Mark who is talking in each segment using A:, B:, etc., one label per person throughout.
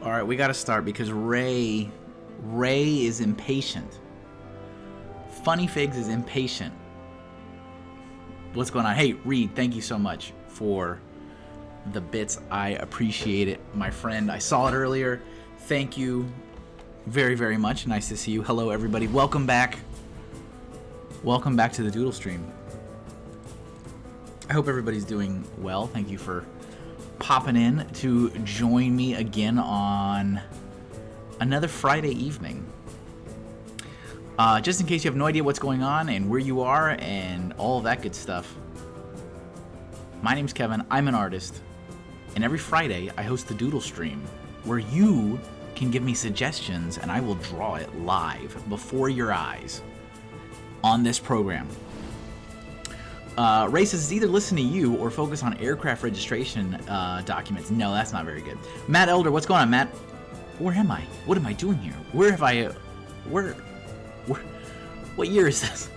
A: All right, we got to start because Ray is impatient. Funny Figs is impatient. What's going on? Hey, Reed, thank you so much for the bits. I appreciate it, my friend. I saw it earlier. Thank you very, very much. Nice to see you. Hello, everybody. Welcome back. Welcome back to the Doodle stream. I hope everybody's doing well. Thank you for popping in to join me again on another Friday evening. Just in case you have no idea what's going on and where you are and all of that good stuff. My name's Kevin. I'm an artist. And every Friday I host the Doodle stream where you can give me suggestions and I will draw it live before your eyes on this program. Ray says, either listen to you or focus on aircraft registration documents. No, that's not very good. Matt Elder, what's going on, Matt? Where am I? What am I doing here? Where have I... what year is this?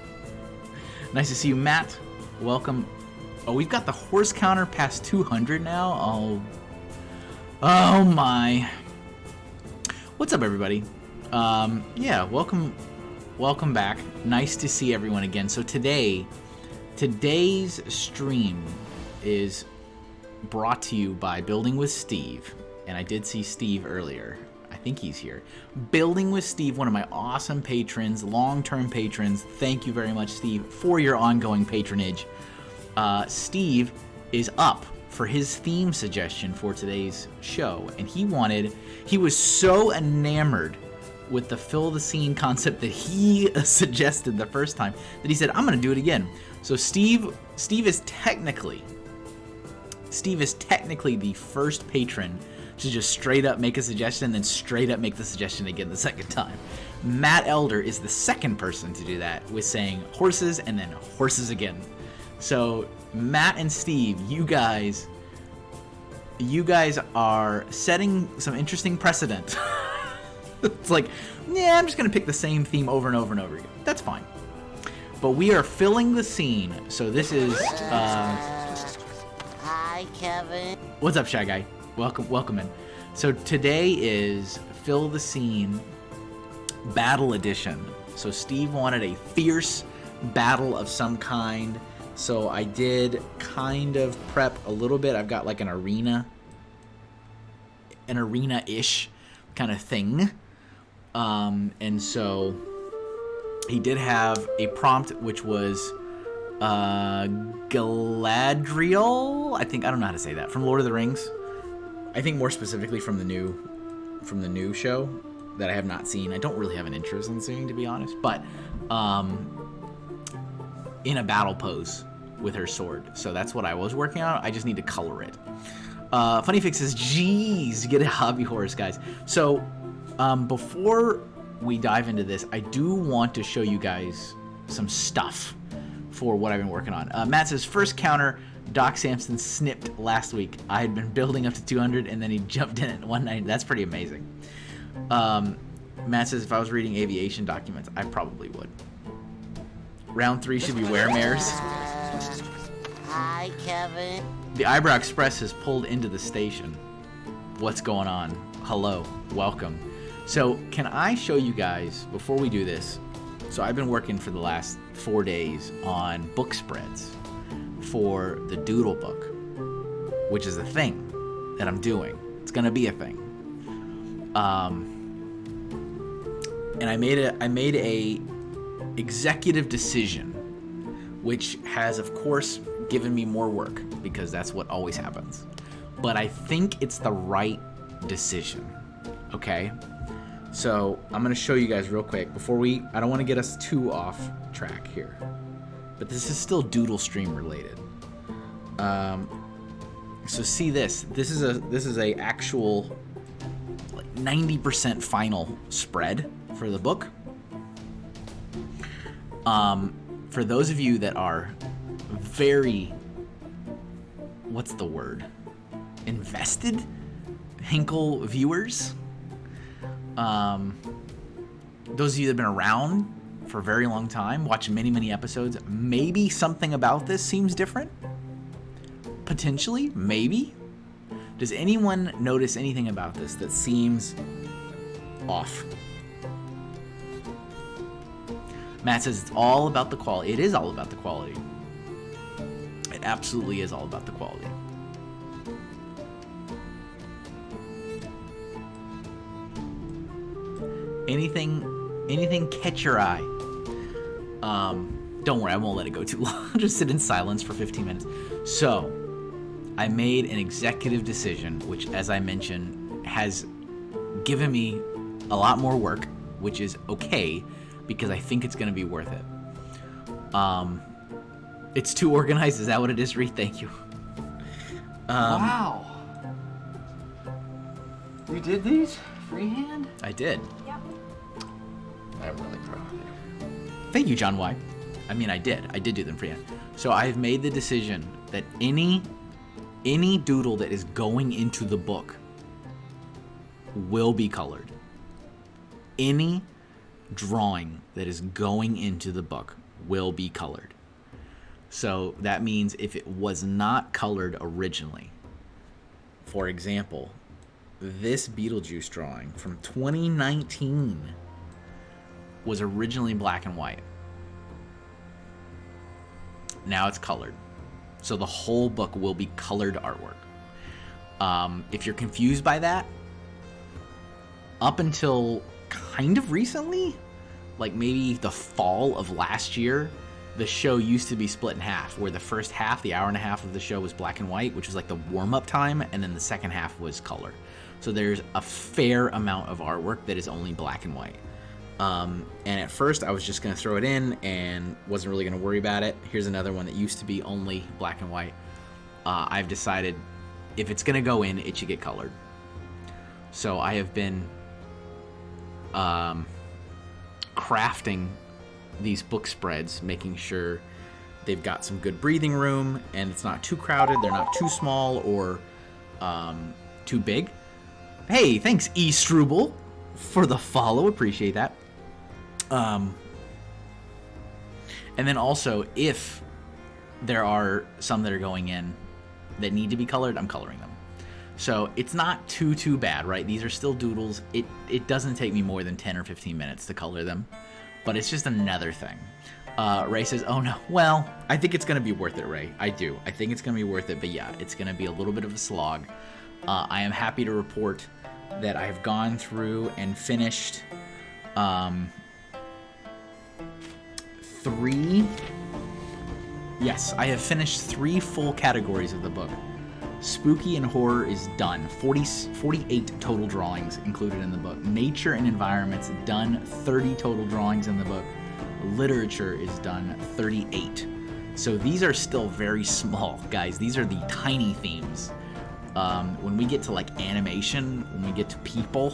A: Nice to see you, Matt. Welcome. Oh, we've got the horse counter past 200 now. Oh my. What's up, everybody? Yeah, welcome back. Nice to see everyone again. So today's stream is brought to you by Building with Steve, and I did see Steve earlier. I think he's here. Building with Steve, one of my awesome patrons, long-term patrons. Thank you very much, Steve, for your ongoing patronage. Steve is up for his theme suggestion for today's show, and he was so enamored with the fill the scene concept that he suggested the first time that he said, I'm going to do it again. So Steve is technically the first patron to just straight up make a suggestion and then straight up make the suggestion again the second time. Matt Elder is the second person to do that with saying horses and then horses again. So Matt and Steve, you guys are setting some interesting precedent. It's like, yeah, I'm just going to pick the same theme over and over and over again. That's fine. But we are filling the scene. So this is...
B: Hi, Kevin.
A: What's up, Shy Guy? Welcome in. So today is Fill the Scene Battle Edition. So Steve wanted a fierce battle of some kind. So I did kind of prep a little bit. I've got like an arena-ish kind of thing. And so he did have a prompt which was Galadriel. I don't know how to say that, from Lord of the Rings. I think more specifically from the new show that I have not seen. I don't really have an interest in seeing, to be honest, but in a battle pose with her sword. So that's what I was working on. I just need to color it. Funny Fix says, geez, get a hobby horse, guys. So before we dive into this, I do want to show you guys some stuff for what I've been working on. Matt says, first counter, Doc Samson snipped last week. I had been building up to 200 and then he jumped in at 190. That's pretty amazing. Matt says, if I was reading aviation documents, I probably would. Round 3 should be Weremares.
B: Hi, Kevin.
A: The Eyebrow Express has pulled into the station. What's going on? Hello, welcome. So can I show you guys, before we do this, so I've been working for the last 4 days on book spreads for the Doodle book, which is a thing that I'm doing. It's gonna be a thing. And I made a executive decision, which has, of course, given me more work, because that's what always happens. But I think it's the right decision, okay? So I'm gonna show you guys real quick before I don't wanna get us too off track here, but this is still Doodle stream related. So see this is a actual like 90% final spread for the book. For those of you that are very, what's the word? Invested Hinkle viewers. Those of you that have been around for a very long time, watching many episodes, maybe something about this seems different. Potentially, maybe. Does anyone notice anything about this that seems off? Matt says it's all about the quality. It is all about the quality. It absolutely is all about the quality. Anything catch your eye? Don't worry, I won't let it go too long. I'll just sit in silence for 15 minutes. So, I made an executive decision, which, as I mentioned, has given me a lot more work, which is okay, because I think it's going to be worth it. It's too organized. Is that what it is, Reed? Thank you.
C: Wow. You did these freehand?
A: I did.
B: Yep.
C: I'm really proud of you.
A: Thank you, John Y. I mean, I did do them freehand. So I've made the decision that any doodle that is going into the book will be colored. Any drawing that is going into the book will be colored. So that means if it was not colored originally, for example, this Beetlejuice drawing from 2019 was originally black and white. Now it's colored. So the whole book will be colored artwork. If you're confused by that, up until kind of recently, like maybe the fall of last year, the show used to be split in half, where the first half, the hour and a half of the show, was black and white, which was like the warm-up time, and then the second half was color. So there's a fair amount of artwork that is only black and white. And at first I was just going to throw it in and wasn't really going to worry about it. Here's another one that used to be only black and white. I've decided if it's going to go in, it should get colored. So I have been crafting these book spreads, making sure they've got some good breathing room and it's not too crowded, they're not too small or too big. Hey, thanks E. Struble for the follow, appreciate that. And then also, if there are some that are going in that need to be colored, I'm coloring them. So it's not too bad, right? These are still doodles. It doesn't take me more than 10 or 15 minutes to color them, but it's just another thing. Ray says, oh no. Well, I think it's going to be worth it, Ray. I do. I think it's going to be worth it, but yeah, it's going to be a little bit of a slog. I am happy to report that I have gone through and finished 3. Yes, I have finished 3 full categories of the book. Spooky and horror is done. 48 total drawings included in the book. Nature and environments done. 30 total drawings in the book. Literature is done. 38. So these are still very small, guys. These are the tiny themes. When we get to like animation, when we get to people,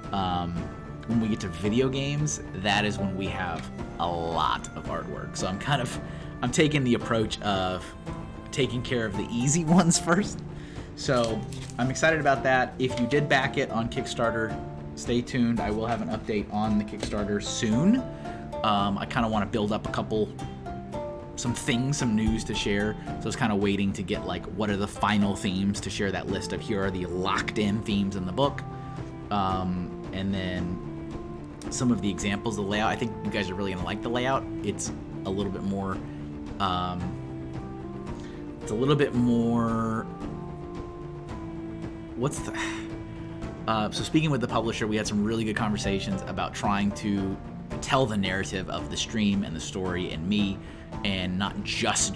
A: when we get to video games, that is when we have a lot of artwork. So I'm taking the approach of taking care of the easy ones first. So I'm excited about that. If you did back it on Kickstarter, stay tuned. I will have an update on the Kickstarter soon. I kind of want to build up some news to share. So I was kind of waiting to get like, what are the final themes to share that list of here are the locked in themes in the book. And then some of the examples, the layout. I think you guys are really going to like the layout. It's a little bit more, so speaking with the publisher, we had some really good conversations about trying to tell the narrative of the stream and the story and me, and not just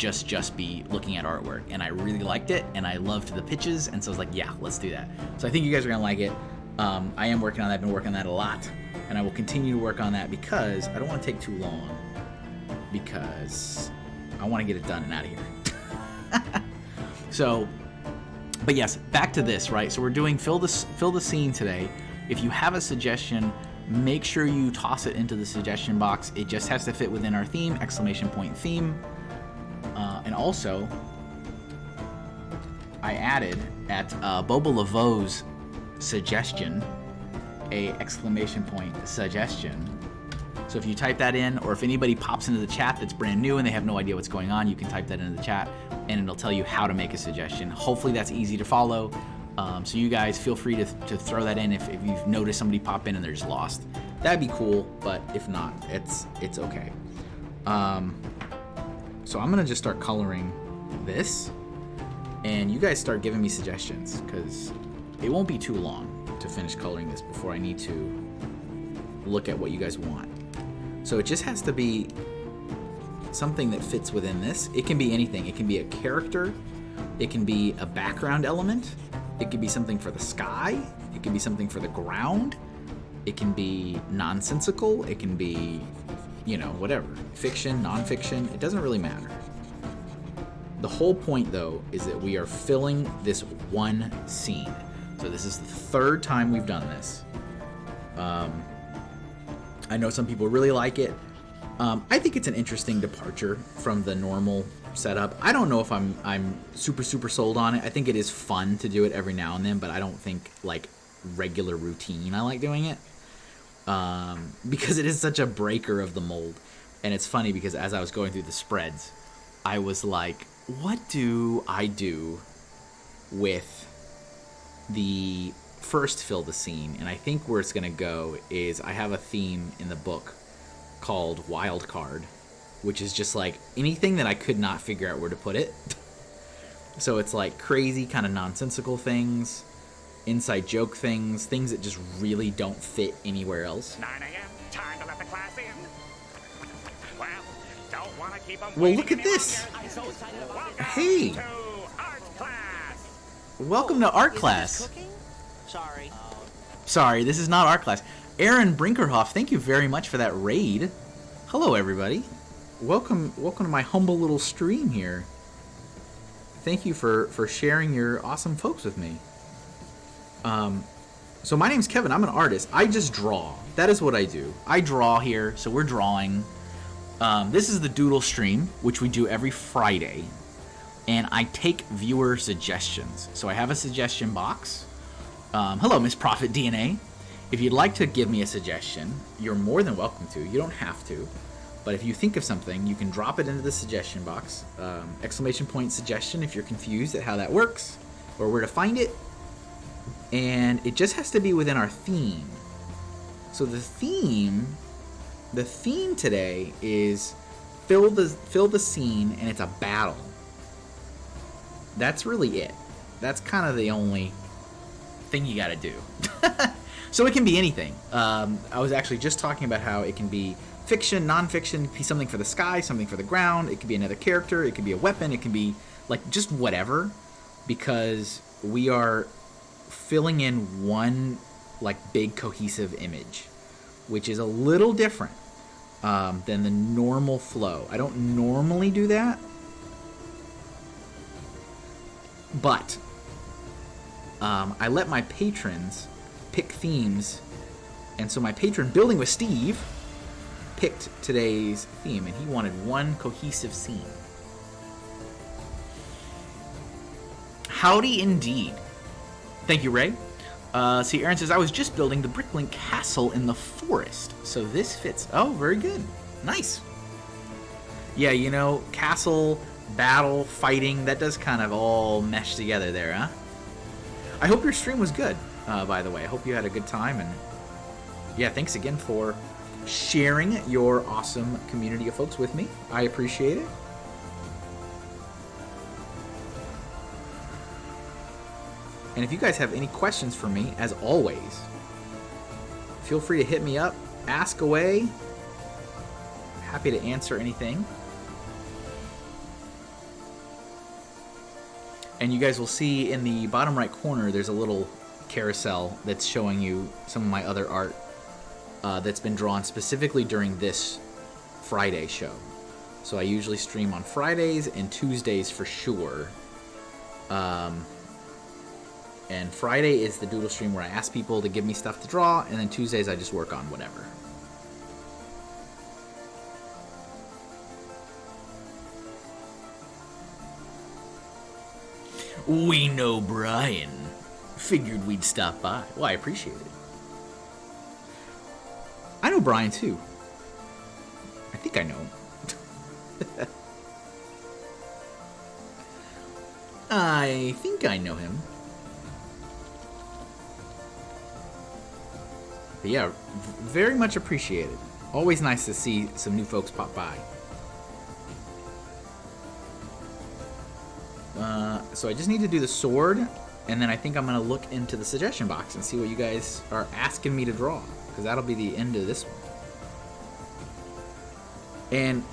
A: be looking at artwork. And I really liked it, and I loved the pitches, and so I was like, yeah, let's do that. So I think you guys are gonna like it. I am working on that. I've been working on that a lot, and I will continue to work on that because I don't want to take too long, because I want to get it done and out of here. So, but yes, back to this, right? So we're doing fill the scene today. If you have a suggestion, make sure you toss it into the suggestion box. It just has to fit within our theme, ! Theme. And also, I added at Boba Laveau's suggestion, a ! Suggestion. So if you type that in, or if anybody pops into the chat that's brand new and they have no idea what's going on, you can type that into the chat and it'll tell you how to make a suggestion. Hopefully that's easy to follow. So you guys feel free to throw that in if you've noticed somebody pop in and they're just lost. That'd be cool, but if not, it's okay. So I'm gonna just start coloring this, and you guys start giving me suggestions, because it won't be too long to finish coloring this before I need to look at what you guys want. So it just has to be something that fits within this. It can be anything. It can be a character. It can be a background element. It could be something for the sky. It can be something for the ground. It can be nonsensical. It can be, whatever. Fiction, nonfiction. It doesn't really matter. The whole point, though, is that we are filling this one scene. So this is the 3rd time we've done this. I know some people really like it. I think it's an interesting departure from the normal setup. I don't know if I'm super sold on it. I think it is fun to do it every now and then, but I don't think like regular routine I like doing it, because it is such a breaker of the mold. And it's funny because as I was going through the spreads, I was like, what do I do with the first fill the scene? And I think where it's gonna go is I have a theme in the book called Wild Card, which is just like anything that I could not figure out where to put it. So it's like crazy kind of nonsensical things, inside joke things that just really don't fit anywhere else.
D: 9 a.m. Time to let the class in. Well, don't want to keep them
A: Well, look at this. Hey.
D: To art class.
A: Welcome to art class.
B: Cooking?
A: Sorry, this is not art class. Aaron Brinkerhoff, thank you very much for that raid. Hello, everybody. Welcome to my humble little stream here. Thank you for sharing your awesome folks with me. So my name's Kevin. I'm an artist. I just draw. That is what I do. I draw here, so we're drawing. This is the Doodle stream, which we do every Friday. And I take viewer suggestions. So I have a suggestion box. Hello, Miss Prophet DNA. If you'd like to give me a suggestion, you're more than welcome to. You don't have to. But if you think of something, you can drop it into the suggestion box. ! Suggestion if you're confused at how that works or where to find it. And it just has to be within our theme. So the theme today is fill the scene, and it's a battle. That's really it. That's kind of the only thing you got to do. So it can be anything. I was actually just talking about how it can be fiction, non-fiction, be something for the sky, something for the ground. It could be another character. It could be a weapon. It can be like just whatever, because we are filling in one like big cohesive image, which is a little different than the normal flow. I don't normally do that, but I let my patrons pick themes, and so my patron Building with Steve picked today's theme, and he wanted one cohesive scene. Howdy indeed. Thank you, Ray. See, Aaron says, I was just building the Bricklink Castle in the forest, so this fits. Oh, very good. Nice. Yeah, you know, castle, battle, fighting, that does kind of all mesh together there, huh? I hope your stream was good, by the way. I hope you had a good time, and yeah, thanks again for sharing your awesome community of folks with me. I appreciate it. And if you guys have any questions for me, as always, feel free to hit me up, ask away. Happy to answer anything. And you guys will see in the bottom right corner, there's a little carousel that's showing you some of my other art that's been drawn specifically during this Friday show. So I usually stream on Fridays and Tuesdays for sure. And Friday is the Doodle stream where I ask people to give me stuff to draw, and then Tuesdays I just work on whatever. We know Brian. Figured we'd stop by. Well, I appreciate it. I know Brian too. I think I know him. I think I know him. But yeah, very much appreciated. Always nice to see some new folks pop by. So I just need to do the sword, and then I think I'm going to look into the suggestion box and see what you guys are asking me to draw, because that'll be the end of this one. And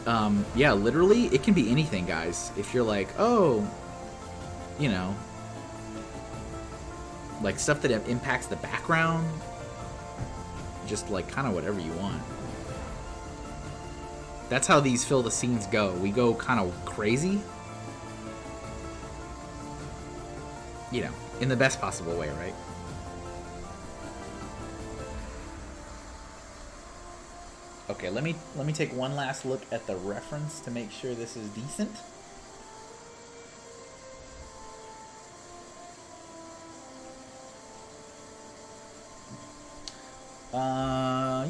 A: yeah, literally, it can be anything, guys. If you're like, oh, you know, like stuff that impacts the background, just like kind of whatever you want. That's how these fill the scenes go. We go kind of crazy. You know, in the best possible way, right? Okay, let me take one last look at the reference to make sure this is decent.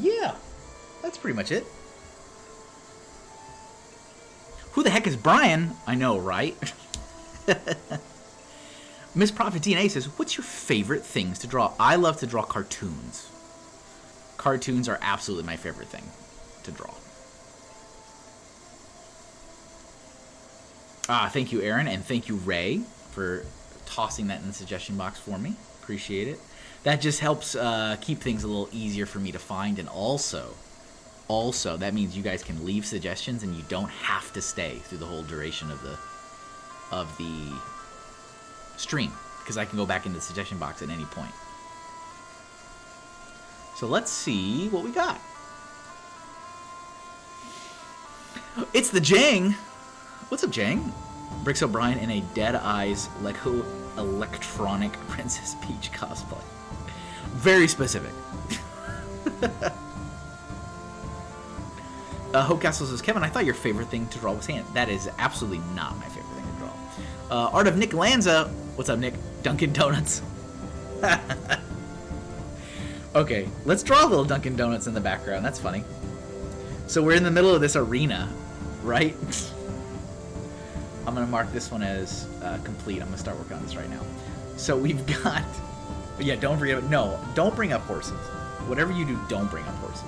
A: Yeah, that's pretty much it. Who the heck is Brian? I know, right? Miss Prophet DNA says, what's your favorite things to draw? I love to draw cartoons. Cartoons are absolutely my favorite thing to draw. Thank you, Aaron, and thank you, Ray, for tossing that in the suggestion box for me. Appreciate it. That just helps keep things a little easier for me to find, and also, that means you guys can leave suggestions and you don't have to stay through the whole duration of the stream, because I can go back into the suggestion box at any point. So let's see what we got. It's the Jang. What's up, Jang? Bricks O'Brien in a Dead Eyes Lego Electronic Princess Peach cosplay. Very specific. Hope Castle says, Kevin, I thought your favorite thing to draw was hand. That is absolutely not my favorite thing to draw. Art of Nick Lanza. What's up, Nick? Dunkin' Donuts. Okay, let's draw a little Dunkin' Donuts in the background. That's funny. So we're in the middle of this arena, right? I'm going to mark this one as complete. I'm going to start working on this right now. So we've got... Yeah, don't forget... No, don't bring up horses. Whatever you do, don't bring up horses.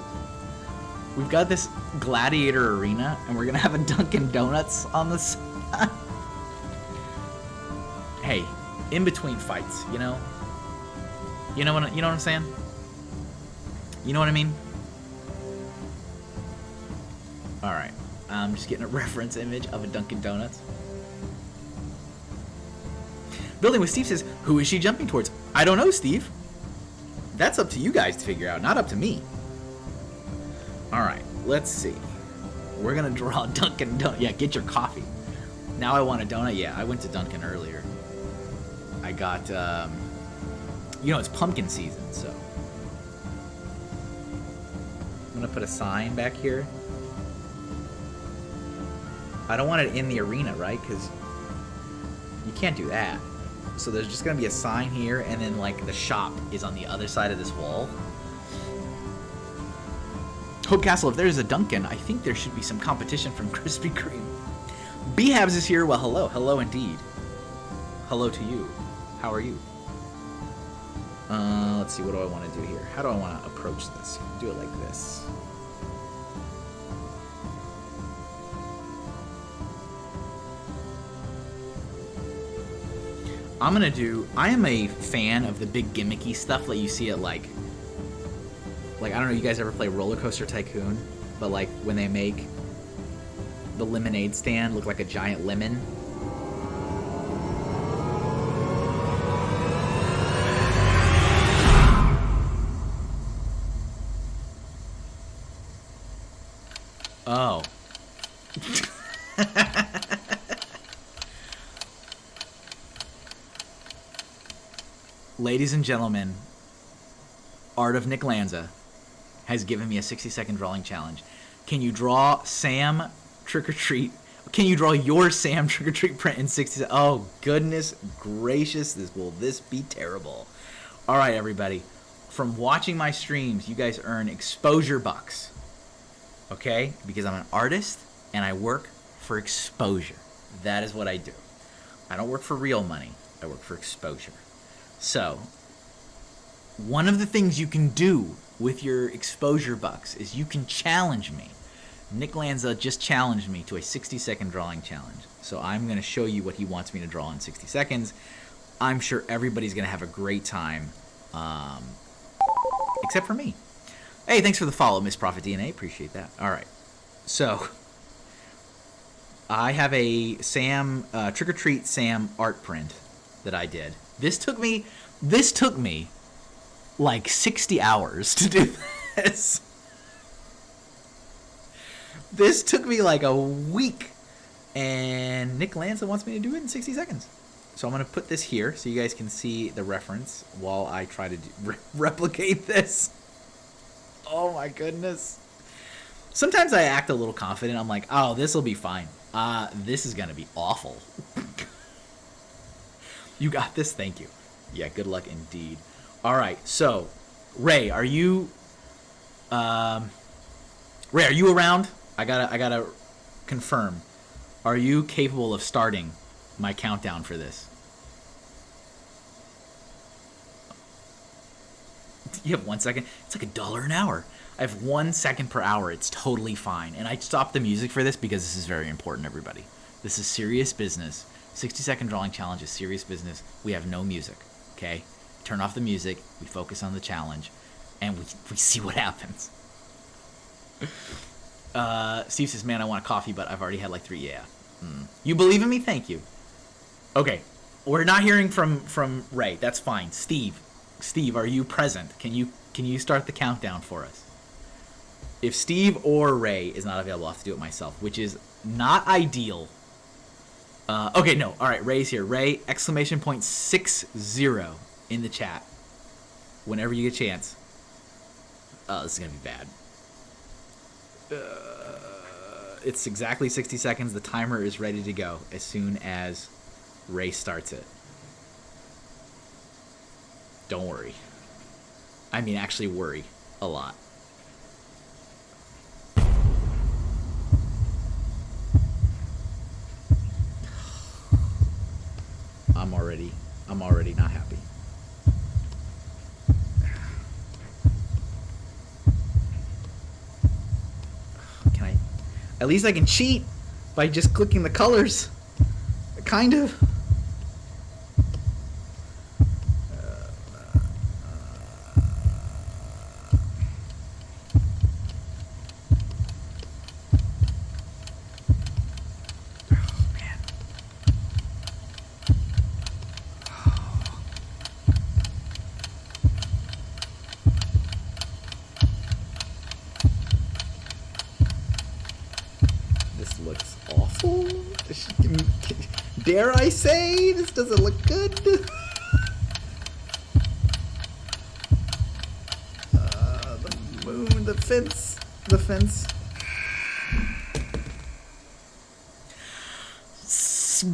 A: We've got this gladiator arena, and we're gonna have a Dunkin' Donuts on the side. Hey, in between fights, you know? You know what I'm saying? You know what I mean? Alright. I'm just getting a reference image of a Dunkin' Donuts. Building with Steve says, who is she jumping towards? I don't know, Steve. That's up to you guys to figure out, not up to me. Alright, let's see. We're gonna draw Dunkin' Donut. Yeah, get your coffee. Now I want a donut. Yeah, I went to Dunkin' earlier. I got, you know, it's pumpkin season, so. I'm gonna put a sign back here. I don't want it in the arena, right? Because you can't do that. So there's just gonna be a sign here, and then like the shop is on the other side of this wall. Hope Castle, if there's a Dunkin', I think there should be some competition from Krispy Kreme. Behabs is here. Well, hello. Hello indeed. Hello to you. How are you? Let's see, what do I want to do here? How do I want to approach this? Do it like this. I am a fan of the big gimmicky stuff that you see at like I don't know, you guys ever play Roller Coaster Tycoon? But like when they make the lemonade stand look like a giant lemon. Oh. Ladies and gentlemen, Art of Nick Lanza has given me a 60-second drawing challenge. Can you draw Sam Trick-or-Treat? Can you draw your Sam Trick-or-Treat print in 60 seconds? Oh, goodness gracious. Will this be terrible? All right, everybody. From watching my streams, you guys earn exposure bucks. Okay? Because I'm an artist, and I work for exposure. That is what I do. I don't work for real money. I work for exposure. So, one of the things you can do with your exposure bucks is you can challenge me. Nick Lanza just challenged me to a 60-second drawing challenge. So I'm going to show you what he wants me to draw in 60 seconds. I'm sure everybody's going to have a great time, except for me. Hey, thanks for the follow, Miss Prophet DNA. Appreciate that. All right. So, I have a Sam, Trick-or-Treat Sam art print that I did. This took me like 60 hours to do this. This took me like a week, and Nick Lanza wants me to do it in 60 seconds. So I'm going to put this here so you guys can see the reference while I try to replicate this. Oh my goodness. Sometimes I act a little confident. I'm like, oh, this will be fine. This is going to be awful. You got this? Thank you. Yeah, good luck indeed. All right, so Ray, are you around? I gotta confirm. Are you capable of starting my countdown for this? You have 1 second? It's like $1 an hour. I have 1 second per hour. It's totally fine. And I stopped the music for this because this is very important, everybody. This is serious business. 60-second drawing challenge is serious business. We have no music, okay? Turn off the music. We focus on the challenge, and we see what happens. Steve says, man, I want a coffee, but I've already had like 3. Yeah. You believe in me? Thank you. Okay. We're not hearing from Ray. That's fine. Steve, are you present? Can you start the countdown for us? If Steve or Ray is not available, I'll have to do it myself, which is not ideal. Okay, no. All right, Ray's here. Ray, !60 in the chat. Whenever you get a chance. This is going to be bad. It's exactly 60 seconds. The timer is ready to go as soon as Ray starts it. Don't worry. I mean, actually worry a lot. I'm already not happy. At least I can cheat by just clicking the colors. Kind of. Dare I say, this doesn't look good. The moon, the fence.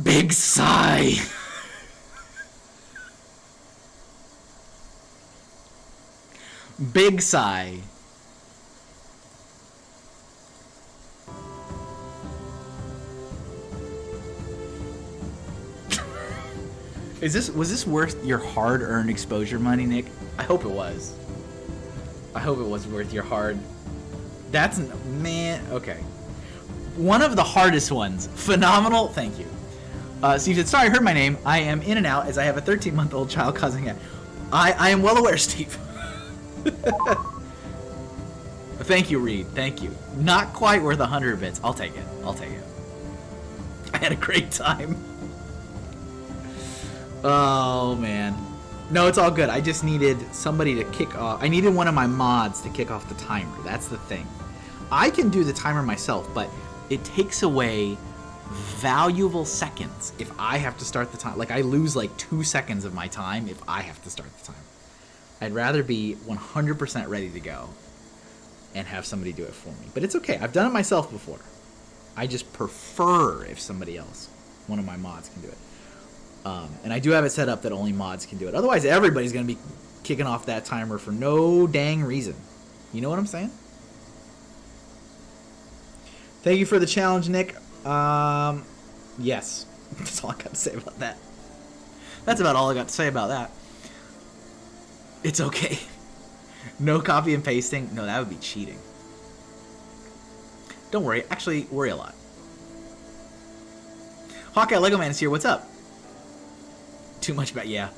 A: Big sigh. Big sigh. Was this worth your hard-earned exposure money, Nick? I hope it was. I hope it was worth your hard... That's... Man... Okay. One of the hardest ones. Phenomenal. Thank you. Steve said, sorry, I heard my name. I am in and out as I have a 13-month-old child causing it. I am well aware, Steve. Thank you, Reed. Thank you. Not quite worth 100 bits. I'll take it. I'll take it. I had a great time. Oh, man. No, it's all good. I just needed somebody to kick off. I needed one of my mods to kick off the timer. That's the thing. I can do the timer myself, but it takes away valuable seconds if I have to start the time. Like, I lose like 2 seconds of my time if I have to start the timer. I'd rather be 100% ready to go and have somebody do it for me. But it's okay. I've done it myself before. I just prefer if somebody else, one of my mods, can do it. And I do have it set up that only mods can do it. Otherwise, everybody's going to be kicking off that timer for no dang reason. You know what I'm saying? Thank you for the challenge, Nick. Yes. That's all I got to say about that. That's about all I got to say about that. It's okay. No copy and pasting. No, that would be cheating. Don't worry. Actually, worry a lot. Hawkeye Lego Man is here. What's up? Too much about... Yeah.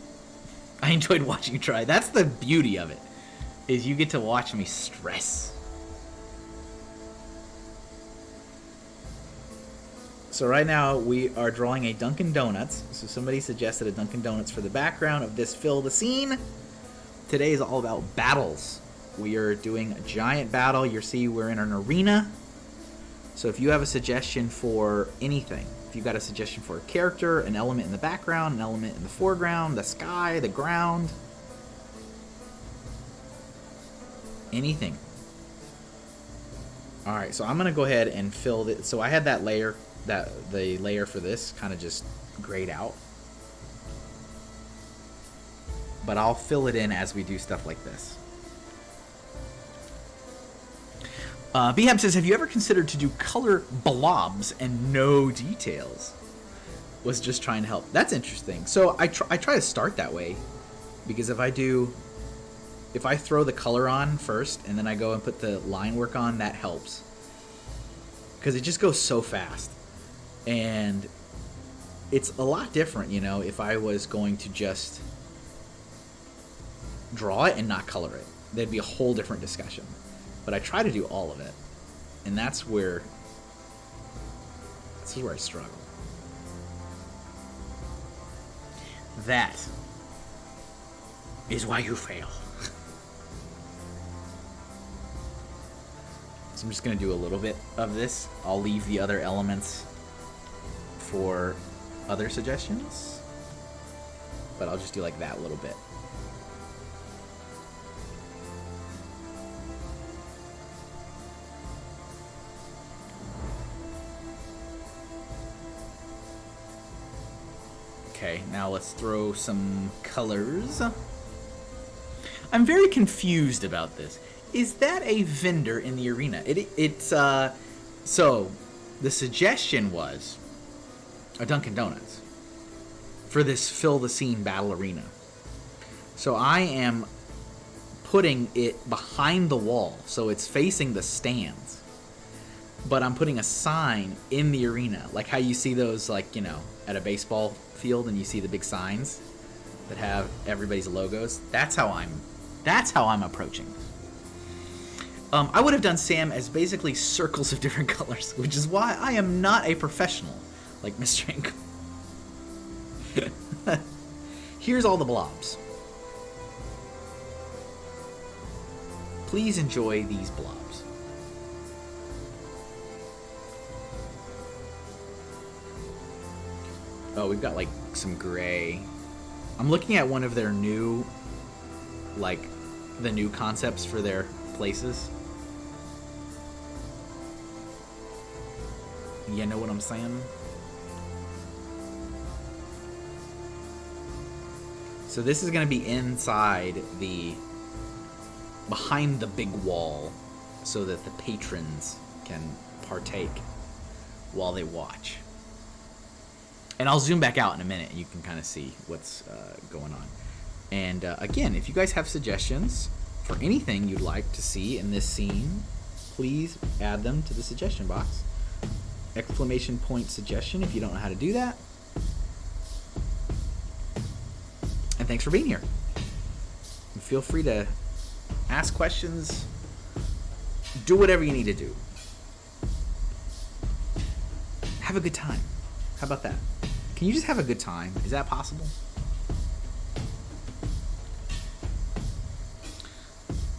A: I enjoyed watching you try. That's the beauty of it. Is you get to watch me stress. So right now we are drawing a Dunkin' Donuts. So somebody suggested a Dunkin' Donuts for the background of this Fill the Scene. Today is all about battles. We are doing a giant battle. You see we're in an arena. So if you have a suggestion for anything, if you've got a suggestion for a character, an element in the background, an element in the foreground, the sky, the ground, anything. Alright, so I'm going to go ahead and fill it. So I had that layer, the layer for this kind of just grayed out. But I'll fill it in as we do stuff like this. Behab says, have you ever considered to do color blobs and no details? Was just trying to help. That's interesting. So I try to start that way. Because if I throw the color on first and then I go and put the line work on, that helps. Because it just goes so fast. And it's a lot different, you know, if I was going to just draw it and not color it. There'd be a whole different discussion. But I try to do all of it. And that's where I struggle. That is why you fail. So I'm just going to do a little bit of this. I'll leave the other elements for other suggestions. But I'll just do like that a little bit. Okay, now let's throw some colors. I'm very confused about this. Is that a vendor in the arena? So the suggestion was a Dunkin' Donuts for this Fill the Scene battle arena. So I am putting it behind the wall, so it's facing the stands. but I'm putting a sign in the arena, like how you see those, like, you know, at a baseball field and you see the big signs that have everybody's logos. That's how I'm approaching. I would have done Sam as basically circles of different colors, which is why I am not a professional like Mr. Hinkle. Here's all the blobs. Please enjoy these blobs. Oh, we've got like some gray. I'm looking at one of their new, like, the new concepts for their places. You know what I'm saying? So this is going to be inside behind the big wall, so that the patrons can partake while they watch. And I'll zoom back out in a minute and you can kind of see what's going on. And again, if you guys have suggestions for anything you'd like to see in this scene, please add them to the suggestion box. Exclamation point suggestion if you don't know how to do that. And thanks for being here. And feel free to ask questions, do whatever you need to do. Have a good time. How about that? Can you just have a good time? Is that possible?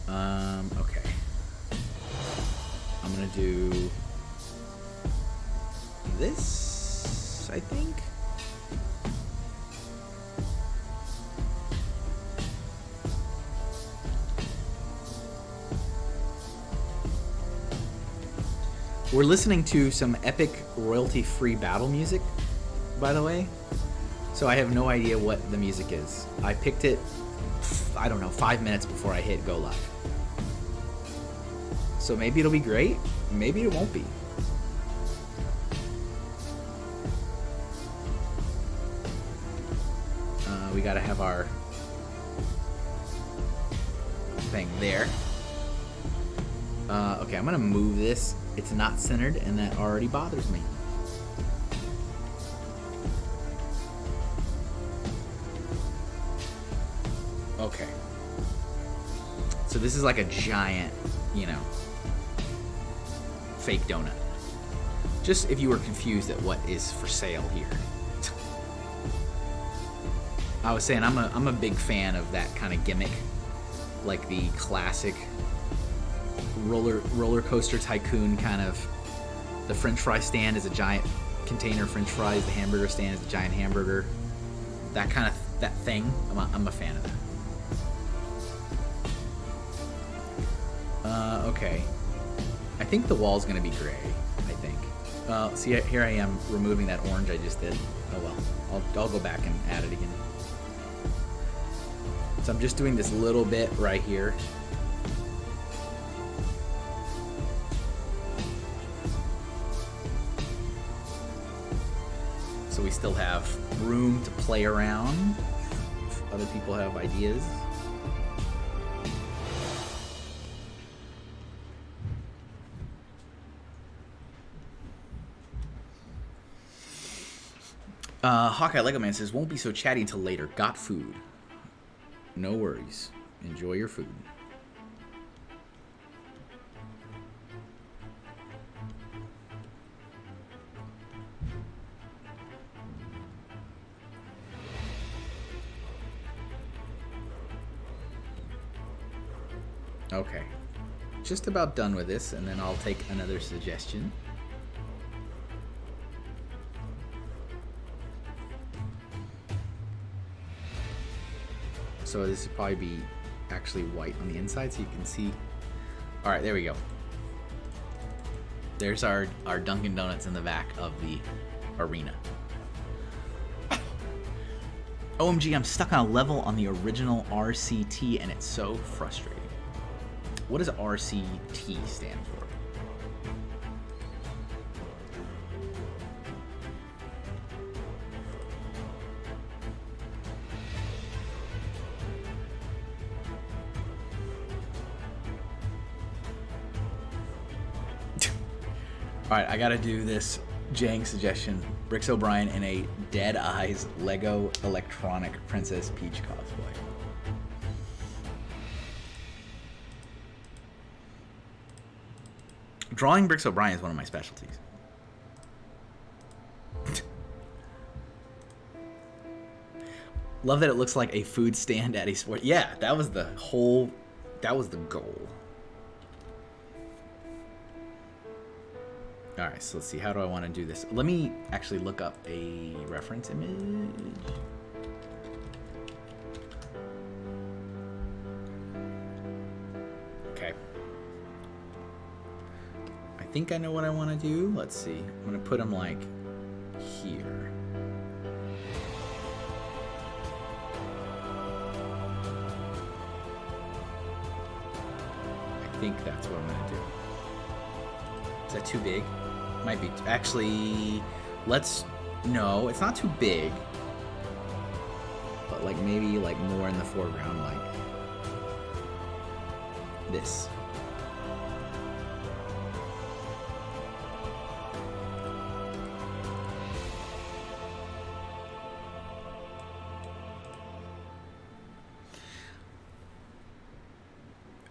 A: Okay. I'm gonna do this, I think. We're listening to some epic royalty-free battle music, by the way. So I have no idea what the music is. I picked it, I don't know, 5 minutes before I hit go live. So maybe it'll be great, maybe it won't be. We gotta have our thing there. Okay, I'm gonna move this. It's not centered, and that already bothers me. Okay. So this is like a giant, you know, fake donut. Just if you were confused at what is for sale here. I was saying I'm a big fan of that kind of gimmick, like the classic roller coaster tycoon kind of. The French fry stand is a giant container of French fries. The hamburger stand is a giant hamburger. That kind of that thing. I'm a fan of that. Okay. I think the wall's gonna be gray. I think. See, here I am removing that orange I just did. Oh well. I'll go back and add it again. So I'm just doing this little bit right here. So we still have room to play around if other people have ideas. Hawkeye Lego Man says, won't be so chatty until later. Got food. No worries. Enjoy your food. Okay. Just about done with this, and then I'll take another suggestion. So this would probably be actually white on the inside so you can see. All right, there we go. There's our Dunkin' Donuts in the back of the arena. OMG, I'm stuck on a level on the original RCT and it's so frustrating. What does RCT stand for? Alright, I gotta do this Jang suggestion. Bricks O'Brien in a Dead Eyes Lego Electronic Princess Peach cosplay. Drawing Bricks O'Brien is one of my specialties. Love that it looks like a food stand at a sport. Yeah, that was the whole... That was the goal. Alright, so let's see. How do I want to do this? Let me actually look up a reference image. Okay. I think I know what I want to do. Let's see. I'm going to put them like here. I think that's what I'm going to do. Is that too big? Might be. Actually, let's... No, it's not too big. But like maybe like more in the foreground, like this.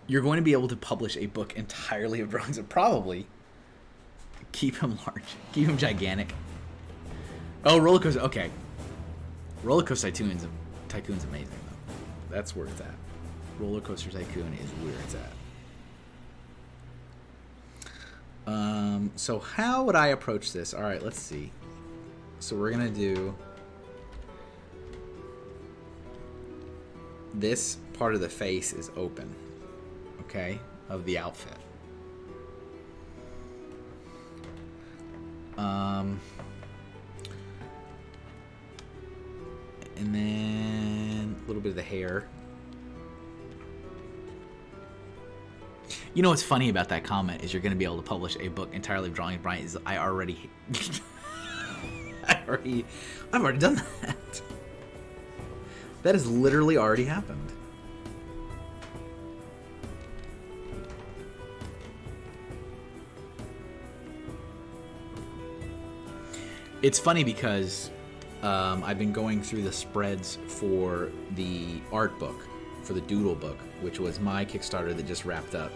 A: You're going to be able to publish a book entirely of drawings, and probably keep him large, keep him gigantic. Oh, Roller Coaster. Okay, Roller Coaster Tycoon's amazing though. That's where it's at. Roller Coaster Tycoon is where it's at. So how would I approach this? All right, let's see. So we're gonna do this part of the face is open. Okay, of the outfit. And then a little bit of the hair. You know what's funny about that comment is you're going to be able to publish a book entirely of drawing of Brian. I've already done that. That has literally already happened. It's funny because I've been going through the spreads for the art book, for the Doodle book, which was my Kickstarter that just wrapped up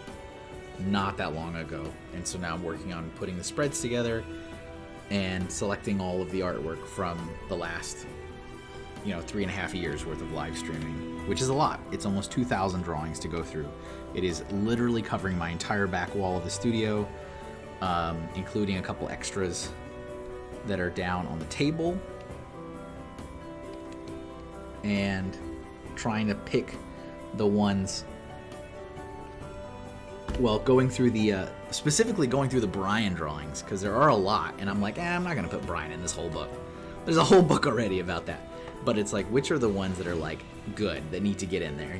A: not that long ago. And so now I'm working on putting the spreads together and selecting all of the artwork from the last, 3.5 years worth of live streaming, which is a lot. It's almost 2,000 drawings to go through. It is literally covering my entire back wall of the studio, including a couple extras that are down on the table, and trying to pick the ones, well, going through the specifically going through the Brian drawings, because there are a lot, and I'm like, I'm not gonna put Brian in this whole book. There's a whole book already about that. But it's like, which are the ones that are like good, that need to get in there,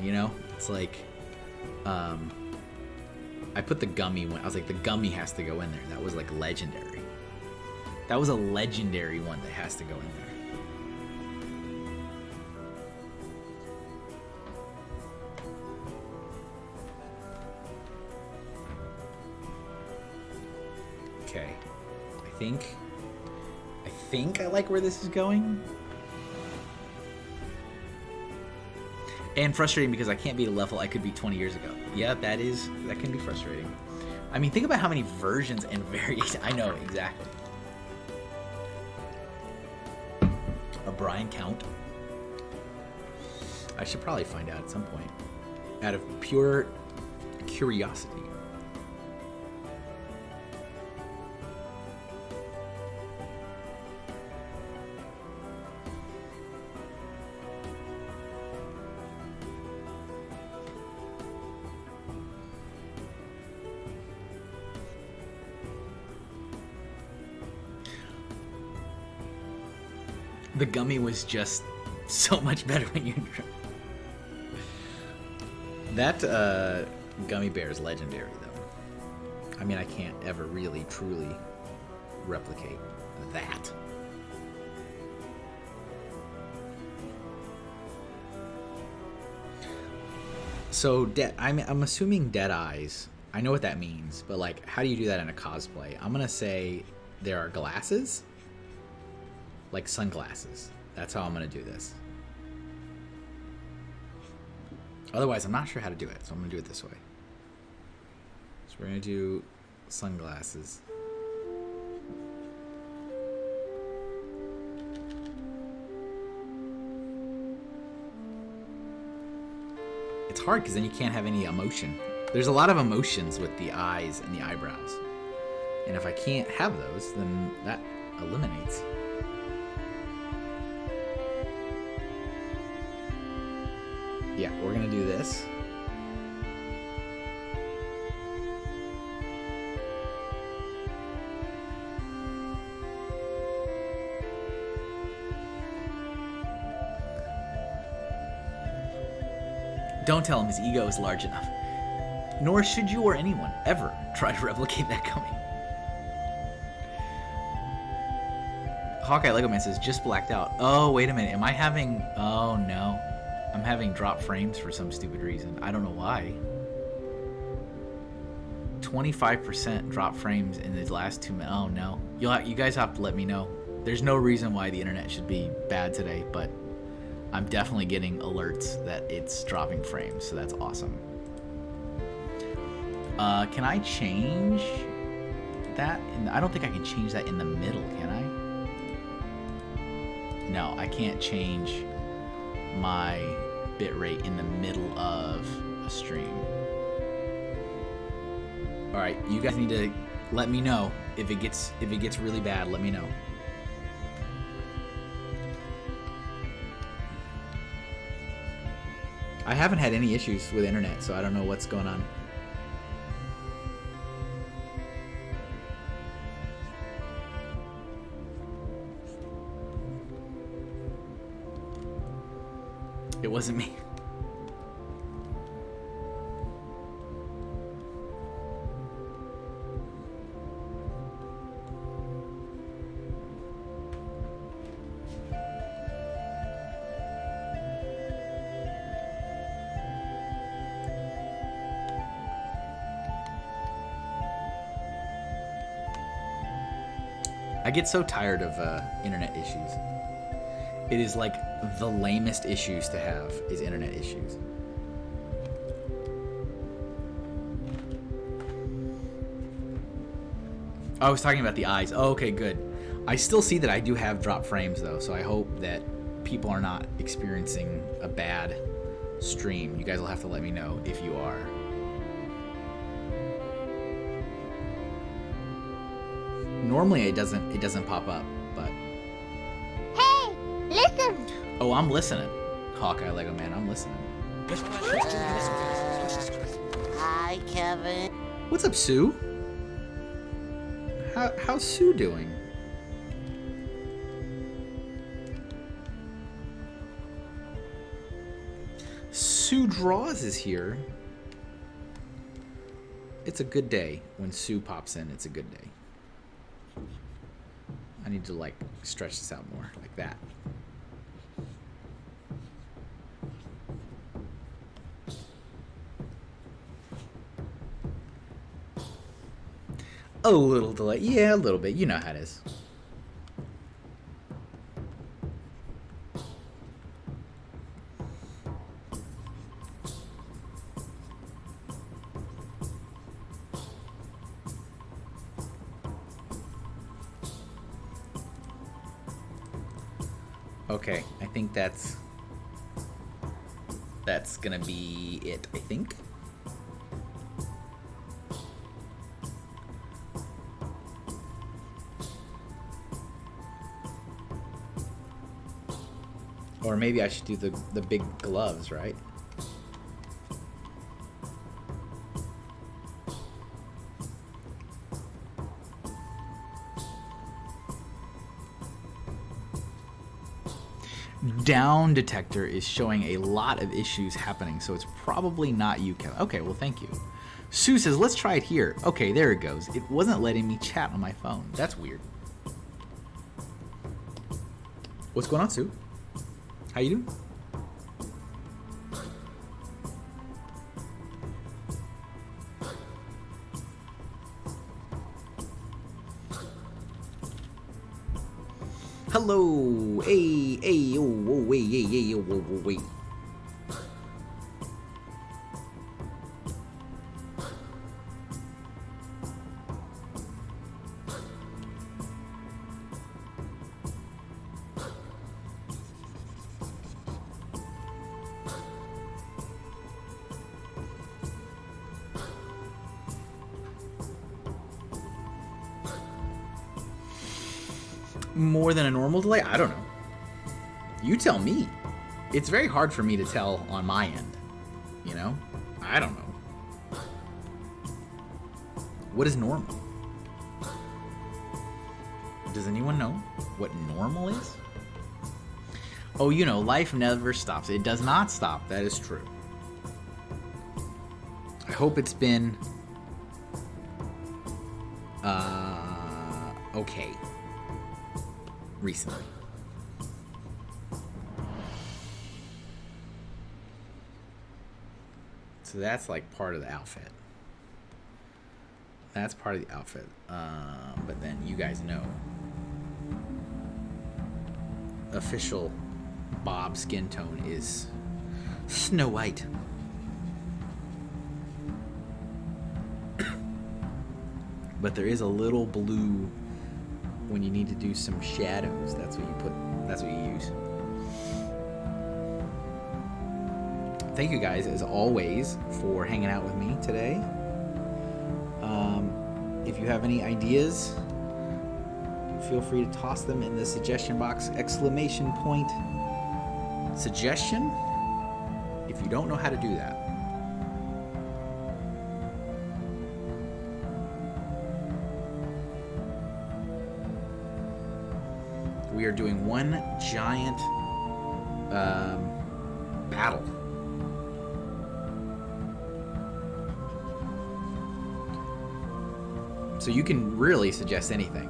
A: It's like I put the gummy one. I was like, the gummy has to go in there. That was like legendary. That was a legendary one that has to go in there. Okay. I think I like where this is going. And frustrating because I can't be a level I could be 20 years ago. Yeah, that can be frustrating. I mean, think about how many versions and variations. I know, exactly. A Brian count. I should probably find out at some point. Out of pure curiosity. The gummy was just so much better when you... That gummy bear is legendary, though. I mean, I can't ever really, truly replicate that. So, I'm assuming Dead Eyes I know what that means, but like, how do you do that in a cosplay? I'm gonna say there are glasses, like sunglasses. That's how I'm gonna do this. Otherwise, I'm not sure how to do it, so I'm gonna do it this way. So we're gonna do sunglasses. It's hard because then you can't have any emotion. There's a lot of emotions with the eyes and the eyebrows. And if I can't have those, then that eliminates. Yeah, we're gonna do this. Don't tell him his ego is large enough. Nor should you or anyone ever try to replicate that coming. Hawkeye Lego Man says, just blacked out. Oh, wait a minute. Am I having... Oh, no. I'm having drop frames for some stupid reason. I don't know why. 25% drop frames in the last 2 minutes. Oh, no. You guys have to let me know. There's no reason why the internet should be bad today, but I'm definitely getting alerts that it's dropping frames, so that's awesome. Can I change that? I don't think I can change that in the middle, can I? No, I can't change my bitrate in the middle of a stream. All right, you guys need to let me know if it gets really bad. Let me know. I haven't had any issues with internet, so I don't know what's going on. It wasn't me. I get so tired of internet issues. It is like the lamest issues to have is internet issues. I was talking about the eyes. Oh, okay, good. I still see that I do have drop frames though, so I hope that people are not experiencing a bad stream. You guys will have to let me know if you are. Normally it doesn't pop up, but
E: Hey, listen.
A: oh, I'm listening. Hawkeye Lego Man, I'm listening.
B: Hi, Kevin.
A: What's up, Sue? How's Sue doing? Sue Draws is here. It's a good day. When Sue pops in, it's a good day. I need to like stretch this out more, like that. A little delay. Yeah, a little bit. You know how it is. Okay, I think that's gonna be it, I think. Or maybe I should do the big gloves, right? Down detector is showing a lot of issues happening, so it's probably not you, Kevin. Okay, well, thank you. Sue says, let's try it here. Okay, there it goes. It wasn't letting me chat on my phone. That's weird. What's going on, Sue? How you doing? Hello. Hey, hey, oh, oh, wait, hey, hey, oh, oh, oh, wait. More than a normal delay? I don't know. You tell me. It's very hard for me to tell on my end. You know? I don't know. What is normal? Does anyone know what normal is? Oh, you know, life never stops. It does not stop. That is true. I hope it's been okay recently. So that's like part of the outfit. That's part of the outfit. But then you guys know. Official Bob skin tone is Snow White. But there is a little blue when you need to do some shadows. That's what you put. That's what you use. Thank you guys, as always, for hanging out with me today. If you have any ideas, feel free to toss them in the suggestion box. Exclamation point suggestion if you don't know how to do that. We are doing one giant battle. So you can really suggest anything,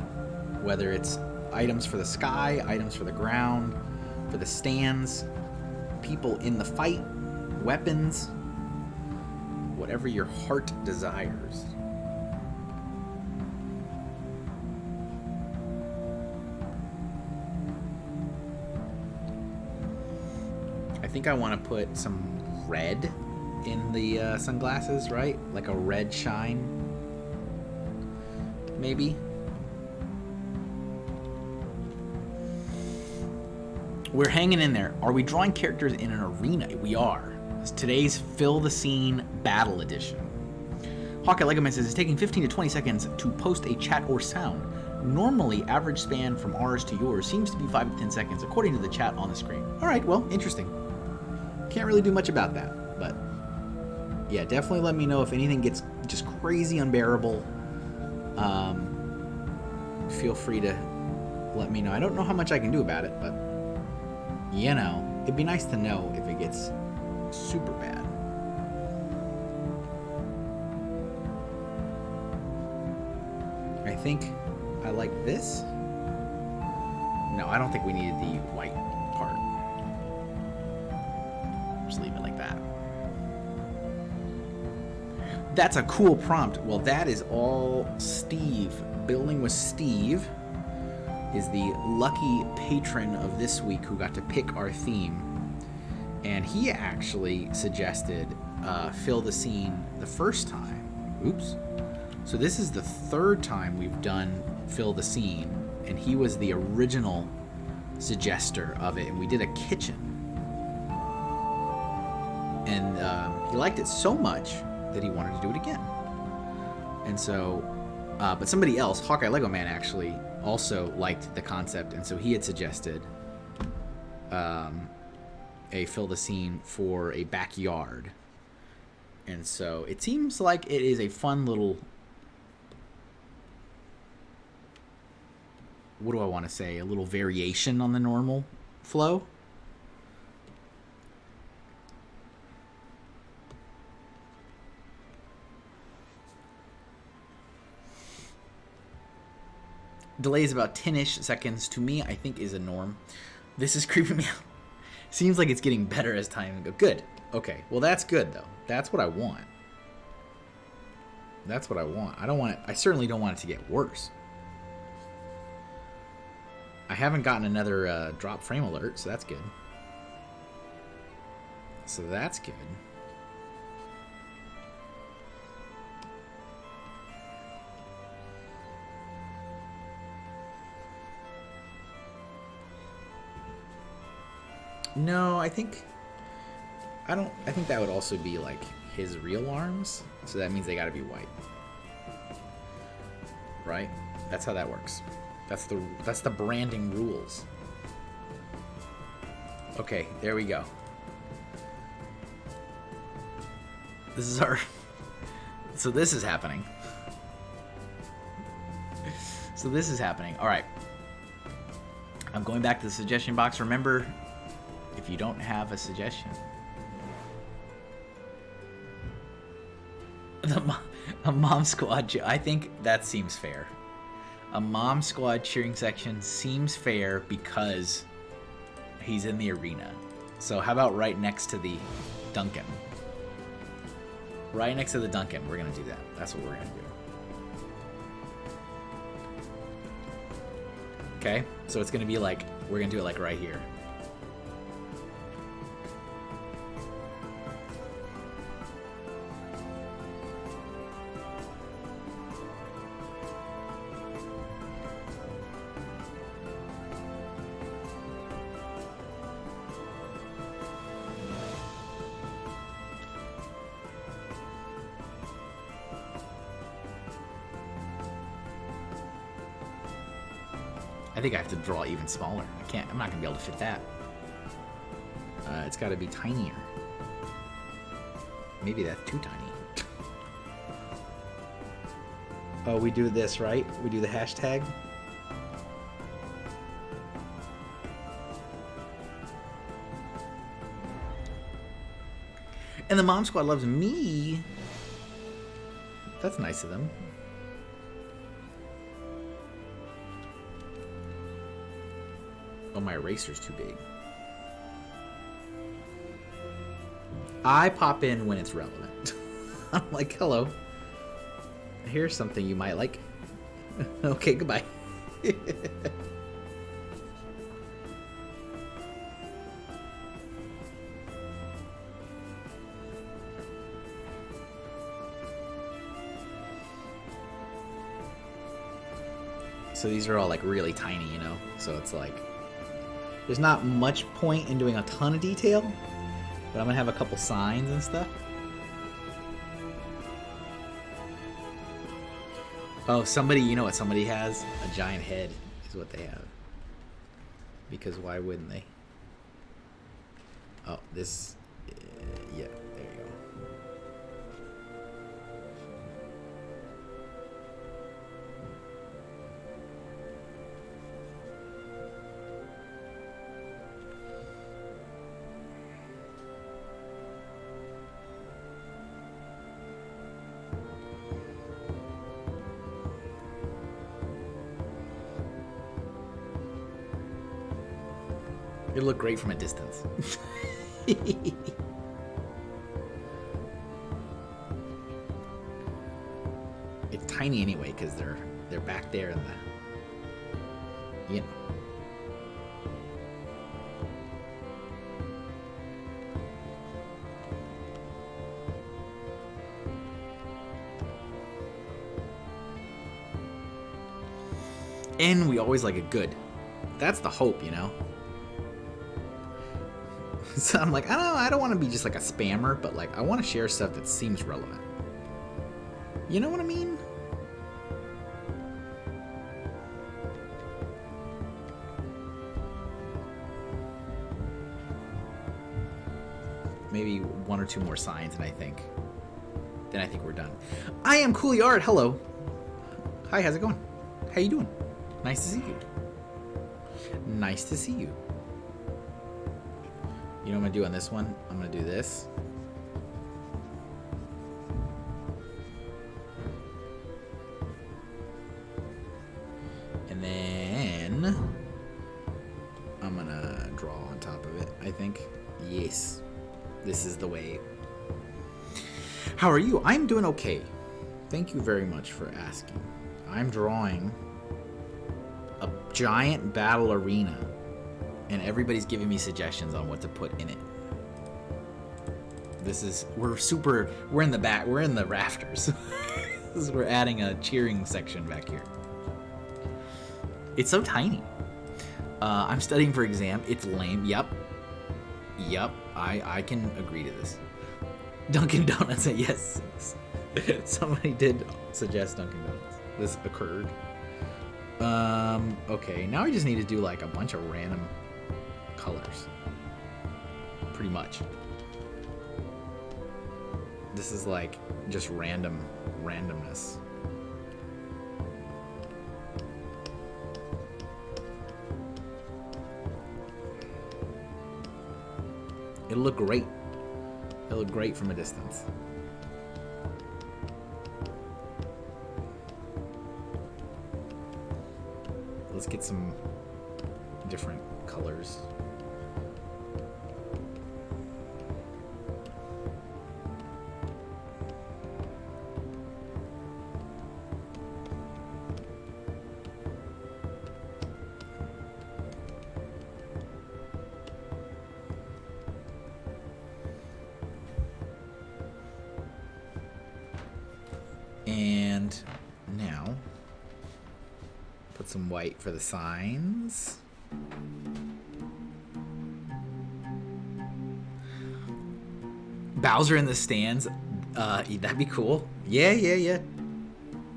A: whether it's items for the sky, items for the ground, for the stands, people in the fight, weapons, whatever your heart desires. I think I want to put some red in the sunglasses, right? Like a red shine. Maybe. We're hanging in there. Are we drawing characters in an arena? We are. It's today's Fill the Scene Battle Edition. Hawkeye Legoman says it's taking 15 to 20 seconds to post a chat or sound. Normally, average span from ours to yours seems to be 5 to 10 seconds, according to the chat on the screen. All right, well, interesting. Can't really do much about that, but yeah, definitely let me know if anything gets just crazy unbearable. Feel free to let me know. I don't know how much I can do about it, but you know, it'd be nice to know if it gets super bad. I think I like this. No, I don't think we needed the white part. Just leave it like that. That's a cool prompt. Well, that is all Steve. Building with Steve is the lucky patron of this week who got to pick our theme. And he actually suggested Fill the Scene the first time. Oops. So this is the third time we've done Fill the Scene. And he was the original suggester of it. And we did a kitchen. And he liked it so much that he wanted to do it again. And so, but somebody else, Hawkeye Lego Man, actually also liked the concept, and so he had suggested a Fill the Scene for a backyard. And so it seems like it is a fun little, what do I want to say, a little variation on the normal flow. Delay is about 10-ish seconds to me, I think, is a norm. This is creeping me out. Seems like it's getting better as time goes. Good. Okay. Well, that's good, though. That's what I want. That's what I want. I don't want it. I certainly don't want it to get worse. I haven't gotten another drop frame alert, so that's good. So that's good. No, I think that would also be like his real arms, so that means they gotta be white. Right? That's how that works. That's the branding rules. Okay, there we go. This is our... So this is happening. So this is happening. Alright. I'm going back to the suggestion box. Remember, if you don't have a suggestion... A mom squad... I think that seems fair. A mom squad cheering section seems fair because he's in the arena. So how about right next to the Duncan? Right next to the Duncan, we're going to do that. That's what we're going to do. Okay? So it's going to be like, we're going to do it like right here. I think I have to draw even smaller. I'm not gonna be able to fit that. It's gotta be tinier. Maybe that's too tiny. Oh, we do this, right? We do the hashtag. And the mom squad loves me. That's nice of them. Oh, my eraser's too big. I pop in when it's relevant. I'm like, hello. Here's something you might like. Okay, goodbye. So these are all like really tiny, you know? So it's like... There's not much point in doing a ton of detail, but I'm gonna have a couple signs and stuff. Oh, somebody, you know what somebody has? A giant head is what they have. Because why wouldn't they? Oh, this, yeah, there you go. It'll look great from a distance. It's tiny anyway because they're back there in the, you know. And we always like it good. That's the hope, you know. So I'm like, I don't want to be just like a spammer, but like I want to share stuff that seems relevant. You know what I mean? Maybe one or two more signs, and I think we're done. I am Cooley Art. Hello. Hi, how's it going? How you doing? Nice to see you. Nice to see you. You know what I'm gonna do on this one? I'm gonna do this. And then I'm gonna draw on top of it, I think. Yes. This is the way. How are you? I'm doing okay. Thank you very much for asking. I'm drawing a giant battle arena, and everybody's giving me suggestions on what to put in it. We're in the back, we're in the rafters. We're adding a cheering section back here. It's so tiny. I'm studying for exam. It's lame. Yep. I can agree to this. Dunkin' Donuts. Yes. Somebody did suggest Dunkin' Donuts. This occurred. Okay. Now I just need to do like a bunch of random colors. Pretty much. This is like just randomness. It'll look great. It'll look great from a distance. Let's get some different colors. And now, put some white for the signs. Bowser in the stands. That'd be cool. Yeah.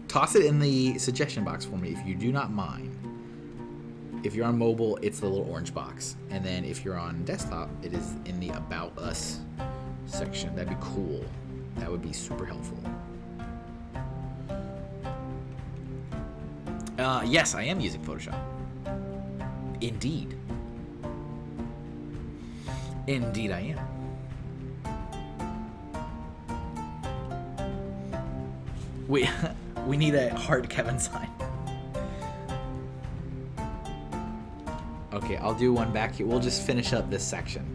A: Toss it in the suggestion box for me if you do not mind. If you're on mobile, it's the little orange box. And then if you're on desktop, it is in the About Us section. That'd be cool. That would be super helpful. Yes, I am using Photoshop. Indeed. Indeed I am. We need a hard Kevin sign. Okay, I'll do one back here. We'll just finish up this section.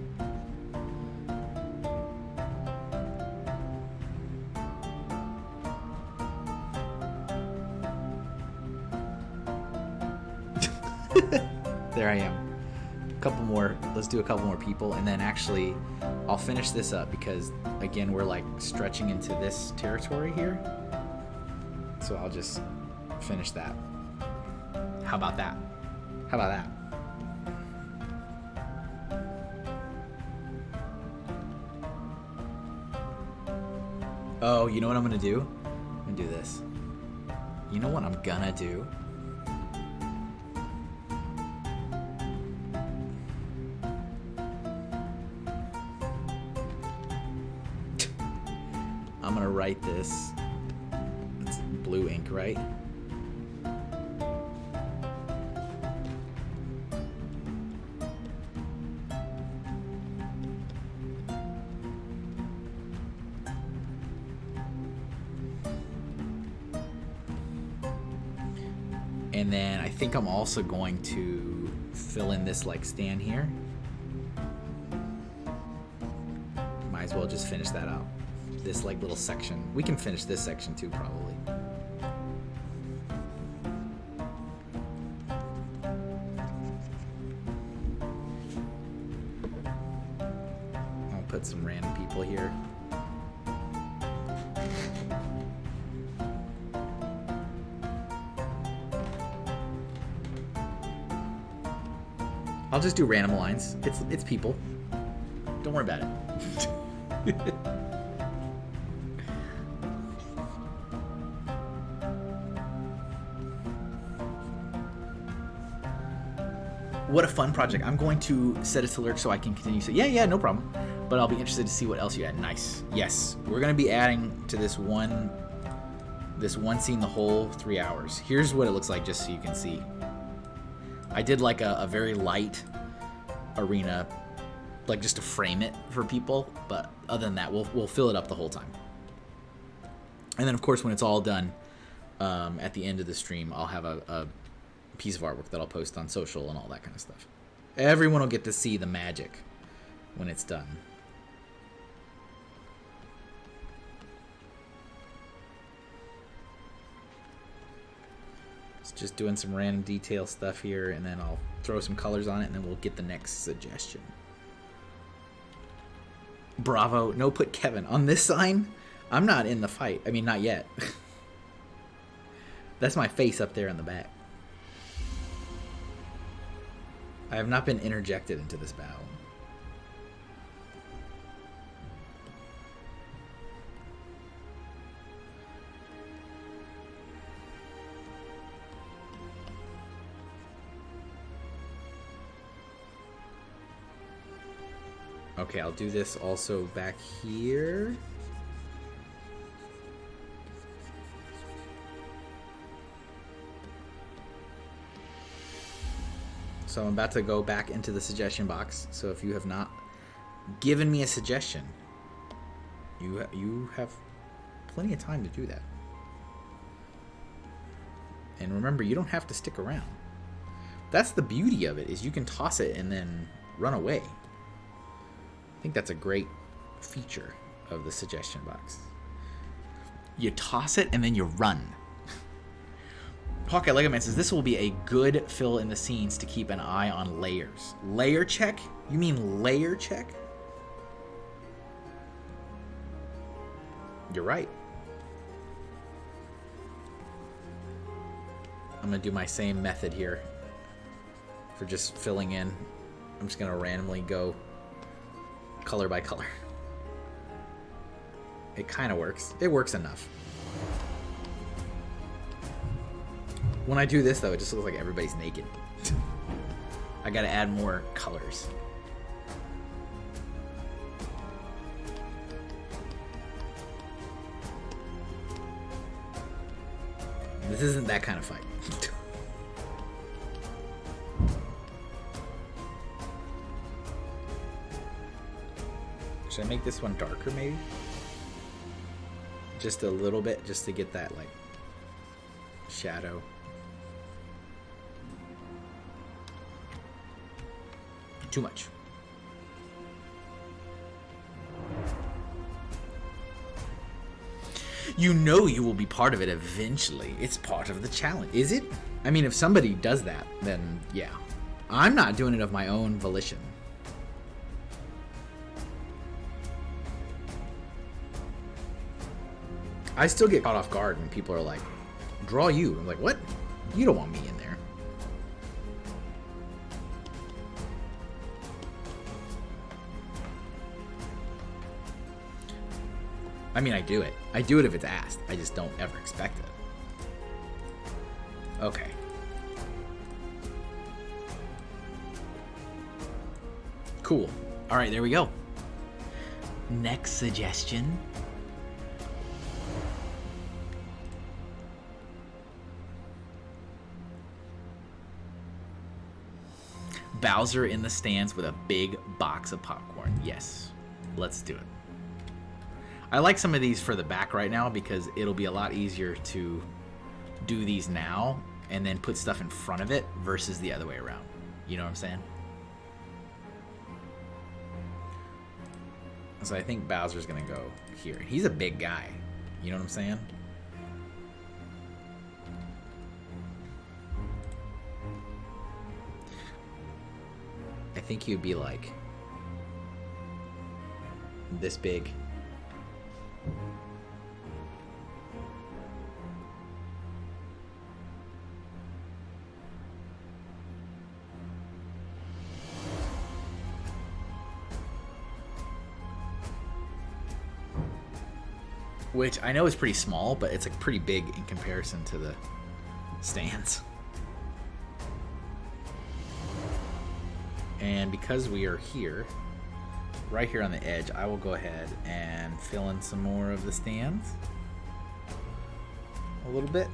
A: There I am. A couple more. Let's do a couple more people, and then actually I'll finish this up because again we're like stretching into this territory here. So I'll just finish that. How about that? How about that? Oh, you know what I'm gonna do? I'm gonna do this. You know what I'm gonna do? I'm gonna write this. It's blue ink, right? And then I think I'm also going to fill in this like stand here. Might as well just finish that out. This like little section. We can finish this section too, probably. I'll put some random people here. I'll just do random lines. It's people. Don't worry about it. What a fun project. I'm going to set it to lurk so I can continue. So yeah, no problem. But I'll be interested to see what else you add. Nice. Yes, we're gonna be adding to this one scene the whole 3 hours. Here's what it looks like, just so you can see. I did like a very light arena, like just to frame it for people. But other than that, we'll fill it up the whole time. And then of course, when it's all done, at the end of the stream, I'll have a piece of artwork that I'll post on social and all that kind of stuff. Everyone will get to see the magic when it's done. Let's Just doing some random detail stuff here, and then I'll throw some colors on it, and then we'll get the next suggestion. Bravo. No, put Kevin. On this sign, I'm not in the fight. I mean, not yet. That's my face up there in the back. I have not been interjected into this battle. Okay, I'll do this also back here. So I'm about to go back into the suggestion box. So if you have not given me a suggestion, you have plenty of time to do that. And remember, you don't have to stick around. That's the beauty of it, is you can toss it and then run away. I think that's a great feature of the suggestion box. You toss it and then you run. Hawkeye Lego Man says, this will be a good fill in the scenes to keep an eye on layers. Layer check? You mean layer check? You're right. I'm going to do my same method here for just filling in. I'm just going to randomly go color by color. It kind of works. It works enough. When I do this, though, it just looks like everybody's naked. I gotta add more colors. This isn't that kind of fight. Should I make this one darker, maybe? Just a little bit, just to get that, like, shadow. Too much. You know you will be part of it eventually. It's part of the challenge. Is it? I mean, if somebody does that, then yeah. I'm not doing it of my own volition. I still get caught off guard when people are like, draw you. I'm like, what? You don't want me in there. I mean, I do it. I do it if it's asked. I just don't ever expect it. Okay. Cool. All right, there we go. Next suggestion. Bowser in the stands with a big box of popcorn. Yes, let's do it. I like some of these for the back right now because it'll be a lot easier to do these now and then put stuff in front of it versus the other way around. You know what I'm saying? So I think Bowser's gonna go here. He's a big guy. You know what I'm saying? I think he'd be like this big. Which I know is pretty small, but it's like pretty big in comparison to the stands. And because we are here, right here on the edge, I will go ahead and fill in some more of the stands. A little bit.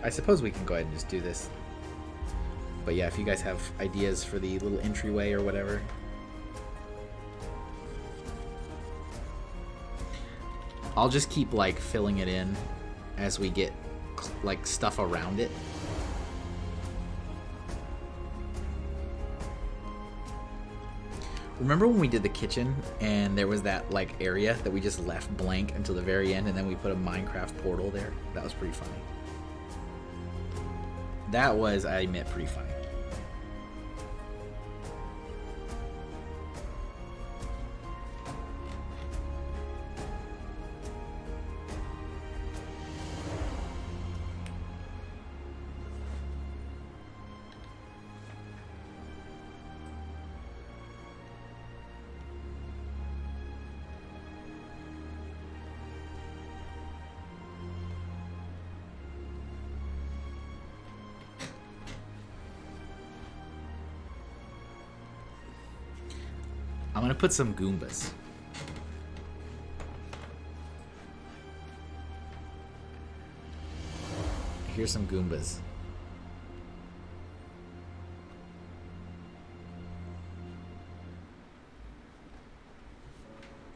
A: I suppose we can go ahead and just do this. But yeah, if you guys have ideas for the little entryway or whatever. I'll just keep like filling it in as we get like stuff around it. Remember when we did the kitchen and there was that like area that we just left blank until the very end, and then we put a Minecraft portal there? That was pretty funny. That was, I admit, pretty funny. I'm gonna put some Goombas. Here's some Goombas.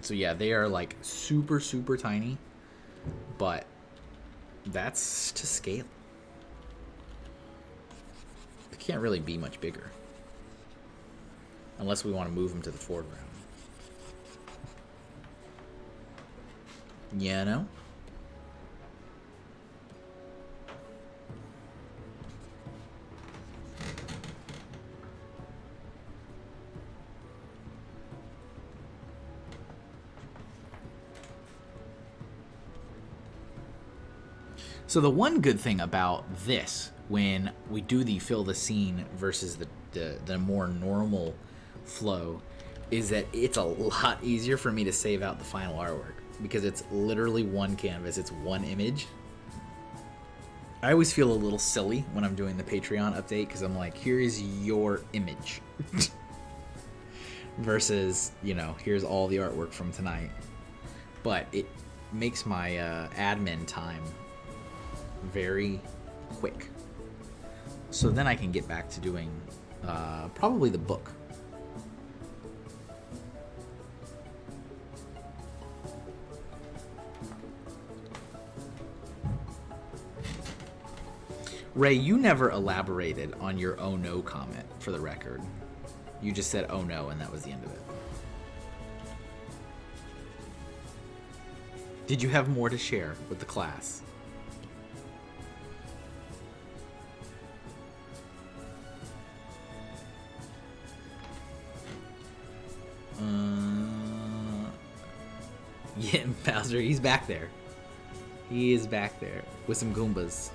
A: So yeah, they are like super, super tiny, but that's to scale. They can't really be much bigger. Unless we want to move them to the foreground. Yeah, no? So the one good thing about this, when we do the fill the scene versus the more normal flow, is that it's a lot easier for me to save out the final artwork because it's literally one canvas, it's one image. I always feel a little silly when I'm doing the Patreon update because I'm like, here is your image versus, you know, here's all the artwork from tonight. But it makes my admin time very quick, so then I can get back to doing probably the book. Ray, you never elaborated on your "oh no" comment, for the record. You just said "oh no" and that was the end of it. Did you have more to share with the class? Yeah, Bowser, he's back there. He is back there with some Goombas.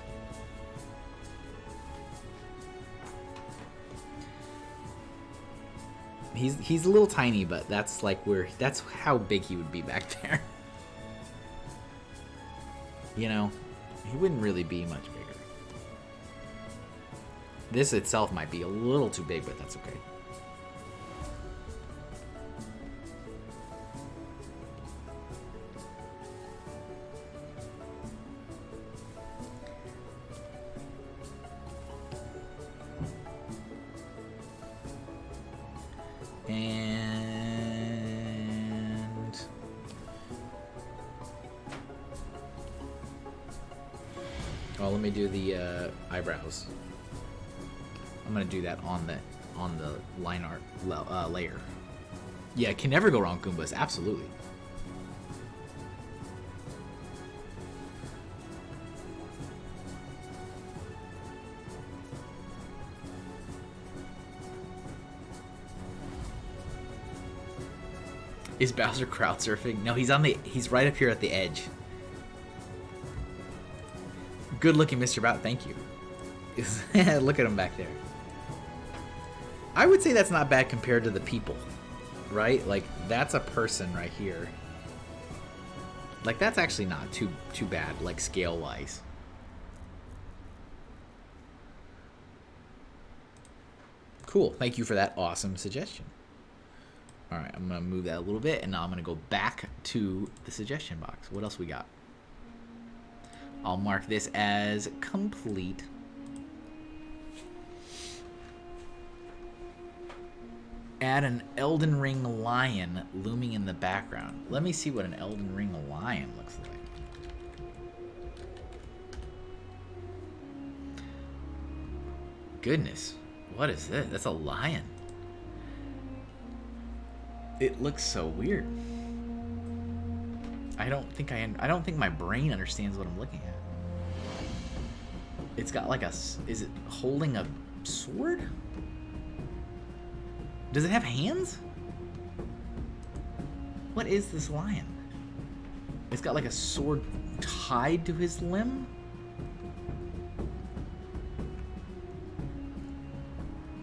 A: He's a little tiny, but that's like that's how big he would be back there. You know, he wouldn't really be much bigger. This itself might be a little too big, but that's okay. And oh, let me do the eyebrows. I'm gonna do that on the line art layer. Yeah, can never go wrong, Goombas. Absolutely. Is Bowser crowd surfing? No, he's right up here at the edge. Good looking, Mr. Bout. Thank you. Look at him back there. I would say that's not bad compared to the people, right? Like, that's a person right here. Like, that's actually not too bad, like, scale-wise. Cool. Thank you for that awesome suggestion. All right, I'm going to move that a little bit, and now I'm going to go back to the suggestion box. What else we got? I'll mark this as complete. Add an Elden Ring lion looming in the background. Let me see what an Elden Ring lion looks like. Goodness, what is this? That's a lion. It looks so weird. I don't think my brain understands what I'm looking at. It's got like a... Is it holding a sword? Does it have hands? What is this lion? It's got like a sword tied to his limb?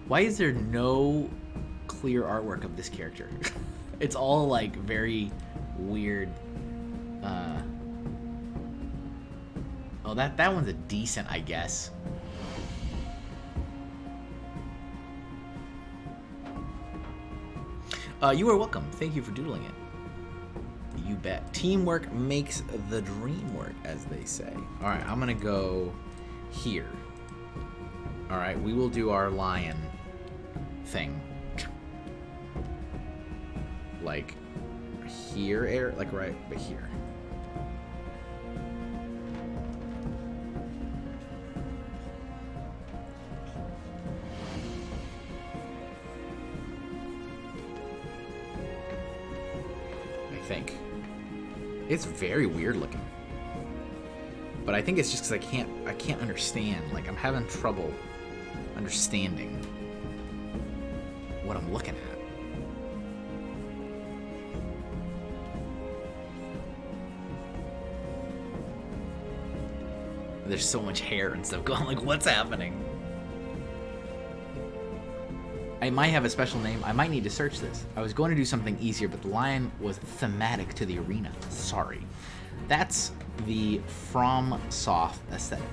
A: Why is there no clear artwork of this character? It's all like very weird. Oh, that one's a decent, I guess. You are welcome. Thank you for doodling it. You bet. Teamwork makes the dream work, as they say. All right, I'm gonna go here. All right, we will do our lion thing. Like here, like right, but here. It's very weird looking, but I think it's just because I can't understand. Like, I'm having trouble understanding what I'm looking at. There's so much hair and stuff going. Like, what's happening? I might have a special name. I might need to search this. I was going to do something easier, but the lion was thematic to the arena. Sorry. That's the From Soft aesthetic.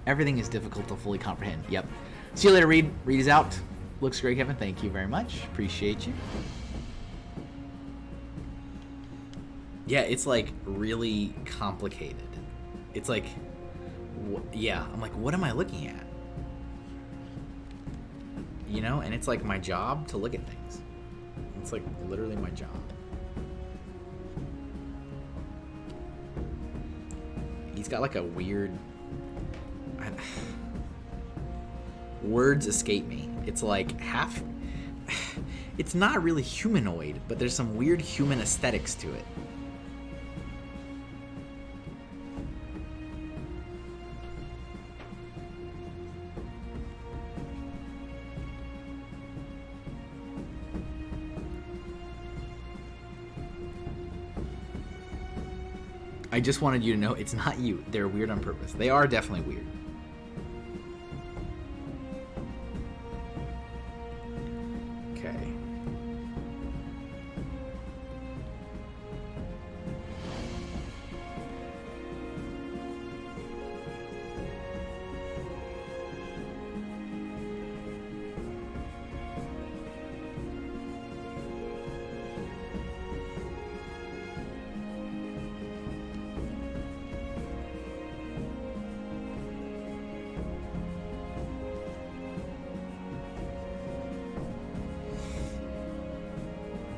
A: Everything is difficult to fully comprehend. Yep. See you later, Reed. Reed is out. Looks great, Kevin. Thank you very much. Appreciate you. Yeah, it's like really complicated. It's like, yeah, I'm like, what am I looking at? You know, and it's like my job to look at things. It's like literally my job. He's got like a weird... Words escape me. It's like half... It's not really humanoid, but there's some weird human aesthetics to it. I just wanted you to know it's not you. They're weird on purpose. They are definitely weird. Okay.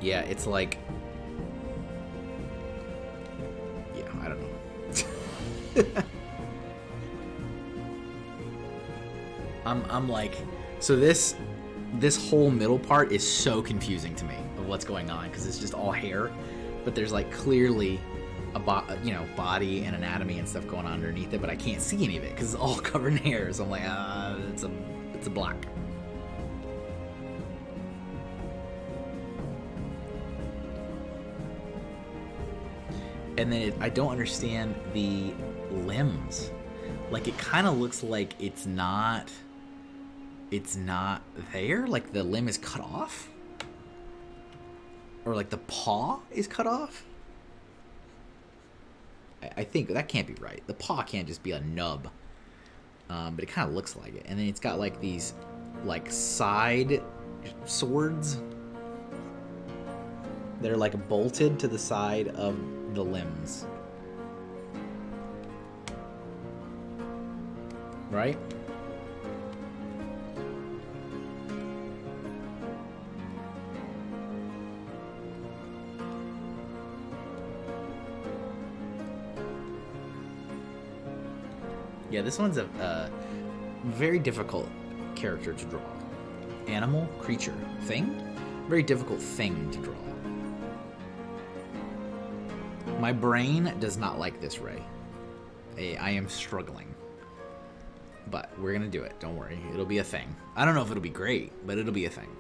A: Yeah, it's like... Yeah, I don't know. I'm like... So this whole middle part is so confusing to me of what's going on, because it's just all hair, but there's like clearly a body and anatomy and stuff going on underneath it, but I can't see any of it because it's all covered in hair. So I'm like, it's a black. And then I don't understand the limbs. Like, it kind of looks like it's not there. Like the limb is cut off, or like the paw is cut off. I think that can't be right. The paw can't just be a nub. But it kind of looks like it. And then it's got like these like side swords that are like bolted to the side of the limbs. Right? Yeah, this one's a very difficult character to draw. Animal, creature, thing. Very difficult thing to draw. My brain does not like this, Ray. I am struggling. But we're going to do it. Don't worry. It'll be a thing. I don't know if it'll be great, but it'll be a thing.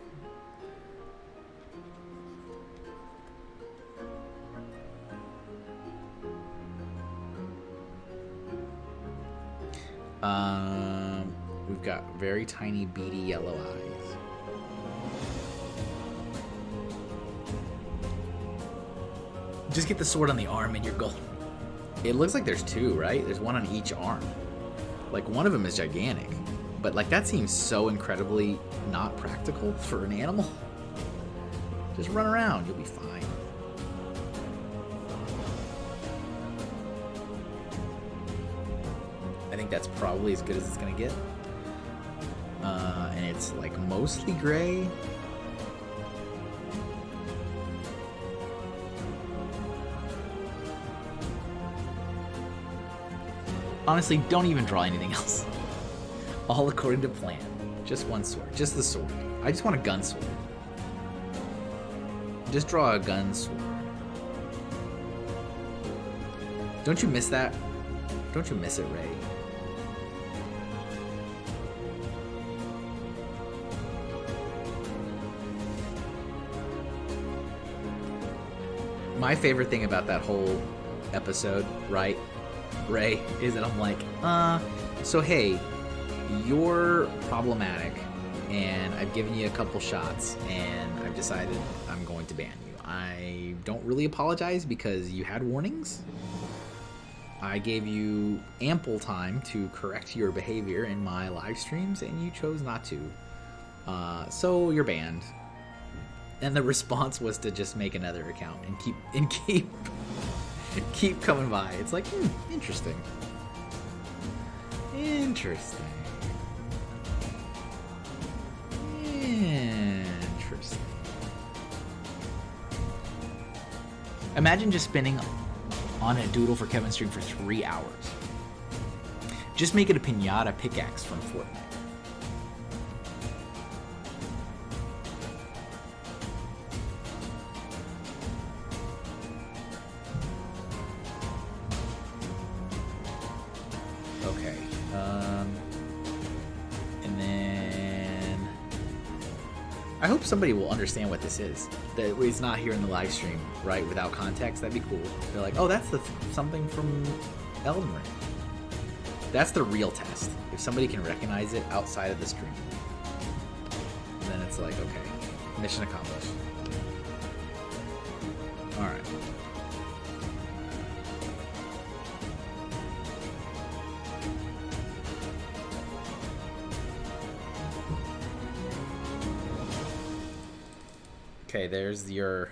A: We've got very tiny, beady yellow eyes. Just get the sword on the arm and you're golden. It looks like there's two, right? There's one on each arm. Like, one of them is gigantic. But, like, that seems so incredibly not practical for an animal. Just run around. You'll be fine. I think that's probably as good as it's going to get. And it's, like, mostly gray. Honestly, don't even draw anything else. All according to plan. Just one sword. Just the sword. I just want a gun sword. Just draw a gun sword. Don't you miss that? Don't you miss it, Ray? My favorite thing about that whole episode, right, Ray, is that I'm like, so hey, you're problematic, and I've given you a couple shots, and I've decided I'm going to ban you. I don't really apologize because you had warnings. I gave you ample time to correct your behavior in my live streams, and you chose not to. So you're banned. And the response was to just make another account and keep coming by. It's like, interesting. Interesting. Interesting. Imagine just spinning on a doodle for Kevin's stream for 3 hours. Just make it a pinata pickaxe from Fortnite. Okay. And then I hope somebody will understand what this is. That it's not here in the live stream, right? Without context, that'd be cool. They're like, oh, that's something from Elden Ring. That's the real test. If somebody can recognize it outside of the stream, then it's like, okay, mission accomplished. All right. Okay, there's your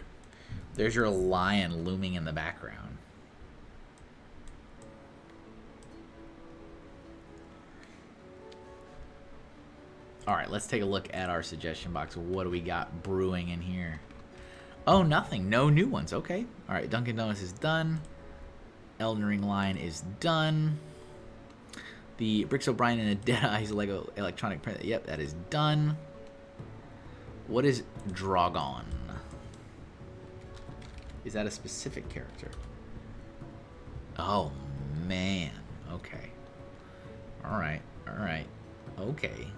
A: lion looming in the background. All right, let's take a look at our suggestion box. What do we got brewing in here? Oh, nothing. No new ones. Okay. All right, Dunkin' Donuts is done. Elden Ring line is done. The Bricks O'Brien and a Dead Eyes Lego electronic print. Yep, that is done. What is Drogon? Is that a specific character? Oh, man. Okay. Alright. Alright. Okay.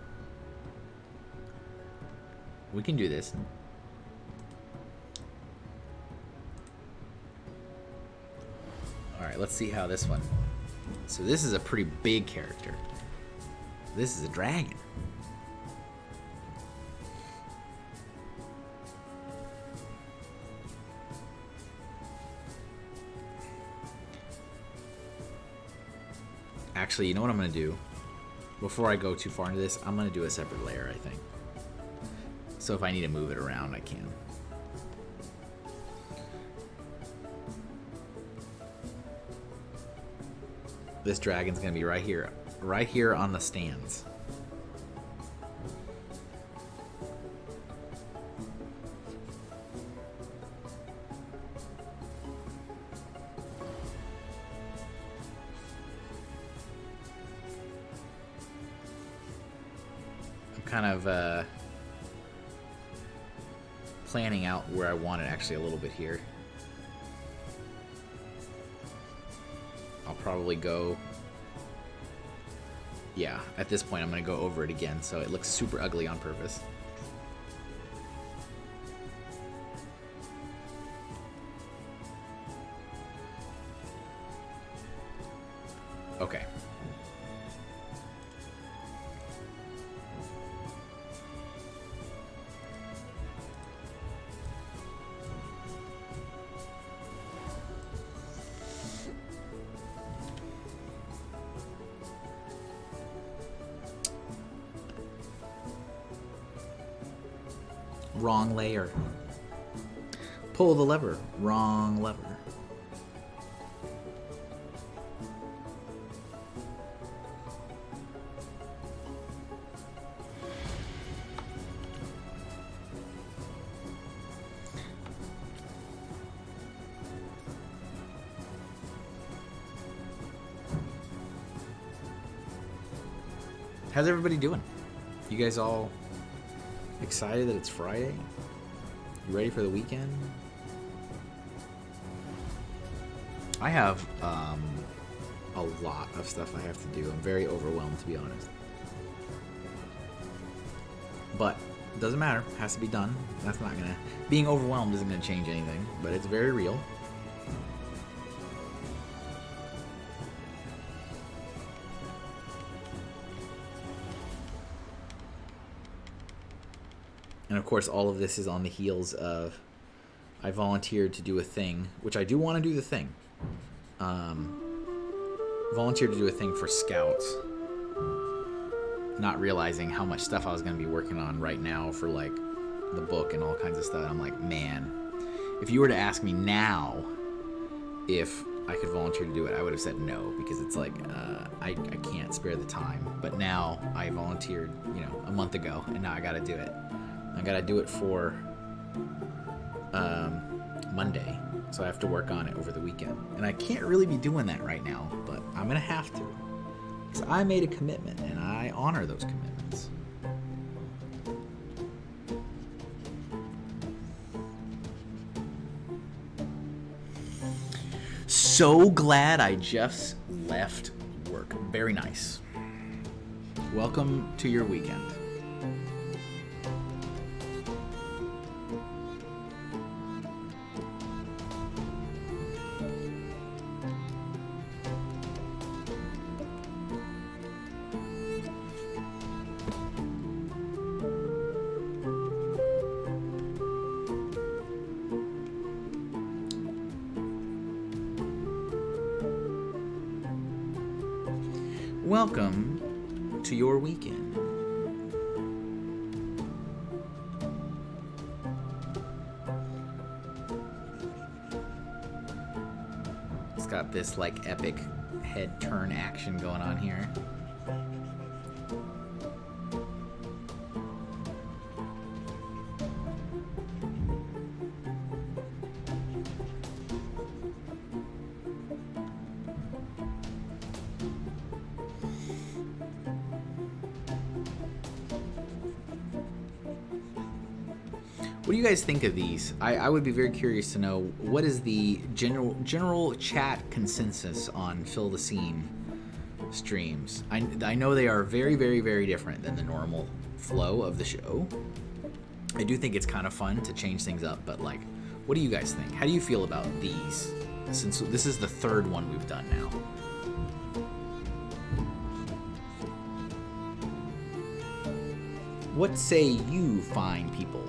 A: We can do this. Alright, let's see how this one... So this is a pretty big character. This is a dragon. Actually, you know what I'm going to do? Before I go too far into this, I'm going to do a separate layer, I think. So if I need to move it around, I can. This dragon's going to be right here on the stands. Kind of planning out where I want it actually a little bit here. probably go... Yeah, at this point I'm going to go over it again, so it looks super ugly on purpose. Okay. Wrong layer. Pull the lever. Wrong lever. How's everybody doing? You guys all excited that it's Friday? You ready for the weekend? I have a lot of stuff I have to do. I'm very overwhelmed, to be honest. But it doesn't matter. It has to be done. That's not gonna... Being overwhelmed isn't gonna change anything, but it's very real. And of course, all of this is on the heels of I volunteered to do a thing, which I do want to do the thing. Volunteered to do a thing for Scouts, not realizing how much stuff I was going to be working on right now for like the book and all kinds of stuff. I'm like, man, if you were to ask me now if I could volunteer to do it, I would have said no, because it's like I can't spare the time. But now I volunteered, you know, a month ago, and now I got to do it. I gotta do it for Monday, so I have to work on it over the weekend. And I can't really be doing that right now, but I'm gonna have to, because I made a commitment, and I honor those commitments. So glad I just left work. Very nice. Welcome to your weekend. Welcome to your weekend. It's got this like epic head turn action going on here. What do you guys think of these? I would be very curious to know, what is the general chat consensus on Fill the Scene streams? I know they are very, very, very different than the normal flow of the show. I do think it's kind of fun to change things up, but like, what do you guys think? How do you feel about these? Since this is the third one we've done now. What say you, fine people?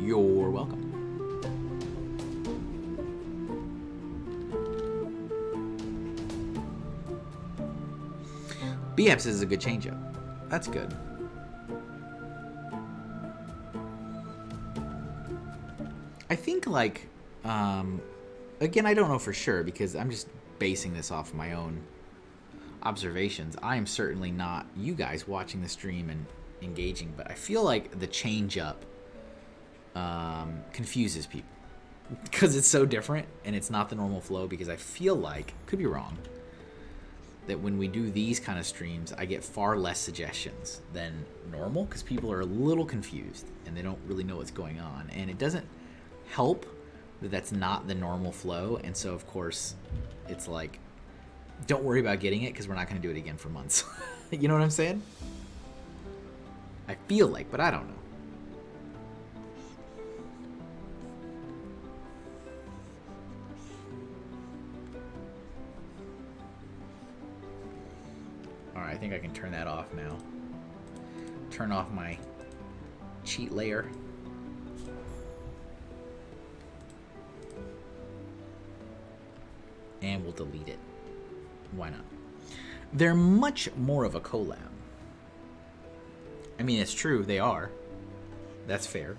A: You're welcome. BX is a good changeup. That's good. I think like, again, I don't know for sure because I'm just basing this off my own observations. I am certainly not you guys watching the stream and engaging, but I feel like the changeup confuses people because it's so different and it's not the normal flow, because I feel like, could be wrong, that when we do these kind of streams, I get far less suggestions than normal because people are a little confused and they don't really know what's going on. And it doesn't help that that's not the normal flow. And so, of course, it's like, don't worry about getting it because we're not going to do it again for months. You know what I'm saying? I feel like, but I don't know. Alright, I think I can turn that off now. Turn off my cheat layer. And we'll delete it. Why not? They're much more of a collab. I mean, it's true, they are. That's fair.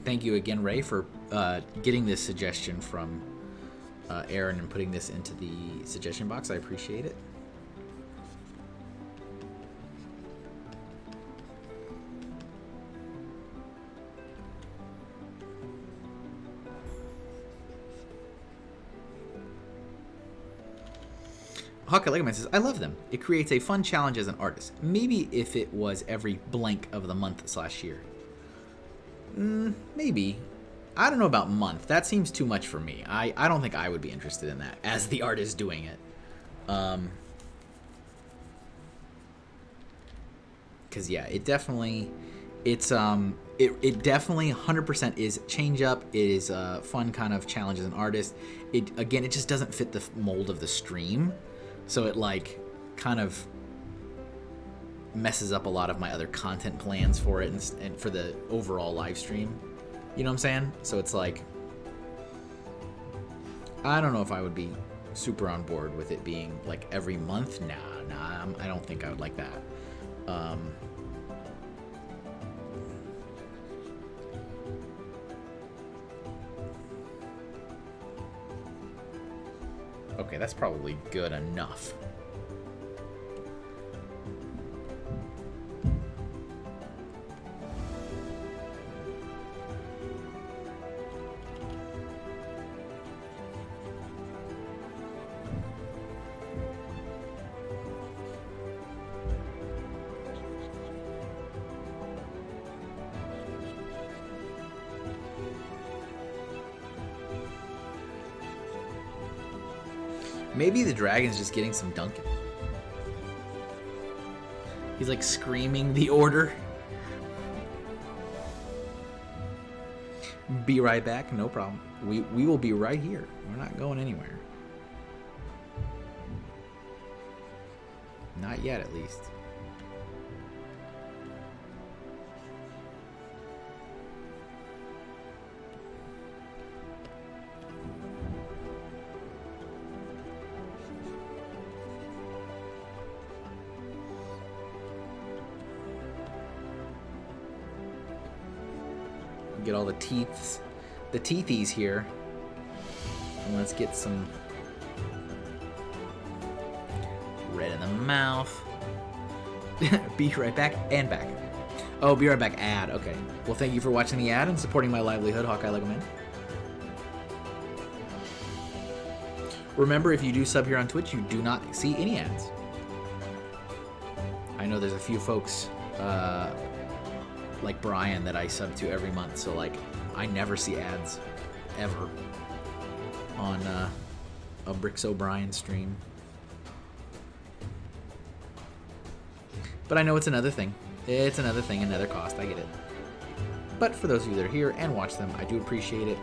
A: Thank you again, Ray, for getting this suggestion from Aaron and putting this into the suggestion box. I appreciate it. Hawkeye Legoman says, I love them. It creates a fun challenge as an artist. Maybe if it was every blank of the month/year. Maybe. I don't know about month. That seems too much for me. I don't think I would be interested in that as the artist doing it. Because yeah, it definitely, it definitely 100% is change up. It is a fun kind of challenge as an artist. It just doesn't fit the mold of the stream. So it like kind of messes up a lot of my other content plans for it and for the overall live stream. You know what I'm saying? So it's like, I don't know if I would be super on board with it being like every month. Nah, I don't think I would like that. Okay, that's probably good enough. Maybe the dragon's just getting some dunking. He's like screaming the order. Be right back, no problem. We will be right here. We're not going anywhere. Not yet, at least. Get all the teethies here. And let's get some red in the mouth. Be right back and back. Oh, be right back ad. Okay. Well, thank you for watching the ad and supporting my livelihood, Hawkeye Legoman. Remember, if you do sub here on Twitch, you do not see any ads. I know there's a few folks like Brian that I sub to every month, so like I never see ads ever on a Bricks O'Brien stream. But I know it's another thing. It's another thing, another cost. I get it. But for those of you that are here and watch them, I do appreciate it.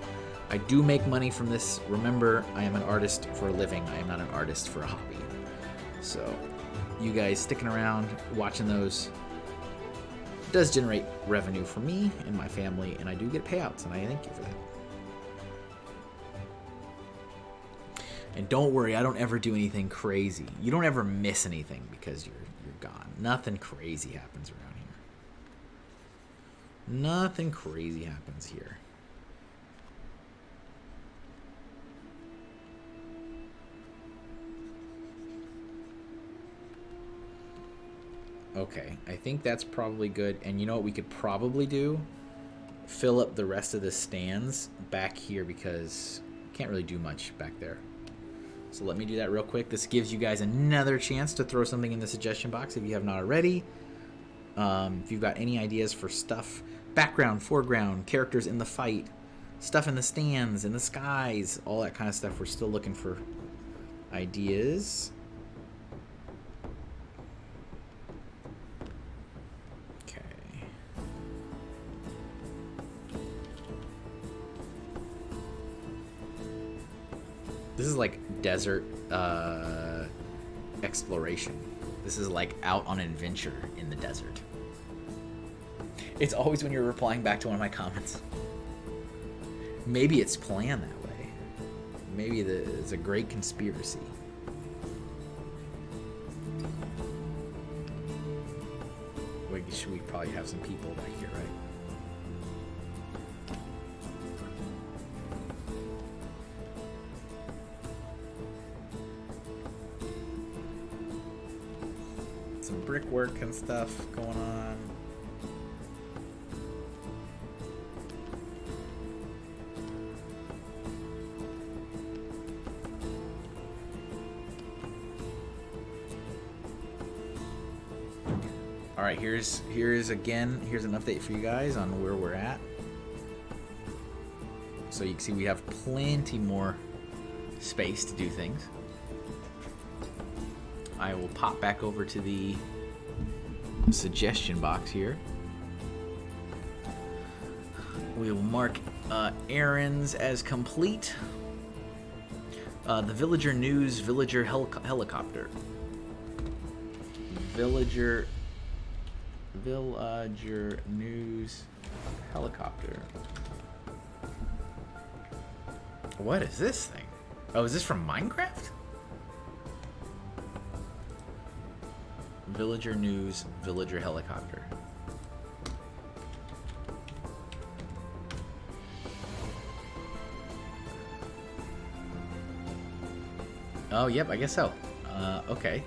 A: I do make money from this. Remember, I am an artist for a living. I am not an artist for a hobby. So you guys sticking around, watching those, does generate revenue for me and my family, and I do get payouts, and I thank you for that. And don't worry, I don't ever do anything crazy. You don't ever miss anything because you're gone. Nothing crazy happens around here. Nothing crazy happens here. Okay, I think that's probably good. And you know what we could probably do fill up the rest of the stands back here because can't really do much back there. So let me do that real quick. This gives you guys another chance to throw something in the suggestion box if you have not already. If you've got any ideas for stuff, background, foreground, characters in the fight, stuff in the stands, in the skies, all that kind of stuff. We're still looking for ideas. Okay. This is like desert exploration. This is like out on an adventure in the desert. It's always when you're replying back to one of my comments. Maybe it's planned that way. Maybe it's a great conspiracy. We probably have some people back here, right? Some brickwork and stuff going on. All right, here's an update for you guys on where we're at. So you can see we have plenty more space to do things. I will pop back over to the suggestion box here. We will mark errands as complete. The villager news, villager helicopter. Villager news helicopter. What is this thing? Oh, is this from Minecraft? Villager news, villager helicopter. Oh, yep, I guess so. Okay.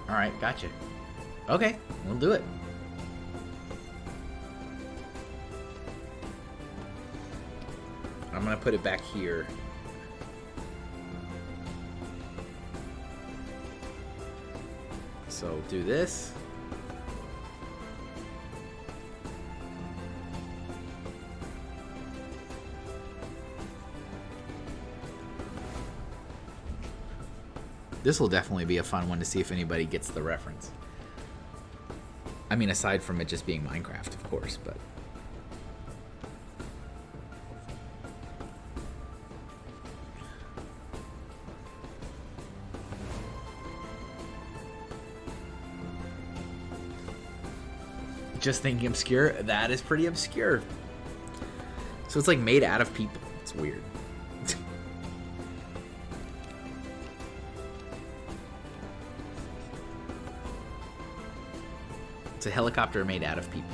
A: Alright, gotcha. Okay, we'll do it. I'm gonna put it back here. So do this. This will definitely be a fun one to see if anybody gets the reference. I mean, aside from it just being Minecraft, of course, but... Just thinking obscure, that is pretty obscure. So it's like made out of people. It's weird. It's a helicopter made out of people.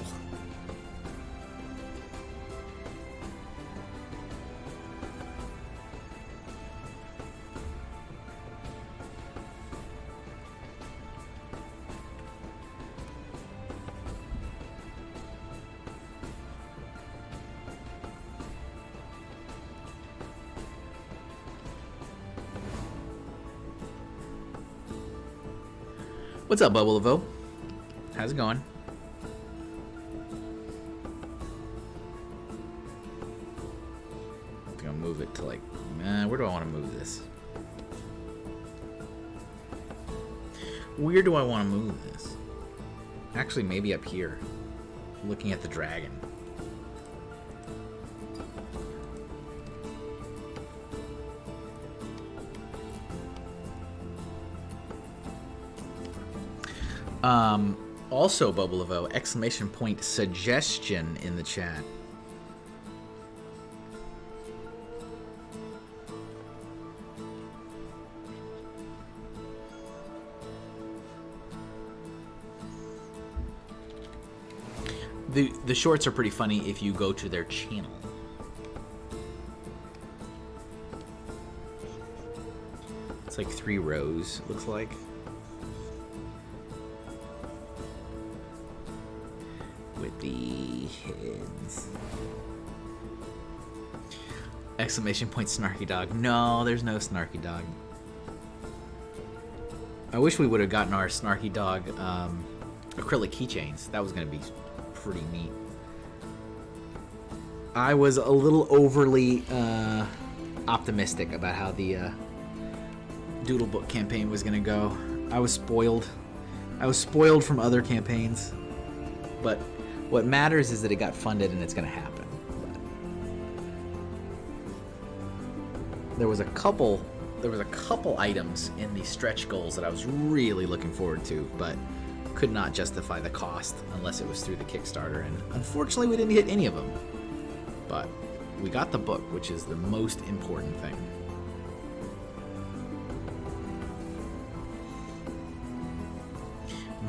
A: What's up, Bubble Levo? How's it going? I'm gonna move it to like, where do I want to move this? Where do I want to move this? Actually, maybe up here. Looking at the dragon. Also, Bubble Levo, exclamation point suggestion in the chat. The shorts are pretty funny if you go to their channel. It's like 3 rows, it looks like. With the heads. Exclamation point snarky dog. No, there's no snarky dog. I wish we would have gotten our snarky dog acrylic keychains. That was going to be pretty neat. I was a little overly optimistic about how the Doodle book campaign was going to go. I was spoiled. I was spoiled from other campaigns. But what matters is that it got funded and it's going to happen. There was a couple items in the stretch goals that I was really looking forward to, but could not justify the cost unless it was through the Kickstarter, and unfortunately we didn't hit any of them. But we got the book, which is the most important thing.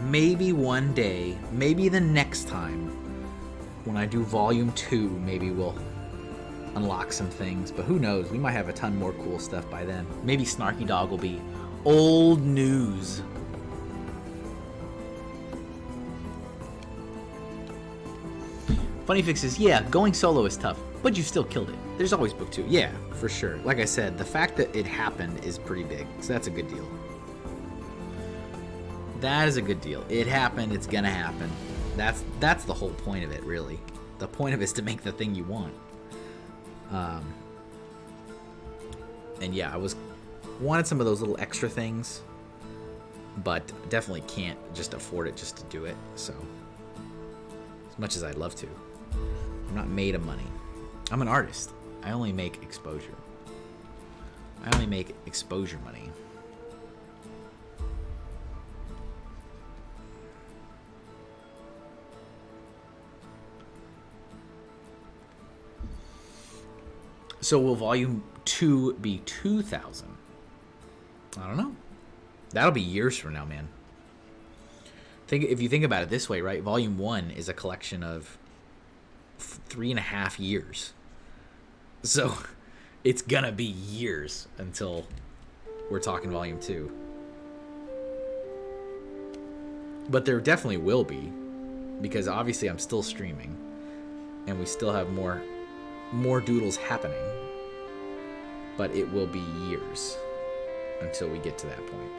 A: Maybe one day, maybe the next time, when I do Volume 2, maybe we'll unlock some things, but who knows? We might have a ton more cool stuff by then. Maybe Snarky Dog will be old news. Funny Fix is, yeah, going solo is tough, but you still killed it. There's always book 2. Yeah, for sure. Like I said, the fact that it happened is pretty big, so that's a good deal. That is a good deal. It happened, it's gonna happen. That's the whole point of it, really. The point of it is to make the thing you want. And yeah, I wanted some of those little extra things, but definitely can't just afford it just to do it. So, as much as I'd love to, I'm not made of money. I'm an artist. I only make exposure. I only make exposure money. So will Volume 2 be 2,000? I don't know. That'll be years from now, man. If you think about it this way, right? Volume 1 is a collection of 3.5 years. So it's gonna be years until we're talking Volume 2. But there definitely will be, because obviously I'm still streaming, and we still have more doodles happening, but it will be years until we get to that point,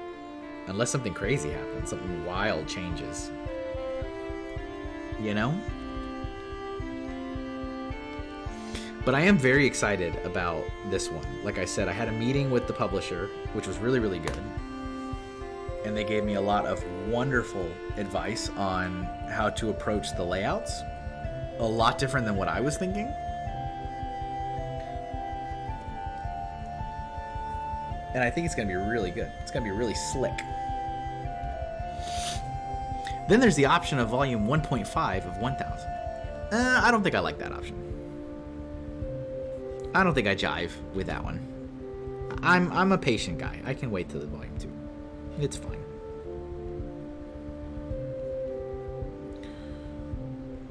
A: unless something crazy happens, something wild changes, you know. But I am very excited about this one. Like I said, I had a meeting with the publisher, which was really, really good, and they gave me a lot of wonderful advice on how to approach the layouts. A lot different than what I was thinking. And I think it's going to be really good. It's going to be really slick. Then there's the option of Volume 1.5 of 1,000. I don't think I like that option. I don't think I jive with that one. I'm a patient guy. I can wait till the Volume 2. It's fine.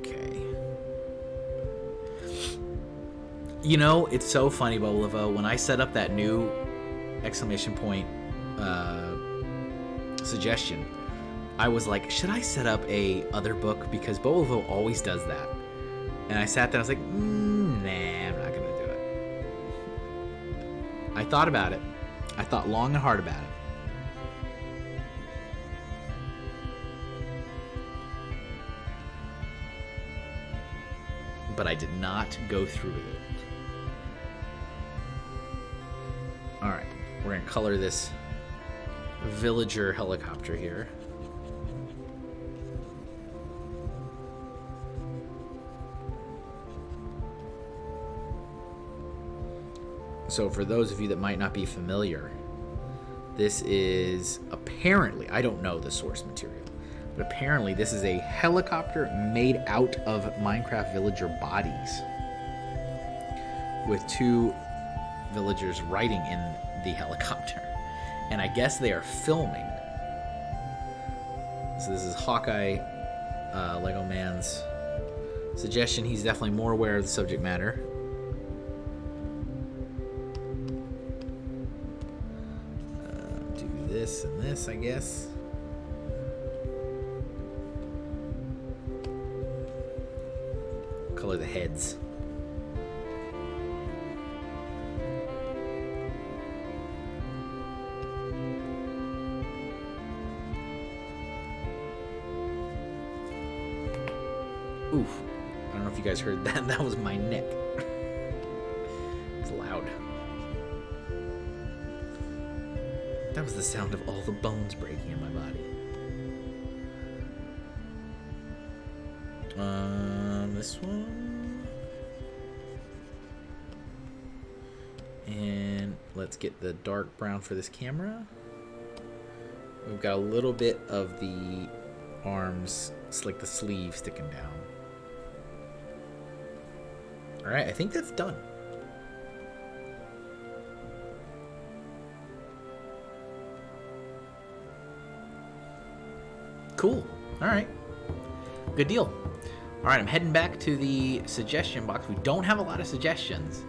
A: Okay. You know, it's so funny, Bolivo. When I set up that new exclamation point suggestion, I was like, should I set up a other book? Because Bolivo always does that. And I sat there, I was like, nah, I'm not gonna do it. I thought about it. I thought long and hard about it. But I did not go through with it. Alright, we're going to color this villager helicopter here. So for those of you that might not be familiar, this is apparently, I don't know the source material, but apparently this is a helicopter made out of Minecraft villager bodies with 2 villagers riding in the helicopter, and I guess they are filming. So this is Hawkeye, Lego Man's suggestion. He's definitely more aware of the subject matter. Do this and this, I guess. color the heads. Oof. I don't know if you guys heard that. That was my neck. It's loud. That was the sound of all the bones breaking in my body. This one. And let's get the dark brown for this camera. We've got a little bit of the arms, it's like the sleeve sticking down. Alright, I think that's done. Cool. Alright. Good deal. Alright, I'm heading back to the suggestion box. We don't have a lot of suggestions,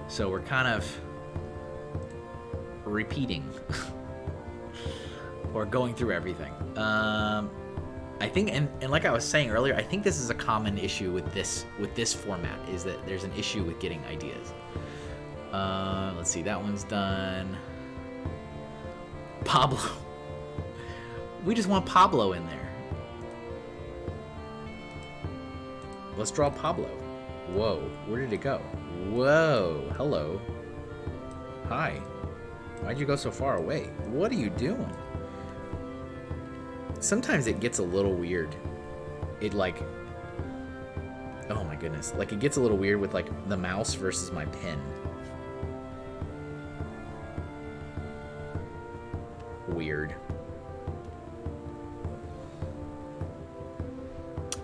A: so we're kind of repeating. Or going through everything. I think, and like I was saying earlier, I think this is a common issue with this format, is that there's an issue with getting ideas. Let's see, that one's done. Pablo. We just want Pablo in there. Let's draw Pablo. Whoa, where did it go? Whoa, hello. Hi. Why'd you go so far away? What are you doing? Sometimes it gets a little weird. It like, oh my goodness. Like it gets a little weird with like the mouse versus my pen. Weird.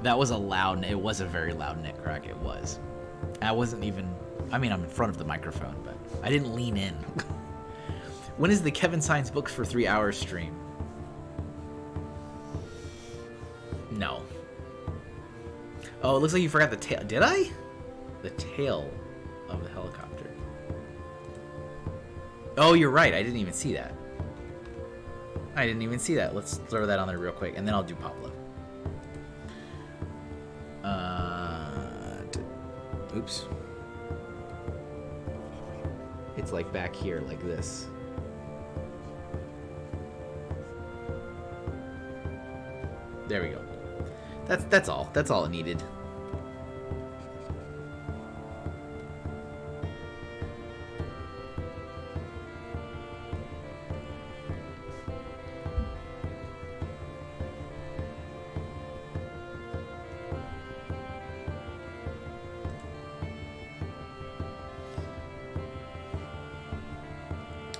A: That was it was a very loud neck crack, it was. I wasn't even, I mean, I'm in front of the microphone, but I didn't lean in. When is the Kevin Signs Books for 3 hours stream? No. Oh, it looks like you forgot the tail. Did I? The tail of the helicopter. Oh, you're right. I didn't even see that. Let's throw that on there real quick, and then I'll do Pablo. Oops. It's like back here, like this. There we go. That's all. That's all it needed.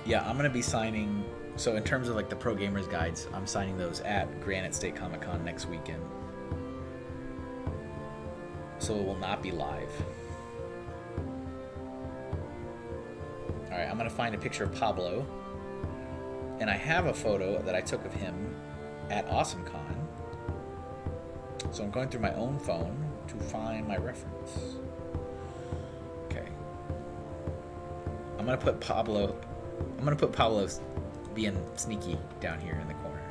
A: Yeah, I'm gonna be signing. So in terms of like the Pro Gamers Guides, I'm signing those at Granite State Comic Con next weekend. So it will not be live. Alright, I'm gonna find a picture of Pablo. And I have a photo that I took of him at AwesomeCon. So I'm going through my own phone to find my reference. Okay. I'm gonna put Pablo being sneaky down here in the corner.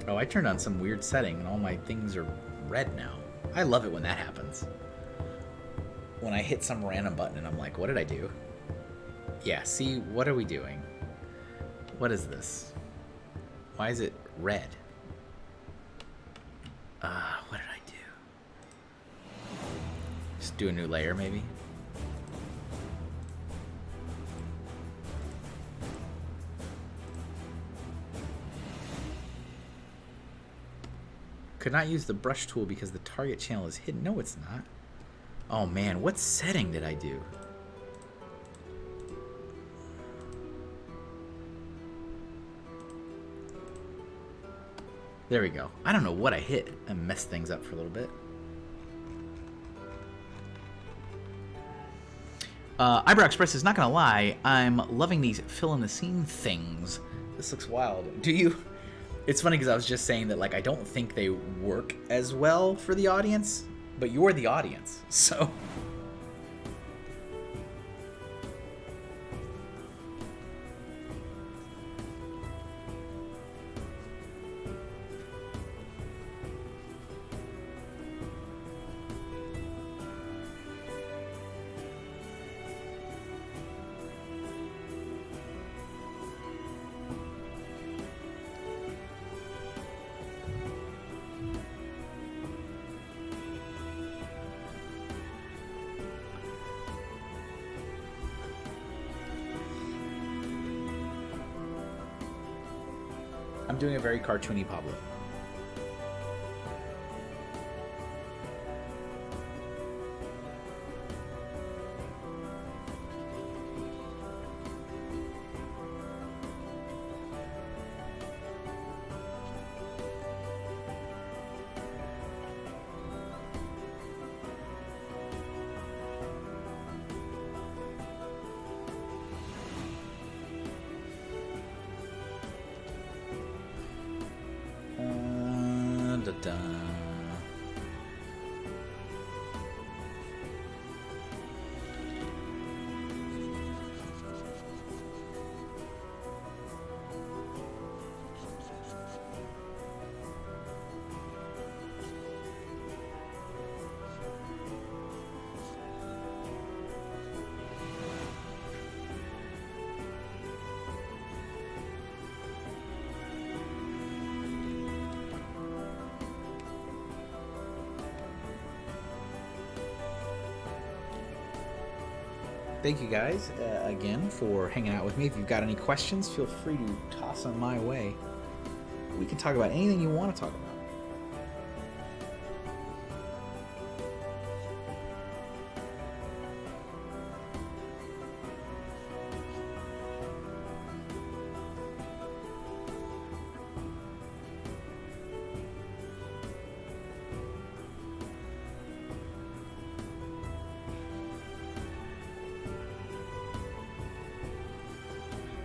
A: Oh, I turned on some weird setting and all my things are red now. I love it when that happens. When I hit some random button and I'm like, what did I do? Yeah, see, what are we doing? What is this? Why is it red? What did I do? Just do a new layer, maybe? Could not use the brush tool because the target channel is hidden. No, it's not. Oh man, what setting did I do? There we go. I don't know what I hit. I messed things up for a little bit. Eyebrow Express is not gonna lie. I'm loving these fill in the scene things. This looks wild. Do you? It's funny because I was just saying that like I don't think they work as well for the audience, but you're the audience, so. I'm doing a very cartoony Pablo. Da-da. Thank you guys again for hanging out with me. If you've got any questions, feel free to toss them my way. We can talk about anything you want to talk about.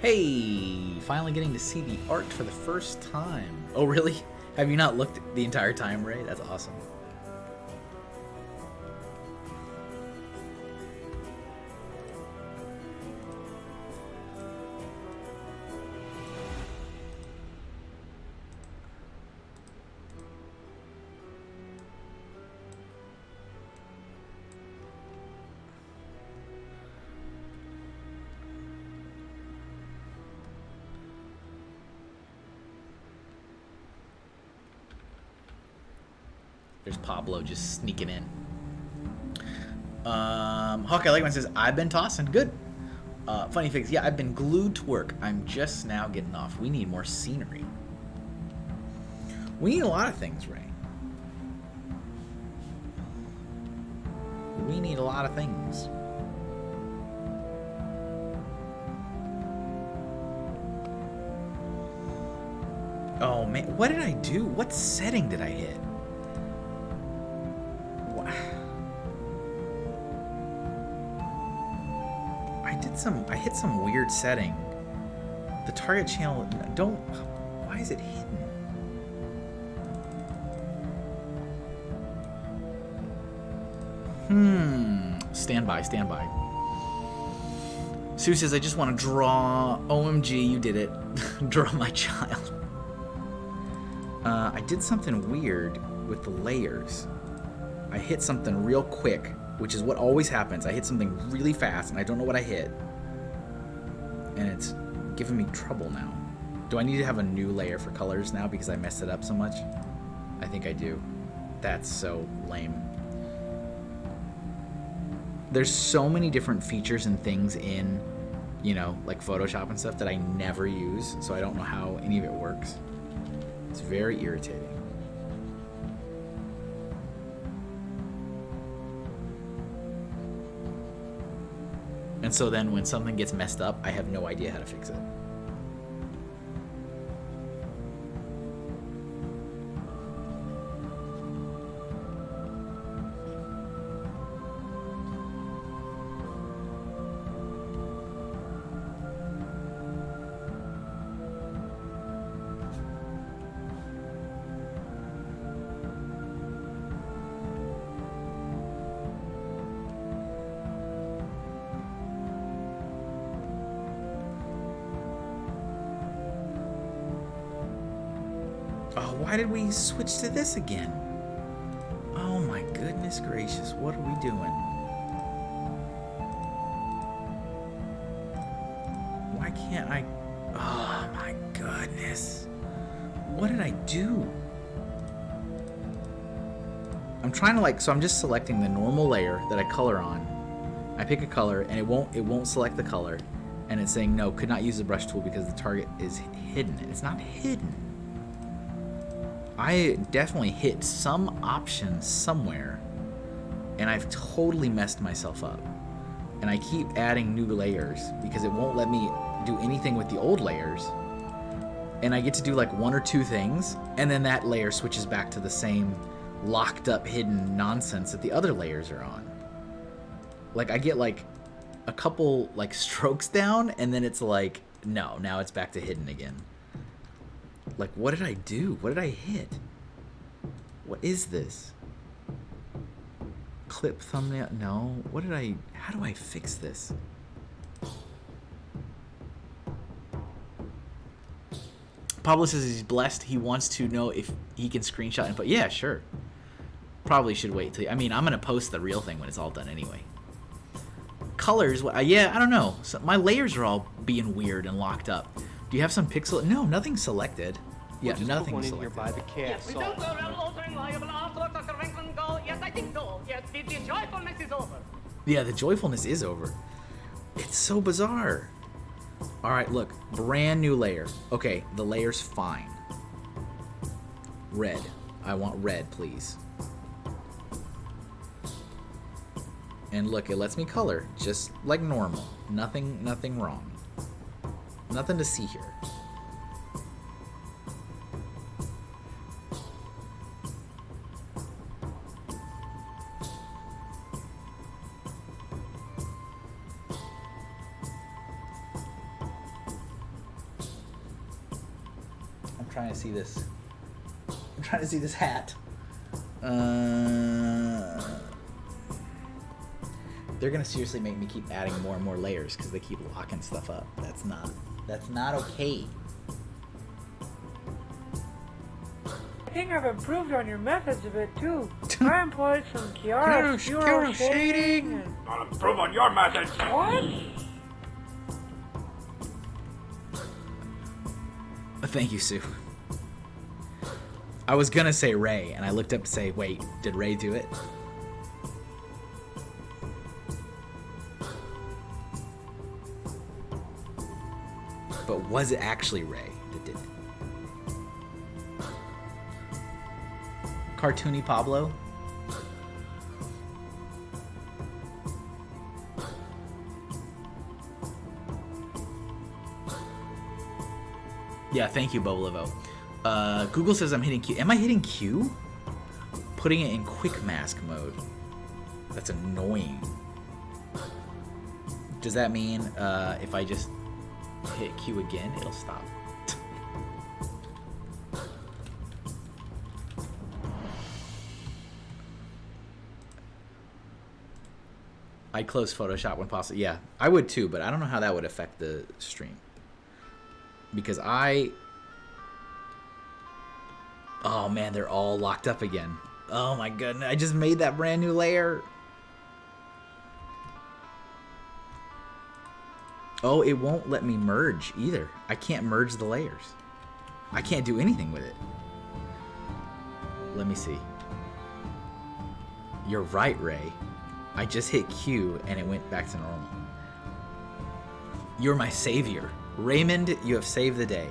A: Hey, finally getting to see the art for the first time. Oh, really? Have you not looked the entire time, Ray? That's awesome. There's Pablo just sneaking in. Hawkeye Legman says, I've been tossing. Good. Funny Figs, yeah, I've been glued to work. I'm just now getting off. We need more scenery. We need a lot of things, Ray. We need a lot of things. Oh, man. What did I do? What setting did I hit? I hit some weird setting. The target channel why is it hidden? Stand by. Sue says, I just want to draw. OMG, you did it. Draw my child. I did something weird with the layers. I hit something real quick, which is what always happens. I hit something really fast and I don't know what I hit. And it's giving me trouble now. Do I need to have a new layer for colors now because I messed it up so much? I think I do. That's so lame. There's so many different features and things in, you know, like Photoshop and stuff that I never use, so I don't know how any of it works. It's very irritating. And so then when something gets messed up, I have no idea how to fix it. Why did we switch to this again? Oh my goodness gracious, what are we doing? Why can't I? Oh my goodness. What did I do? I'm trying to so I'm just selecting the normal layer that I color on. I pick a color and it won't select the color. And it's saying no, could not use the brush tool because the target is hidden. And it's not hidden. I definitely hit some option somewhere, and I've totally messed myself up. And I keep adding new layers because it won't let me do anything with the old layers. And I get to do like one or two things, and then that layer switches back to the same locked up hidden nonsense that the other layers are on. Like I get like a couple like strokes down, and then it's like, no, now it's back to hidden again. Like, what did I do? What did I hit? What is this? Clip thumbnail? No. What did I... How do I fix this? Pablo says he's blessed. He wants to know if he can screenshot and put... Yeah, sure. Probably should wait till... I mean, I'm going to post the real thing when it's all done anyway. Colors? Yeah, I don't know. So my layers are all being weird and locked up. Do you have some pixel? No, nothing's selected. Yeah, nothing's selected.
F: Here by the
D: Yes, we don't go around altering liable afterwards, Dr. Franklin go. Yes, I think so. Yes, the joyfulness is over.
A: Yeah, the joyfulness is over. It's so bizarre. All right, look, brand new layer. Okay, the layer's fine. Red. I want red, please. And look, it lets me color, just like normal. Nothing wrong. Nothing to see here. I'm trying to see this. I'm trying to see this hat. They're gonna seriously make me keep adding more and more layers because they keep locking stuff up. That's not okay.
G: I think I've improved on your methods a bit too. I employed some Chiaro shading.
D: I'll improve on your methods.
G: What?
A: Thank you, Sue. I was gonna say Ray, and I looked up to say, wait, did Ray do it? But was it actually Ray that did it? Cartoony Pablo? Yeah, thank you, Bobolovo. Google says I'm hitting Q. Am I hitting Q? Putting it in quick mask mode. That's annoying. Does that mean if I just hit Q again, it'll stop? I'd close Photoshop when possible. Yeah, I would too, but I don't know how that would affect the stream. Because oh man, they're all locked up again. Oh my goodness, I just made that brand new layer. Oh, it won't let me merge either. I can't merge the layers. I can't do anything with it. Let me see. You're right, Ray. I just hit Q and it went back to normal. You're my savior. Raymond, you have saved the day.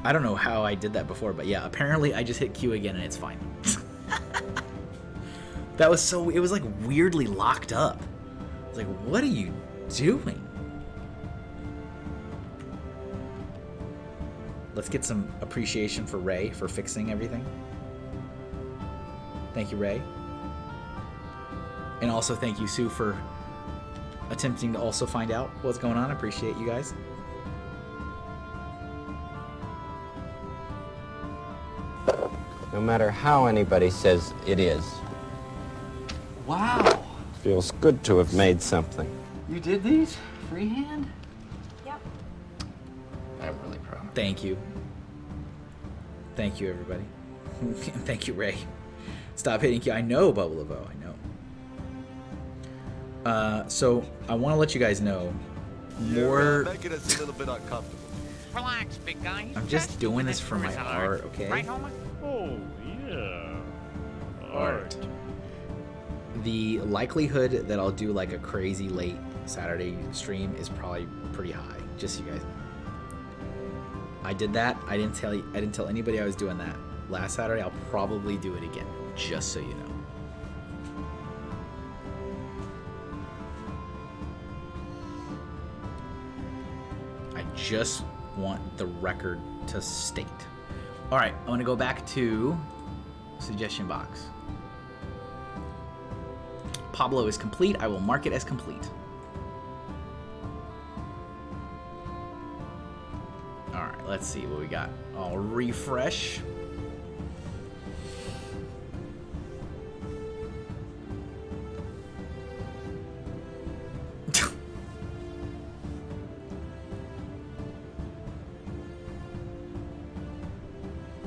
A: I don't know how I did that before, but yeah, apparently I just hit Q again and it's fine. That was so... It was like weirdly locked up. I was like, what are you doing? Let's get some appreciation for Ray for fixing everything. Thank you, Ray. And also thank you, Sue, for attempting to also find out what's going on. I appreciate you guys.
H: No matter how anybody says it is.
C: Wow.
H: Feels good to have made something.
C: You did these freehand?
E: Yep.
C: I'm really proud.
A: Thank you. Thank you, everybody. Thank you, Ray. Stop hitting Q. I know, Bubble-Avo. I know. So I want to let you guys know more.
I: Making us a little bit uncomfortable.
D: Relax, big guy.
A: I'm just doing this for my art, okay?
D: Right, Homer?
J: Oh, yeah.
A: Art. The likelihood that I'll do like a crazy late Saturday stream is probably pretty high, just so you guys know. I did that. I didn't tell anybody I was doing that last Saturday. I'll probably do it again, just so you know. I just want the record to state. All right, I'm gonna go back to suggestion box. Pablo is complete. I will mark it as complete. All right, let's see what we got. I'll refresh.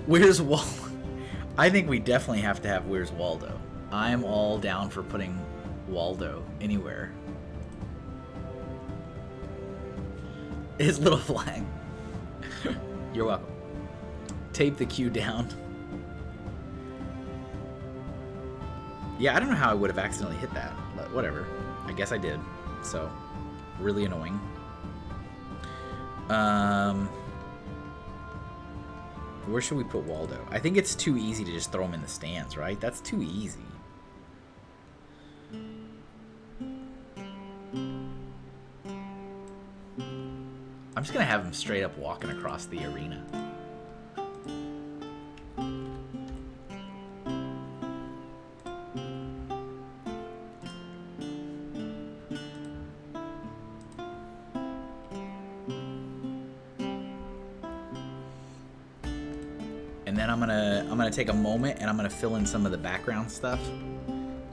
A: Where's Waldo? I think we definitely have to have Where's Waldo. I'm all down for putting Waldo anywhere. His little flag. You're welcome. Tape the queue down. Yeah, I don't know how I would have accidentally hit that, but whatever. I guess I did. So, really annoying. Where should we put Waldo? I think it's too easy to just throw him in the stands, right? That's too easy. I'm just gonna have him straight up walking across the arena. And then I'm gonna take a moment and I'm gonna fill in some of the background stuff,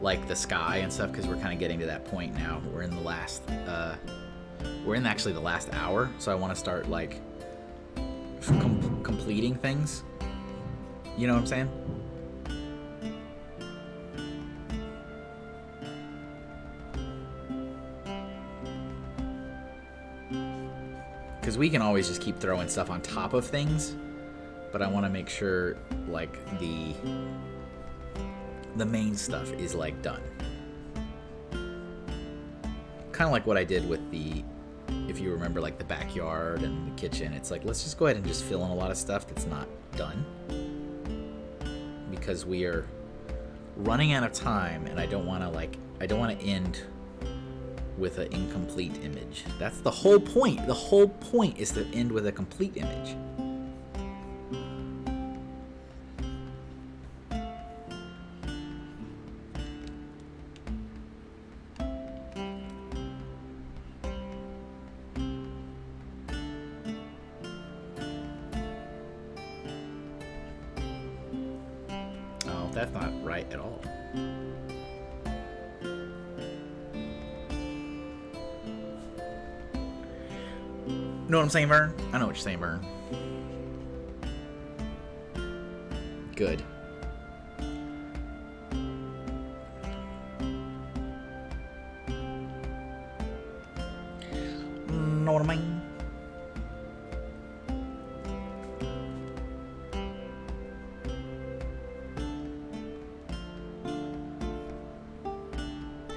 A: like the sky and stuff, because we're kind of getting to that point now. We're in the last, we're in actually the last hour, so I want to start like completing things. You know what I'm saying? Because we can always just keep throwing stuff on top of things. But I want to make sure, like, the main stuff is, like, done. Kind of like what I did with the, if you remember, like, the backyard and the kitchen. It's like, let's just go ahead and just fill in a lot of stuff that's not done. Because we are running out of time, and I don't want to, like, I don't want to end with an incomplete image. That's the whole point. The whole point is to end with a complete image. That's not right at all. Know what I'm saying, Vern? I know what you're saying, Vern. Good. Know what I mean?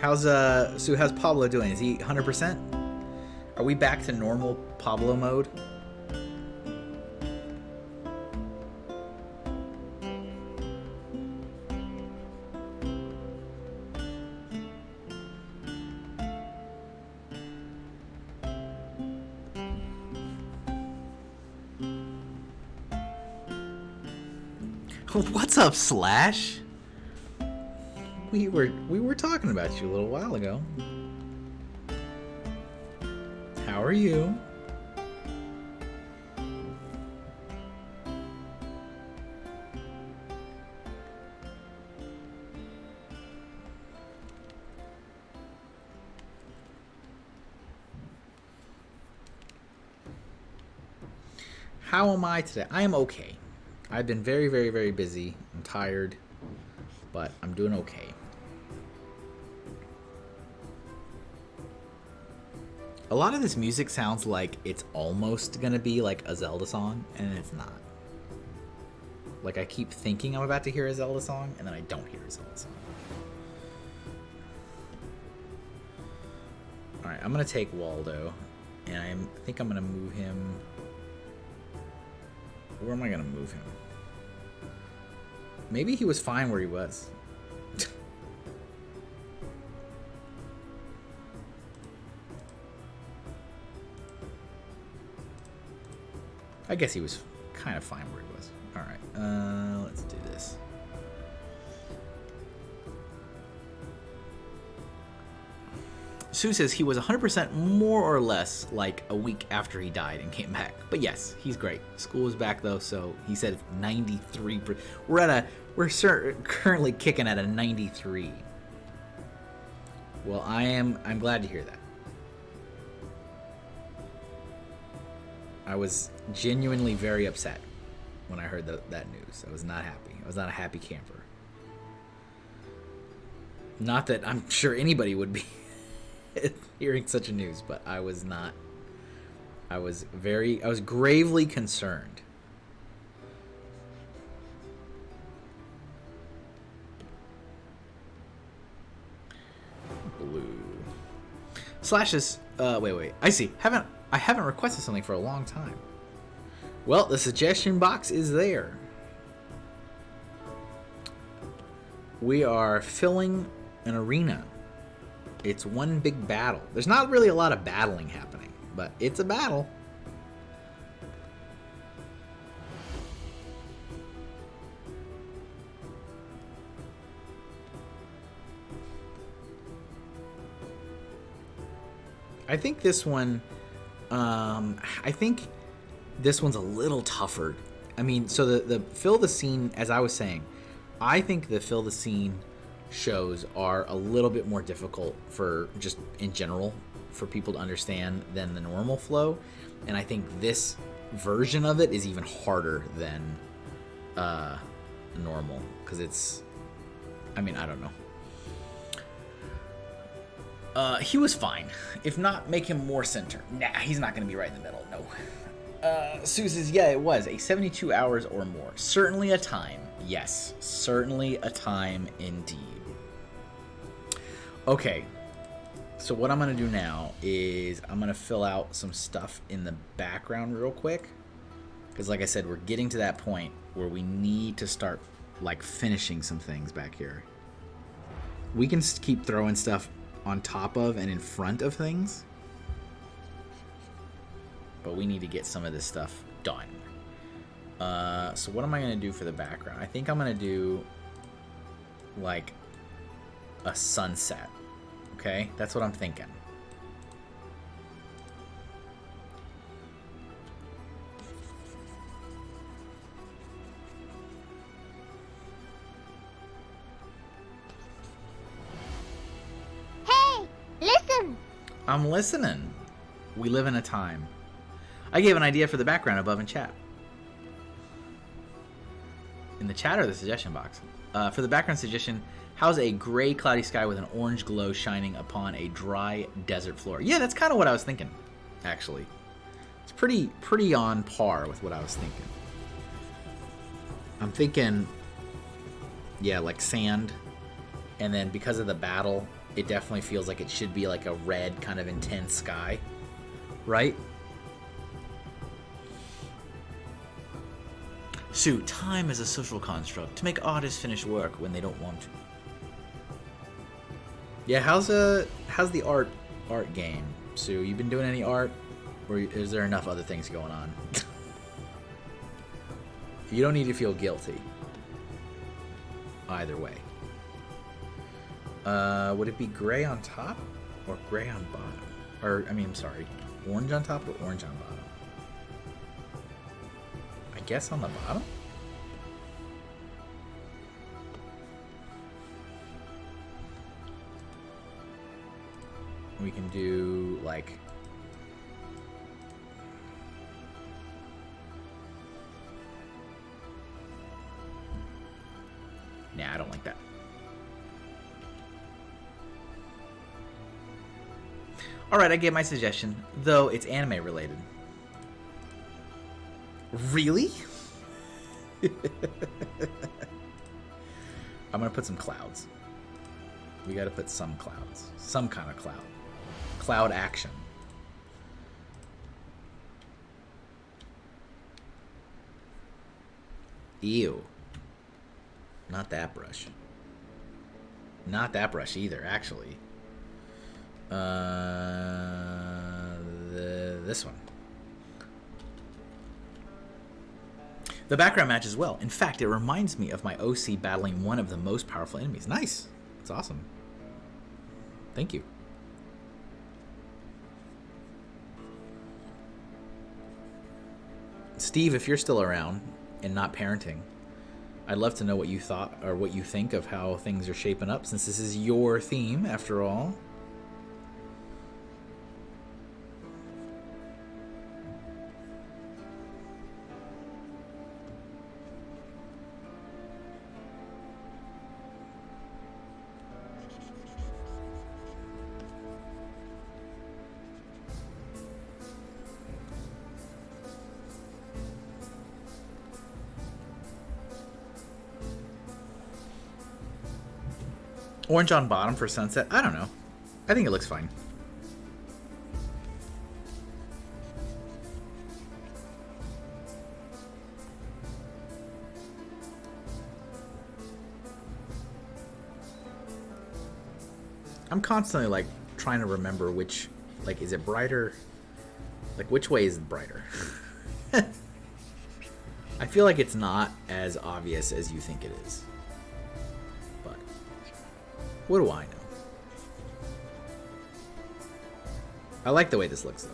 A: How's Pablo doing? Is he 100%? Are we back to normal Pablo mode? What's up, Slash? We were talking about you a little while ago. How are you? How am I today? I am okay. I've been very, very, very busy. I'm tired, but I'm doing okay. A lot of this music sounds like it's almost gonna be like a Zelda song, and it's not. Like, I keep thinking I'm about to hear a Zelda song, and then I don't hear a Zelda song. Alright, I'm gonna take Waldo, and I think I'm gonna move him Where am I gonna move him? Maybe he was fine where he was. I guess he was kind of fine where he was. Alright, let's do this. Sue says he was 100% more or less like a week after he died and came back. But yes, he's great. School is back though, so he said 93%. We're currently kicking at a 93. Well, I'm glad to hear that. I was genuinely very upset when I heard that news. I was not happy. I was not a happy camper. Not that I'm sure anybody would be hearing such a news, but I was not. I was gravely concerned. Blue. Slashes. Wait. I see. I haven't requested something for a long time. Well, the suggestion box is there. We are filling an arena. It's one big battle. There's not really a lot of battling happening, but it's a battle. I think this one, I think this one's a little tougher. I mean, so the fill the scene, as I was saying, I think the fill the scene shows are a little bit more difficult for just in general for people to understand than the normal flow, and I think this version of it is even harder than normal because it's, I mean, I don't know. He was fine. If not, make him more center. Nah, he's not going to be right in the middle. No. Sue says, yeah, it was a 72 hours or more. Certainly a time. Yes, certainly a time indeed. Okay, so what I'm going to do now is I'm going to fill out some stuff in the background real quick. Because like I said, we're getting to that point where we need to start like finishing some things back here. We can keep throwing stuff on top of and in front of things, but we need to get some of this stuff done. So what am I going to do for the background? I think I'm going to do like a sunset. Okay, that's what I'm thinking.
E: Hey, listen!
A: I'm listening. We live in a time. I gave an idea for the background above in chat. In the chat or the suggestion box? For the background suggestion, how's a gray cloudy sky with an orange glow shining upon a dry desert floor? Yeah, that's kind of what I was thinking, actually. It's pretty on par with what I was thinking. I'm thinking, yeah, like sand. And then because of the battle, it definitely feels like it should be like a red kind of intense sky, right? Sue, time is a social construct to make artists finish work when they don't want to. Yeah, how's the art game, Sue? You been doing any art, or is there enough other things going on? You don't need to feel guilty. Either way. Would it be gray on top or gray on bottom? Or I mean, I'm sorry, orange on top or orange on bottom? I guess on the bottom? We can do like nah, I don't like that. Alright, I gave my suggestion, though it's anime related. Really? I'm gonna put some clouds. We gotta put some clouds. Some kind of cloud. Cloud action. Ew. Not that brush. Not that brush either, actually. This one. The background matches well. In fact, it reminds me of my OC battling one of the most powerful enemies. Nice. That's awesome. Thank you. Steve, if you're still around and not parenting, I'd love to know what you thought or what you think of how things are shaping up, since this is your theme after all. Orange on bottom for sunset. I don't know. I think it looks fine. I'm constantly like trying to remember which, like, is it brighter? Like, which way is brighter? I feel like it's not as obvious as you think it is. But what do I know? I like the way this looks, though.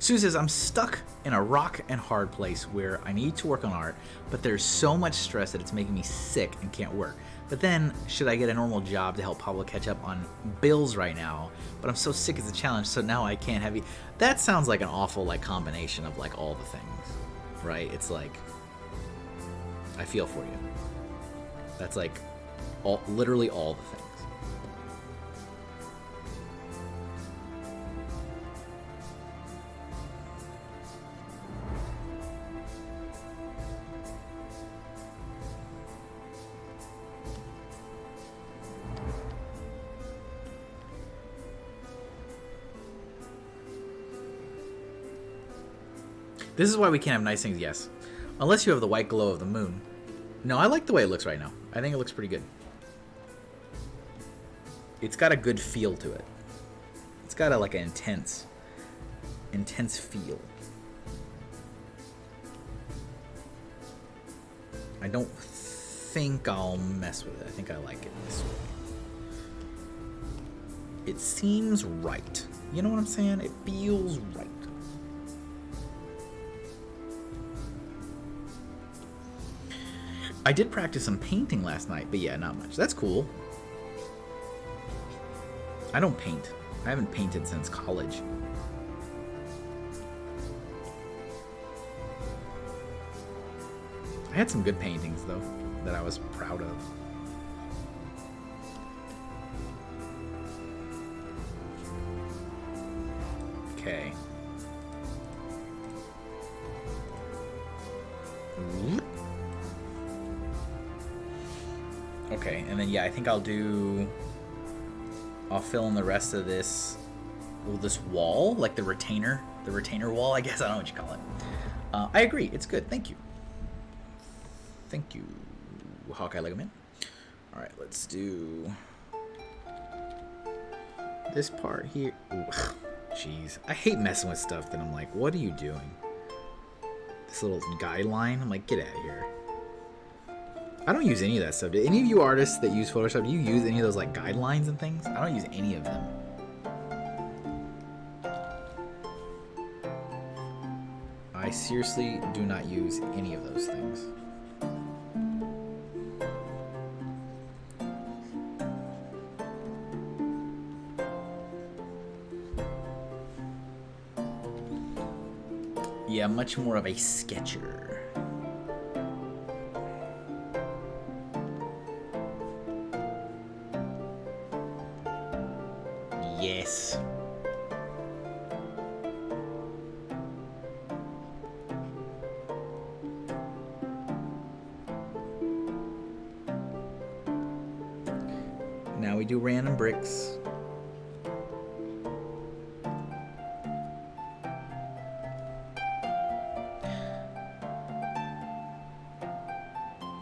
A: Sue says, I'm stuck in a rock and hard place where I need to work on art, but there's so much stress that it's making me sick and can't work. But then, should I get a normal job to help Pablo catch up on bills right now? But I'm so sick it's a challenge, so now I can't have you. That sounds like an awful like combination of like all the things, right? It's like, I feel for you. That's like literally all the things. This is why we can't have nice things, yes. Unless you have the white glow of the moon. No, I like the way it looks right now. I think it looks pretty good. It's got a good feel to it. It's got a like an intense feel. I don't think I'll mess with it. I think I like it this way. It seems right. You know what I'm saying? It feels right. I did practice some painting last night, but yeah, not much. That's cool. I don't paint. I haven't painted since college. I had some good paintings, though, that I was proud of. Okay. Okay, and then yeah, I think I'll fill in the rest of this, well, this wall, like the retainer wall, I guess. I don't know what you call it. I agree, it's good. Thank you. Thank you, Hawkeye Lego Man. All right, let's do this part here. Jeez, I hate messing with stuff that I'm like, what are you doing? This little guideline, I'm like, get out of here. I don't use any of that stuff. Do any of you artists that use Photoshop, do you use any of those like guidelines and things? I don't use any of them. I seriously do not use any of those things. Yeah, much more of a sketcher. Yes. Now we do random bricks.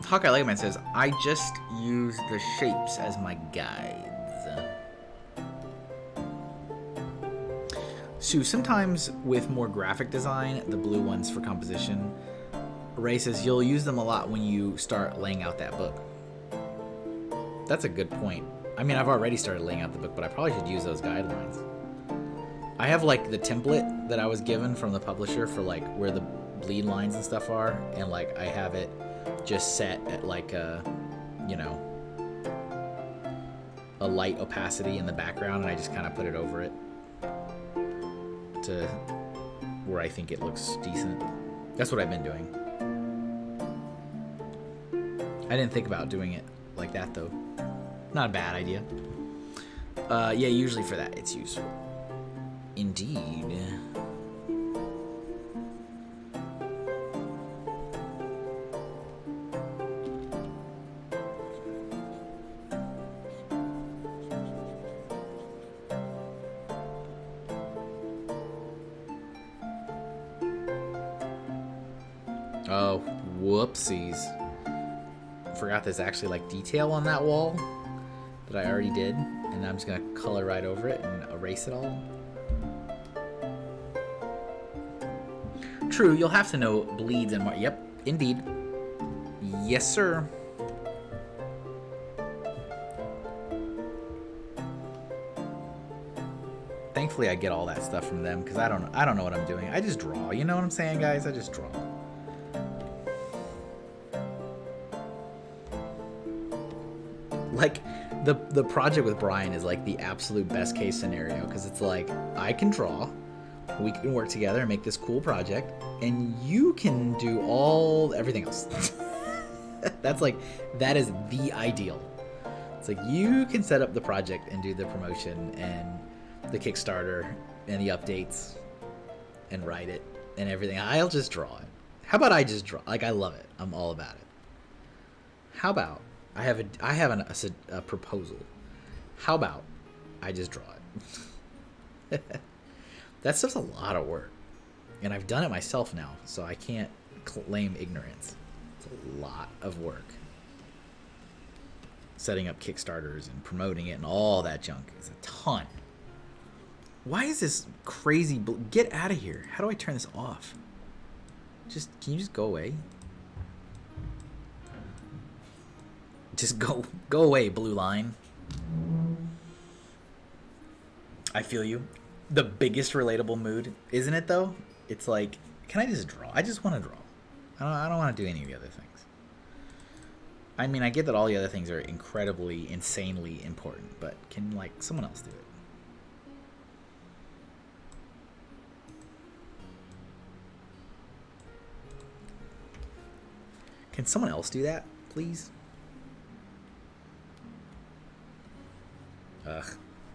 A: Hawkeye Legoman says, I just use the shapes as my guides. So sometimes with more graphic design, the blue ones for composition, Ray says you'll use them a lot when you start laying out that book. That's a good point. I mean, I've already started laying out the book, but I probably should use those guidelines. I have like the template that I was given from the publisher for like where the bleed lines and stuff are, and like I have it just set at like a, you know, a light opacity in the background, and I just kind of put it over it to where I think it looks decent. That's what I've been doing. I didn't think about doing it like that though. Not a bad idea. Yeah, usually for that it's useful. Indeed. Oh, whoopsies. Forgot there's actually like detail on that wall that I already did, and I'm just gonna color right over it and erase it all. True, you'll have to know bleeds and what. Yep, indeed. Yes, sir. Thankfully, I get all that stuff from them because I don't know what I'm doing. I just draw. You know what I'm saying, guys? I just draw. Like the project with Brian is like the absolute best case scenario because it's like I can draw, we can work together and make this cool project, and you can do everything else. That's like, that is the ideal. It's like you can set up the project and do the promotion and the Kickstarter and the updates and write it and everything. I'll just draw it. How about I just draw? Like, I love it. I'm all about it. How about I have a proposal. How about I just draw it? That stuff's a lot of work. And I've done it myself now, so I can't claim ignorance. It's a lot of work. Setting up Kickstarters and promoting it and all that junk is a ton. Why is this crazy? Get out of here. How do I turn this off? Can you just go away? Just go away, blue line. I feel you. The biggest relatable mood, isn't it though? It's like, can I just draw? I just want to draw. I don't want to do any of the other things. I mean, I get that all the other things are incredibly, insanely important, but can like someone else do it? Can someone else do that, please? Ugh.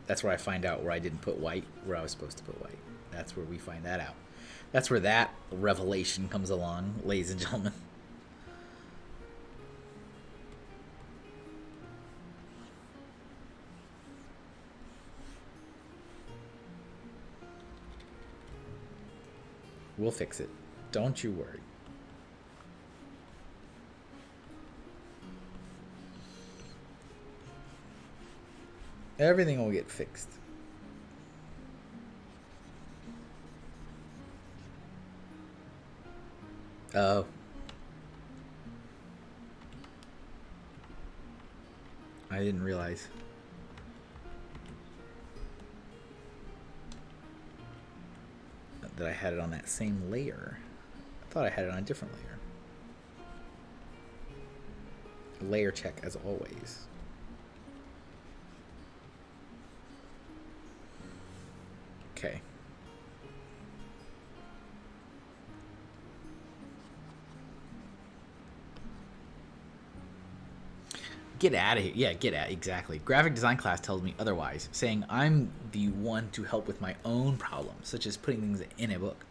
A: That's where I find out where I didn't put white, where I was supposed to put white. That's where we find that out. That's where that revelation comes along, ladies and gentlemen. We'll fix it. Don't you worry. Everything will get fixed. Oh. I didn't realize. That I had it on that same layer. I thought I had it on a different layer. Layer check as always. Okay. Get out of here. Yeah, get out. Exactly. Graphic design class tells me otherwise, saying I'm the one to help with my own problems, such as putting things in a book.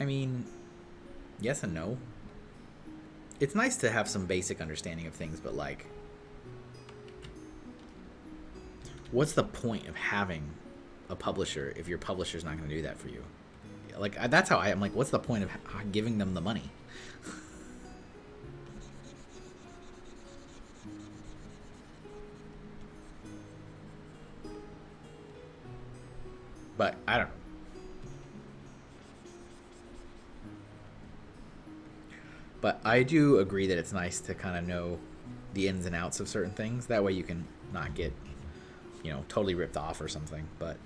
A: I mean, yes and no. It's nice to have some basic understanding of things, but like, what's the point of having a publisher if your publisher's not going to do that for you? Like, that's how I'm like, what's the point of giving them the money? But I don't know. But I do agree that it's nice to kind of know the ins and outs of certain things. That way you can not get, you know, totally ripped off or something. But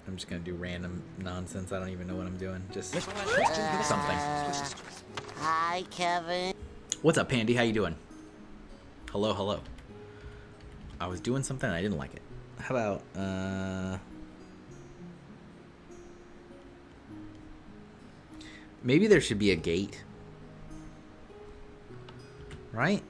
A: I'm just going to do random nonsense. I don't even know what I'm doing. Just something.
B: Hi, Kevin.
A: What's up, Pandy? How you doing? Hello, hello. I was doing something and I didn't like it. How about, maybe there should be a gate. Right?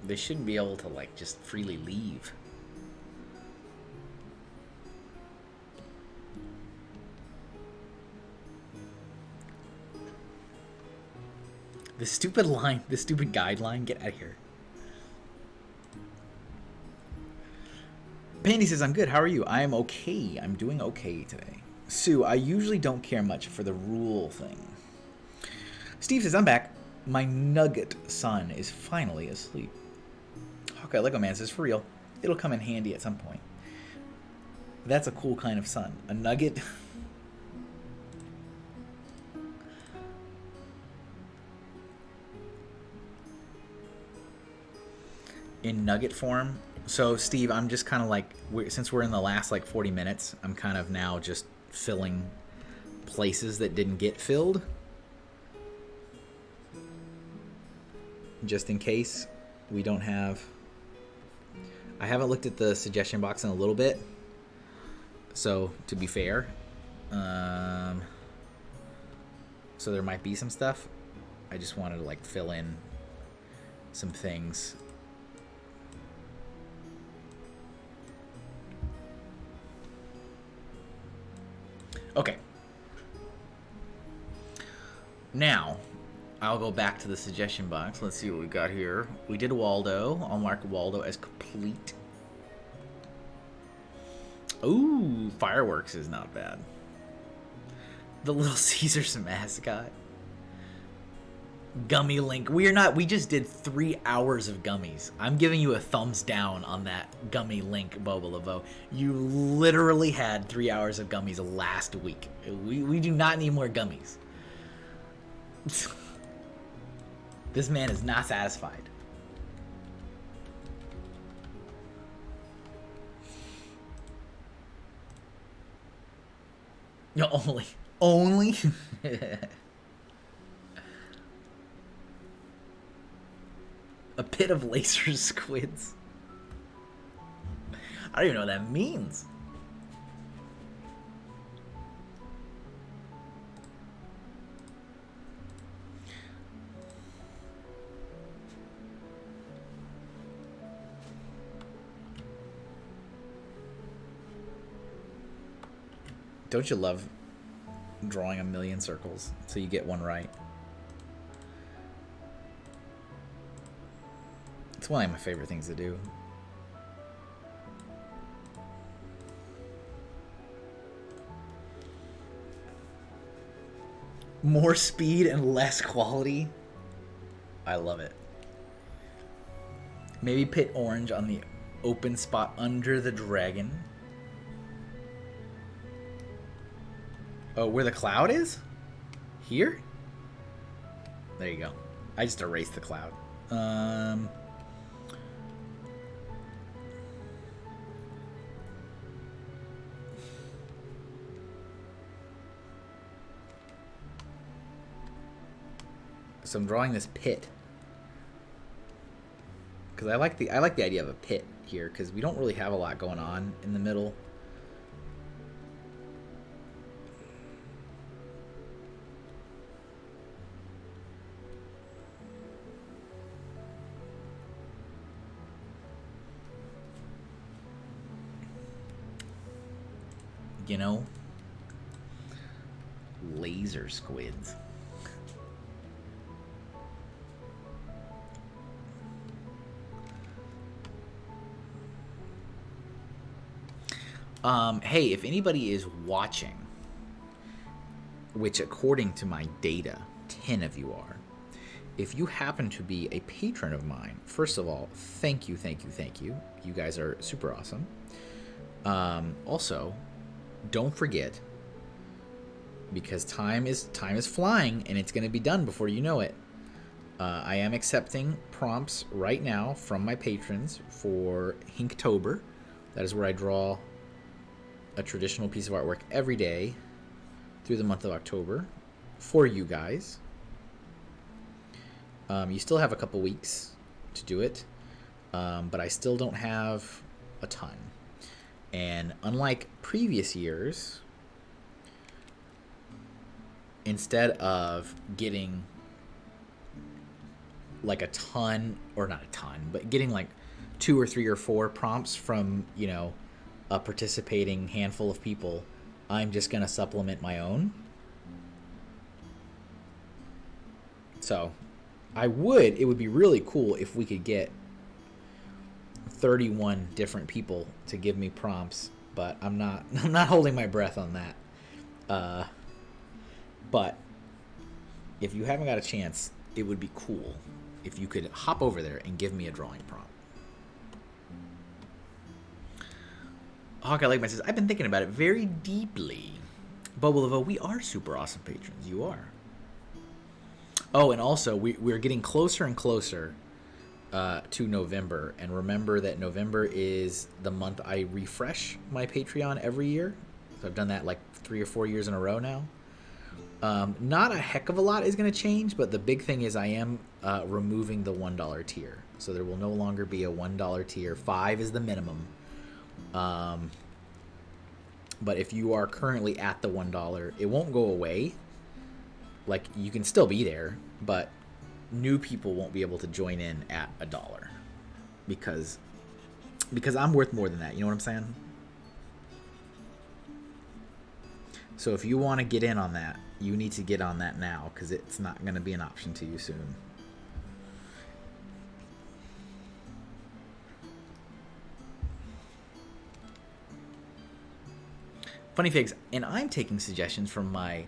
A: They shouldn't be able to, like, just freely leave. The stupid line, the stupid guideline, get out of here. Pandy says, I'm good. How are you? I am okay. I'm doing okay today. Sue, I usually don't care much for the rule thing. Steve says, I'm back. My nugget son is finally asleep. Okay, Lego Man says, for real. It'll come in handy at some point. That's a cool kind of son. A nugget? In nugget form. So Steve, I'm just kind of like, since we're in the last like 40 minutes, I'm kind of now just filling places that didn't get filled, just in case we don't have. I haven't looked at the suggestion box in a little bit, so to be fair, so there might be some stuff. I just wanted to like fill in some things. Okay. Now, I'll go back to the suggestion box. Let's see what we got here. We did Waldo. I'll mark Waldo as complete. Ooh, fireworks is not bad. The Little Caesars mascot. Gummy Link. We just did 3 hours of gummies. I'm giving you a thumbs down on that Gummy Link, Boba Lavo. You literally had 3 hours of gummies last week. We do not need more gummies. This man is not satisfied. No, only. A pit of laser squids. I don't even know what that means. Don't you love drawing a million circles so you get one right? It's one of my favorite things to do. More speed and less quality. I love it. Maybe pit orange on the open spot under the dragon. Oh, where the cloud is? Here? There you go. I just erased the cloud. So I'm drawing this pit. Because I like the idea of a pit here, because we don't really have a lot going on in the middle. You know? Laser squids. Hey, if anybody is watching, which according to my data, 10 of you are, if you happen to be a patron of mine, first of all, thank you, thank you, thank you. You guys are super awesome. Also, don't forget, because time is flying and it's going to be done before you know it. I am accepting prompts right now from my patrons for Hinktober. That is where I draw a traditional piece of artwork every day through the month of October for you guys. You still have a couple weeks to do it, but I still don't have a ton. And unlike previous years, instead of getting like a ton, or not a ton, but getting like 2 or 3 or 4 prompts from, you know, a participating handful of people, I'm just going to supplement my own. So it would be really cool if we could get 31 different people to give me prompts, but I'm not holding my breath on that. But if you haven't got a chance, it would be cool if you could hop over there and give me a drawing prompt. Hawkeye Legman says, I've been thinking about it very deeply. Bubble, we are super awesome patrons. You are. Oh, and also, we're getting closer and closer to November. And remember that November is the month I refresh my Patreon every year. So I've done that like 3 or 4 years in a row now. Not a heck of a lot is going to change, but the big thing is I am removing the $1 tier. So there will no longer be a $1 tier. $5 is the minimum. But if you are currently at the $1, it won't go away. Like, you can still be there, but new people won't be able to join in at $1 because I'm worth more than that. You know what I'm saying? So if you want to get in on that, you need to get on that now, because it's not going to be an option to you soon. Funny Figs, and I'm taking suggestions from my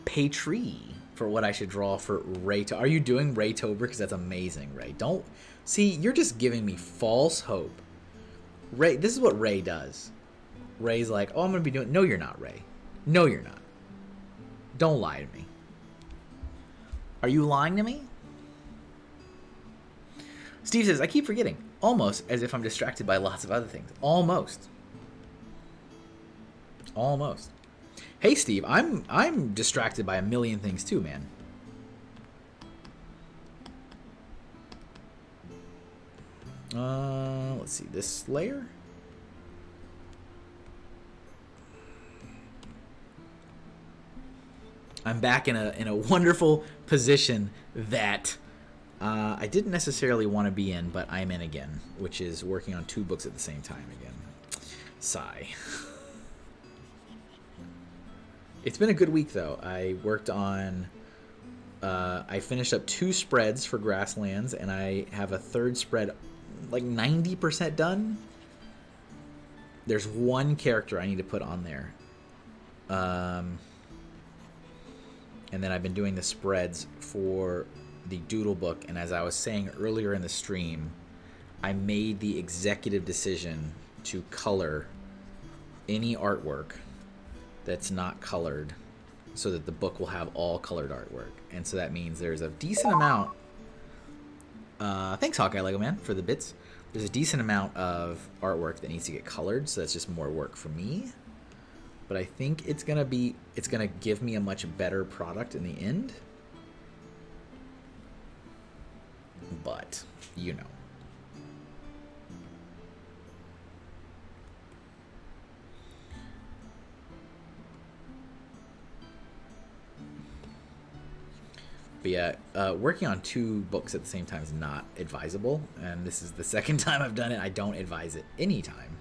A: Patree for what I should draw for Ray. Are you doing Raytober? Because that's amazing, Ray. Don't see, you're just giving me false hope. Ray, this is what Ray does. Ray's like, oh, I'm gonna be doing. No, you're not, Ray. No, you're not. Don't lie to me. Are you lying to me? Steve says, I keep forgetting. Almost as if I'm distracted by lots of other things. Almost. Almost. Hey, Steve, I'm distracted by a million things too, man. Let's see, this layer. I'm back in a wonderful position that I didn't necessarily want to be in, but I'm in again, which is working on 2 books at the same time again. Sigh. It's been a good week, though. I worked on... I finished up 2 spreads for Grasslands, and I have a 3rd spread, like 90% done. There's 1 character I need to put on there. And then I've been doing the spreads for the Doodle book, and as I was saying earlier in the stream, I made the executive decision to color any artwork that's not colored so that the book will have all colored artwork. And so that means there's a decent amount thanks Hawkeye Lego Man for the bits. There's a decent amount of artwork that needs to get colored, so that's just more work for me. But I think it's gonna give me a much better product in the end. but you know. But yeah, working on 2 books at the same time is not advisable, and this is the second time I've done it. I don't advise it anytime.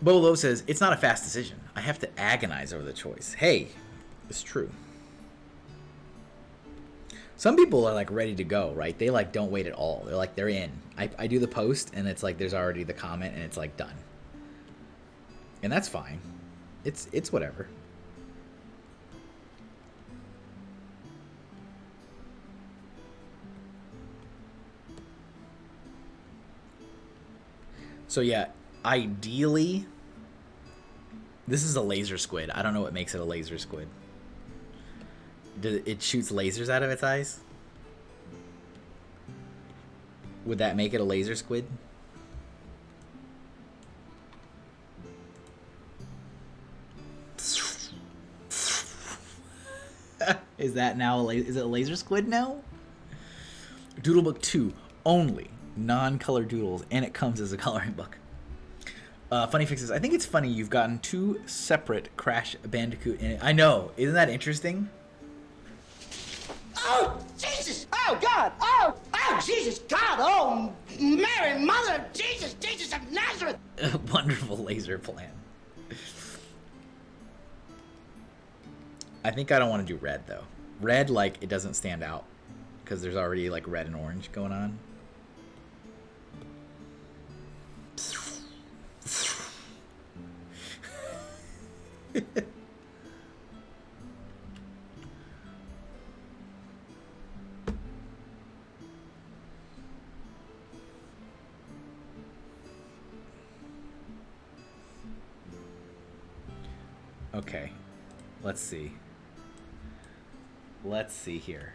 A: Bolo says, it's not a fast decision. I have to agonize over the choice. Hey, it's true. Some people are like ready to go, right? They like don't wait at all. They're like, they're in. I do the post and it's like there's already the comment and it's like done. And that's fine. It's whatever. So yeah, ideally, this is a laser squid. I don't know what makes it a laser squid. It shoots lasers out of its eyes? Would that make it a laser squid? Is that now is it a laser squid now? Doodle book 2 only non-color doodles, and it comes as a coloring book. Funny fixes. I think it's funny you've gotten 2 separate Crash Bandicoot in it. I know, isn't that interesting?
B: Oh, Jesus! Oh, God! Oh, Jesus! God! Oh, Mary, Mother of Jesus! Jesus of Nazareth!
A: Wonderful laser plan. I think I don't want to do red, though. Red, like, it doesn't stand out. Because there's already, like, red and orange going on. Okay, let's see. Let's see here.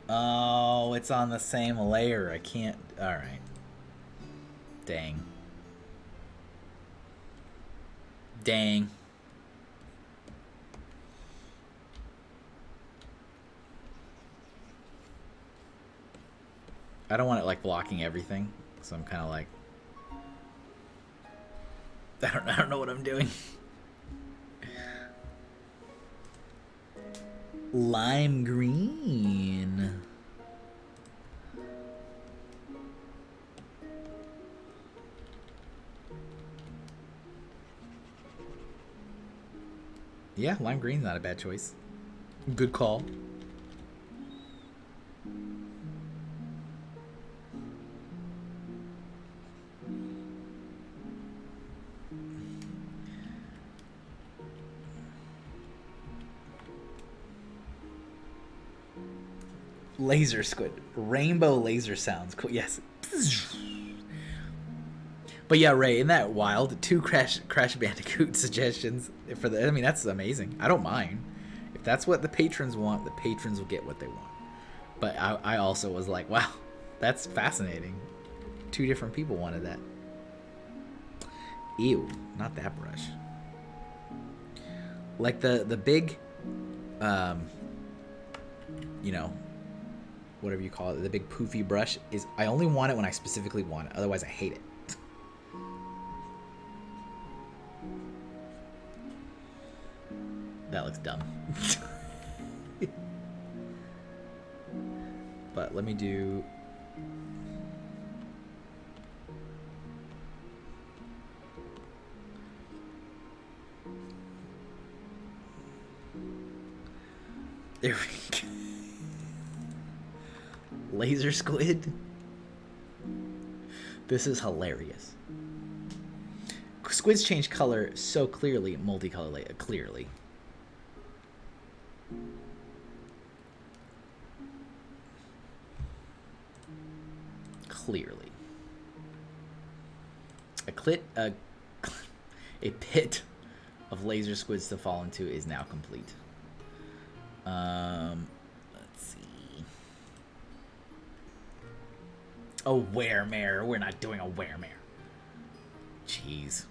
A: Oh, it's on the same layer. I can't. All right. Dang. Dang. I don't want it like blocking everything, so I'm kind of like, I don't know what I'm doing. Lime green. Yeah, lime green's not a bad choice. Good call. Laser squid. Rainbow laser sounds. Cool. Yes. But yeah, Ray, isn't that wild? 2 Crash Bandicoot suggestions for the. I mean, that's amazing. I don't mind. If that's what the patrons want, the patrons will get what they want. But I also was like, wow, that's fascinating. 2 different people wanted that. Ew, not that brush. Like the big, you know, whatever you call it, the big poofy brush is. I only want it when I specifically want it. Otherwise, I hate it. That looks dumb. But let me do. There we go. Laser squid. This is hilarious. Squids change color so clearly, multicolor clearly. Clearly. A pit of laser squids to fall into is now complete. Let's see. A weremare. We're not doing a weremare. Jeez.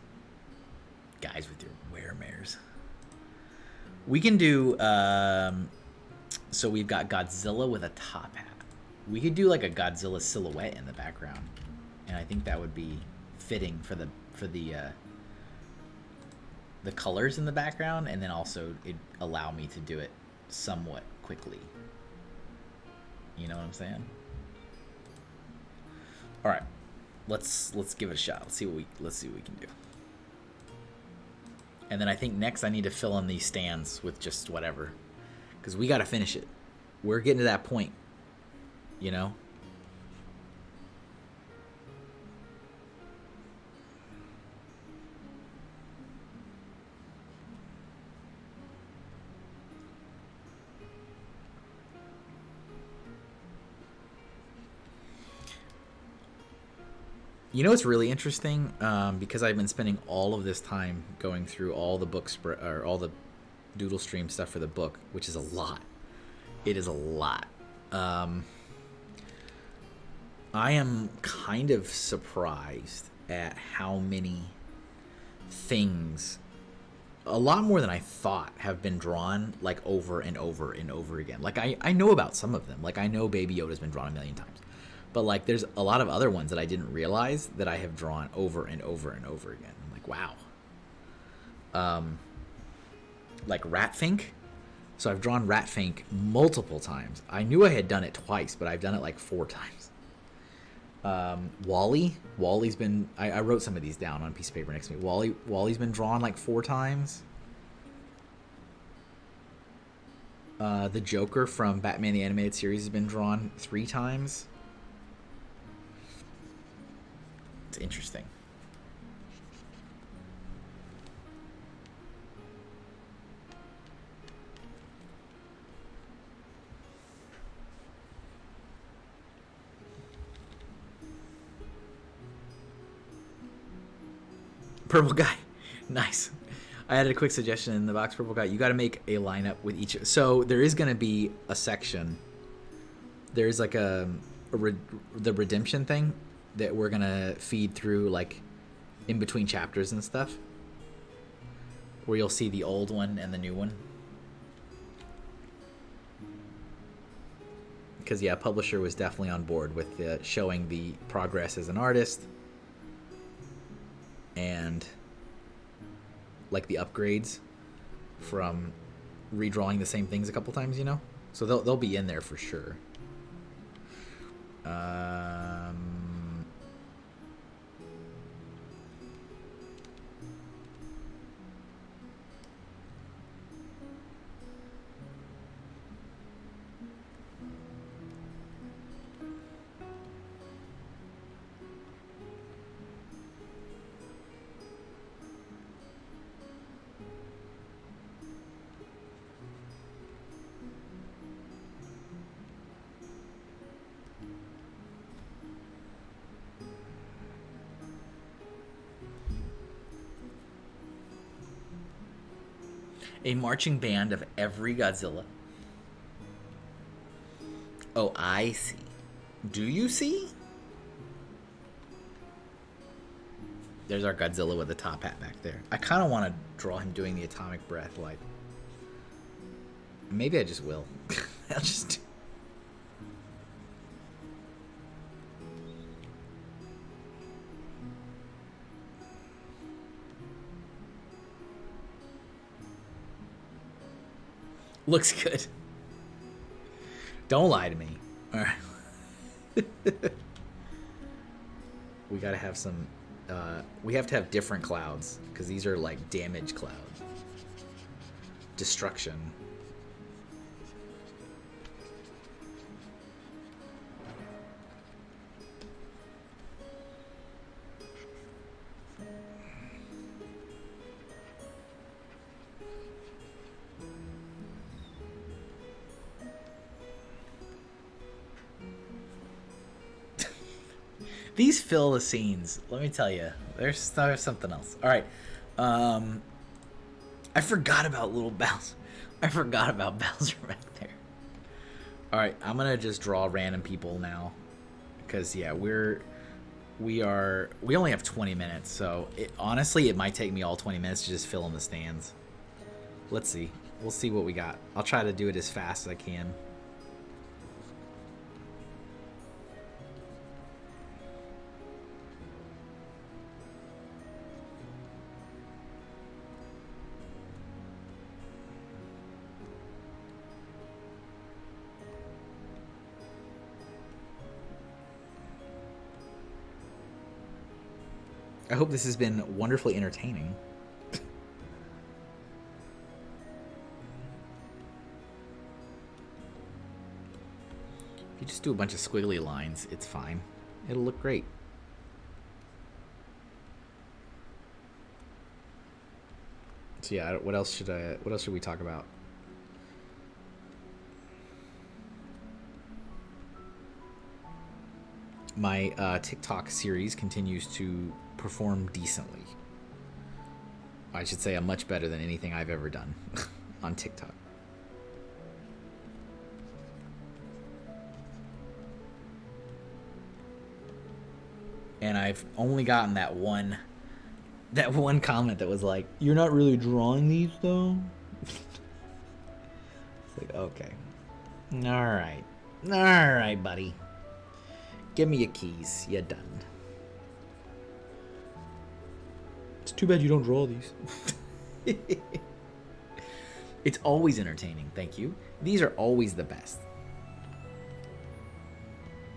A: Guys with your weremares. We can do, so we've got Godzilla with a top hat. We could do like a Godzilla silhouette in the background. And I think that would be fitting for the colors in the background, and then also it'd allow me to do it somewhat quickly. You know what I'm saying? All right, let's give it a shot. Let's see what we can do. And then I think next I need to fill in these stands with just whatever, because we got to finish it. We're getting to that point, you know. You know what's really interesting? Because I've been spending all of this time going through all the books or all the Doodle Stream stuff for the book, which is a lot. It is a lot. I am kind of surprised at how many things, a lot more than I thought, have been drawn like over and over and over again. Like I know about some of them. Like I know Baby Yoda's been drawn a million times. But, like, there's a lot of other ones that I didn't realize that I have drawn over and over and over again. I'm like, wow. Like Ratfink. So I've drawn Ratfink multiple times. I knew I had done it twice, but I've done it, like, 4 times. Wally. Wally's been... I wrote some of these down on a piece of paper next to me. Wally's been drawn, like, 4 times. The Joker from Batman the Animated Series has been drawn 3 times. It's interesting. Purple guy. Nice. I added a quick suggestion in the box. Purple guy, you got to make a lineup with each. So there is going to be a section. There's like the redemption thing that we're gonna feed through, like, in between chapters and stuff, where you'll see the old one and the new one. Because, yeah, publisher was definitely on board with showing the progress as an artist and, like, the upgrades from redrawing the same things a couple times, you know? So they'll be in there for sure. A marching band of every Godzilla. Oh, I see. Do you see? There's our Godzilla with the top hat back there. I kind of want to draw him doing the atomic breath, like... Maybe I just will. I'll just... Looks good. Don't lie to me. All right. We gotta have some... we have to have different clouds, because these are like damage clouds. Destruction. These fill the scenes. Let me tell you, there's something else. All right, I forgot about little Bowser. I forgot about Bowser back there. All right, I'm gonna just draw random people now, because yeah, we only have 20 minutes, so honestly it might take me all 20 minutes to just fill in the stands. Let's see. We'll see what we got. I'll try to do it as fast as I can. I hope this has been wonderfully entertaining. If you just do a bunch of squiggly lines, it's fine. It'll look great. So yeah, what else should we talk about? My TikTok series continues to perform decently. I should say I'm much better than anything I've ever done on TikTok. And I've only gotten that one comment that was like, "You're not really drawing these though." It's like, okay. All right, buddy. Give me your keys. You're done. It's too bad you don't draw these. It's always entertaining, thank you. These are always the best.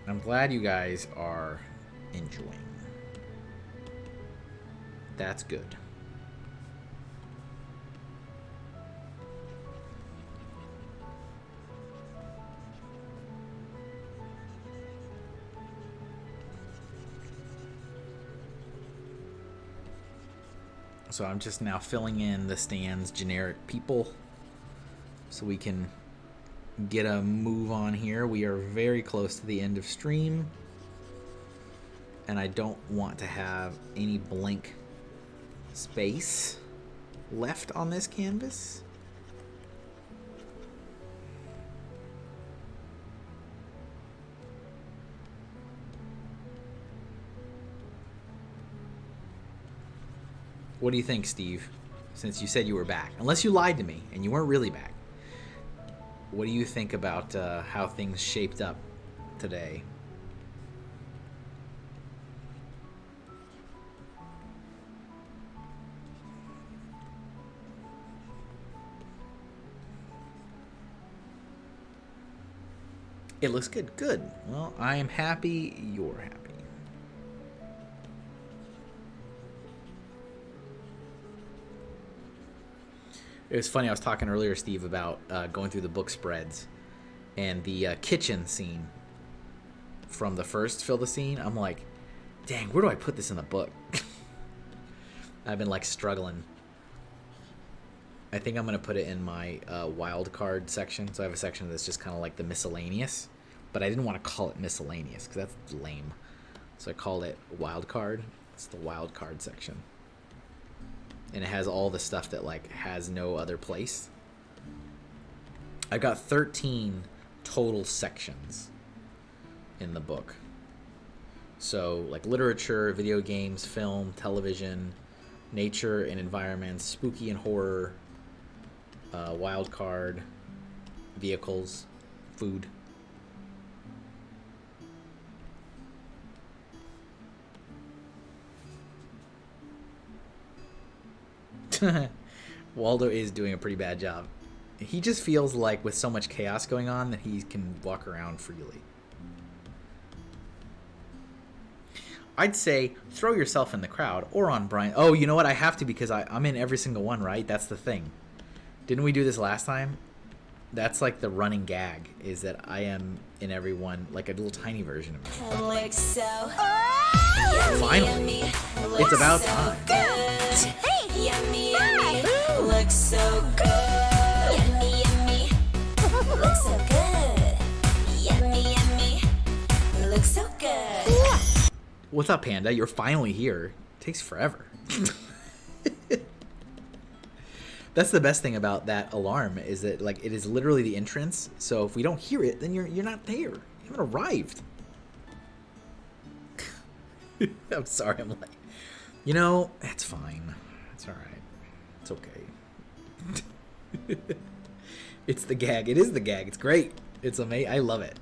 A: I'm glad you guys are enjoying. That's good. So I'm just now filling in the stands generic people so we can get a move on here. We are very close to the end of stream, and I don't want to have any blank space left on this canvas. What do you think, Steve? Since you said you were back, unless you lied to me and you weren't really back. What do you think about how things shaped up today? It looks good. Good. Well, I am happy you're happy. It was funny, I was talking earlier, Steve, about going through the book spreads and the kitchen scene from the first Fill the Scene. I'm like, dang, where do I put this in the book? I've been like struggling. I think I'm going to put it in my wild card section. So I have a section that's just kind of like the miscellaneous, but I didn't want to call it miscellaneous because that's lame. So I called it wild card. It's the wild card section. And it has all the stuff that like has no other place. I've got 13 total sections in the book. So like literature, video games, film, television, nature and environments, spooky and horror, wild card, vehicles, food. Waldo is doing a pretty bad job. He just feels like with so much chaos going on that he can walk around freely. I'd say throw yourself in the crowd or on Brian. Oh, you know what? I have to because I'm in every single one, right? That's the thing. Didn't we do this last time? That's like the running gag is that I am in every one, like a little tiny version of me.
F: Like so.
A: Finally. It's about time.
F: Yummy, yummy, looks so good. Yummy, yummy, looks so good. Yummy, yummy, looks so good.
A: What's up, Panda? You're finally here. It takes forever. That's the best thing about that alarm is that like it is literally the entrance. So if we don't hear it, then you're not there. You haven't arrived. I'm sorry. I'm like, you know, it's fine. It's all right. It's okay. It's the gag. It is the gag. It's great. It's amazing. I love it.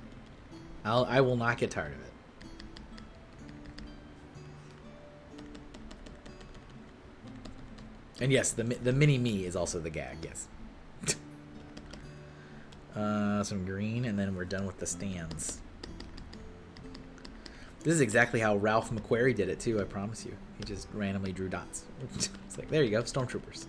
A: I will not get tired of it. And yes, the mini me is also the gag. Yes. Some green, and then we're done with the stands. This is exactly how Ralph McQuarrie did it too. I promise you. He just randomly drew dots. It's like, there you go, stormtroopers.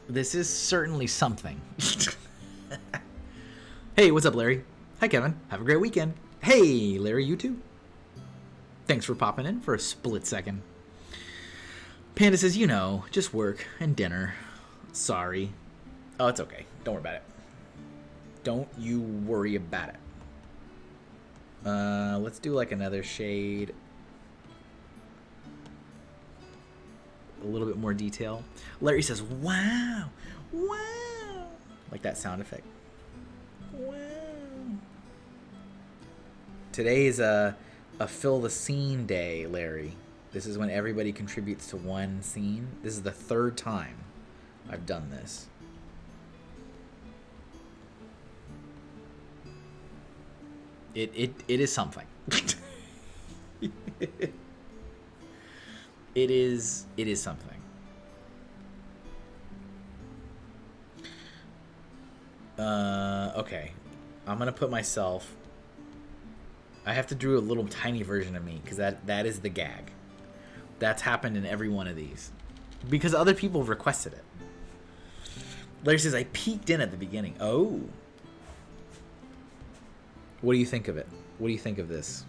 A: This is certainly something. Hey, what's up, Larry? Hi, Kevin. Have a great weekend. Hey, Larry, you too. Thanks for popping in for a split second. Panda says, you know, just work and dinner. Sorry. Oh, it's okay. Don't worry about it. Don't you worry about it. Let's do like another shade. A little bit more detail. Larry says, wow. Wow. Like that sound effect. Wow. Today is a fill the scene day, Larry. This is when everybody contributes to one scene. This is the third time I've done this. It is something. It is something. Okay. I'm gonna put myself. I have to do a little tiny version of me because that is the gag. That's happened in every one of these because other people have requested it. Larry says I peeked in at the beginning. Oh. What do you think of it? What do you think of this?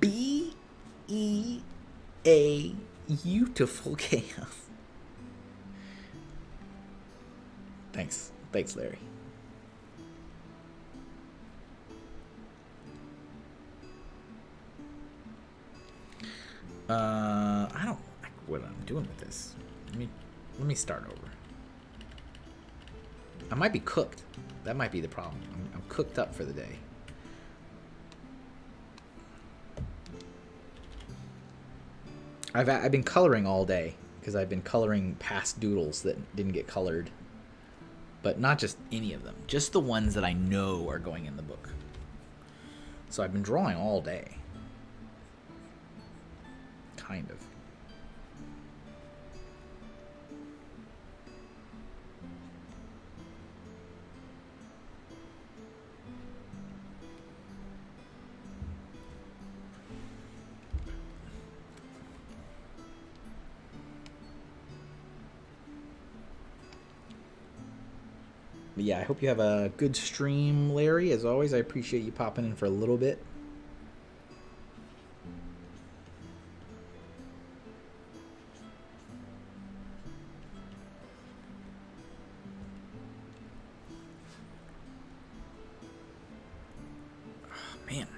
A: B-E-A beautiful chaos. Thanks, Larry. I don't like what I'm doing with this. Let me start over. I might be cooked. That might be the problem. I'm cooked up for the day. I've been coloring all day because I've been coloring past doodles that didn't get colored. But not just any of them. Just the ones that I know are going in the book. So I've been drawing all day. Kind of. But yeah, I hope you have a good stream, Larry. As always, I appreciate you popping in for a little bit. Oh, man.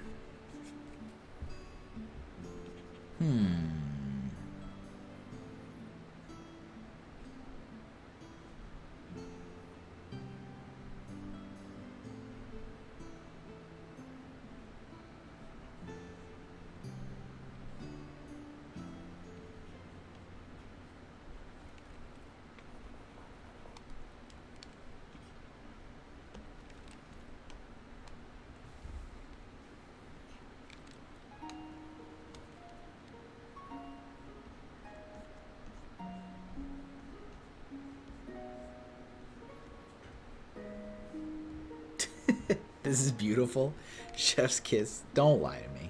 A: This is beautiful. Chef's kiss. Don't lie to me.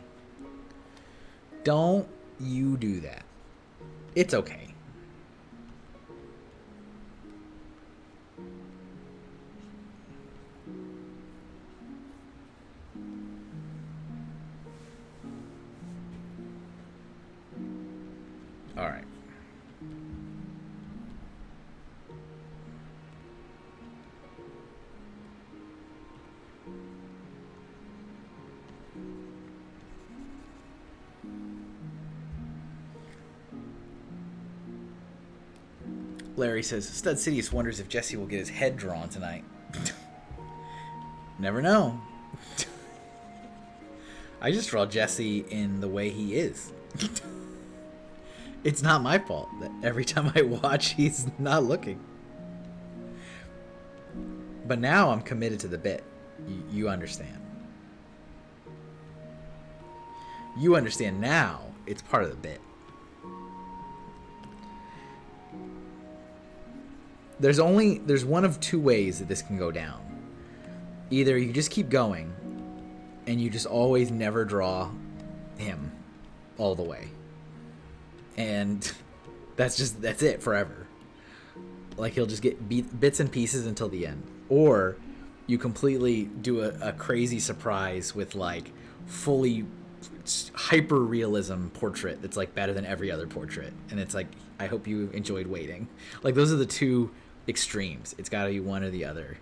A: Don't you do that. It's okay. All right. Larry says, Stud Sidious wonders if Jesse will get his head drawn tonight. Never know. I just draw Jesse in the way he is. It's not my fault that every time I watch, he's not looking. But now I'm committed to the bit. You understand. You understand now it's part of the bit. There's one of two ways that this can go down. Either you just keep going and you just always never draw him all the way. And that's it forever. Like he'll just get bits and pieces until the end. Or you completely do a crazy surprise with like fully hyper realism portrait that's like better than every other portrait. And it's like, I hope you enjoyed waiting. Like those are the two extremes. It's got to be one or the other.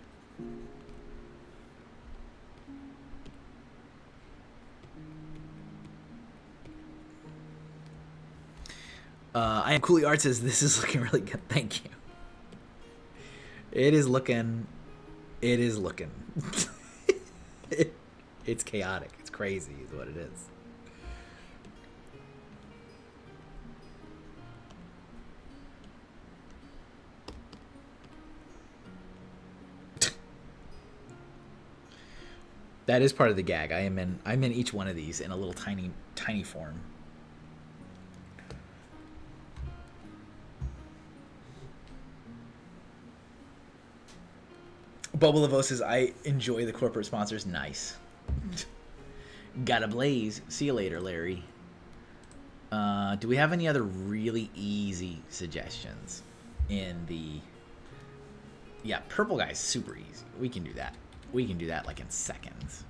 A: I am Cooley Art says this is looking really good. Thank you. It is looking. It's chaotic. It's crazy is what it is. That is part of the gag. I'm in each one of these in a little tiny form. Bubble Levo says, I enjoy the corporate sponsors. Nice. Gotta blaze. See you later, Larry. Do we have any other really easy suggestions in the... Yeah, purple guy's super easy. We can do that. We can do that like in seconds.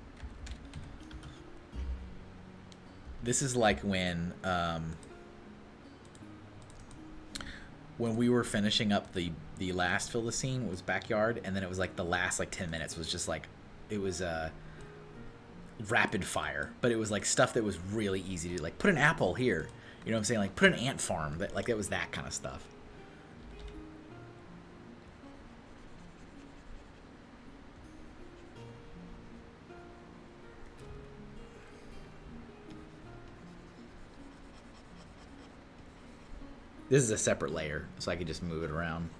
A: This is like when we were finishing up the last fill the scene was backyard, and then it was like the last like 10 minutes was just like it was rapid fire, but it was like stuff that was really easy to do. Like put an apple here, you know what I'm saying? Like put an ant farm, but like it was that kind of stuff. This is a separate layer, so I could just move it around.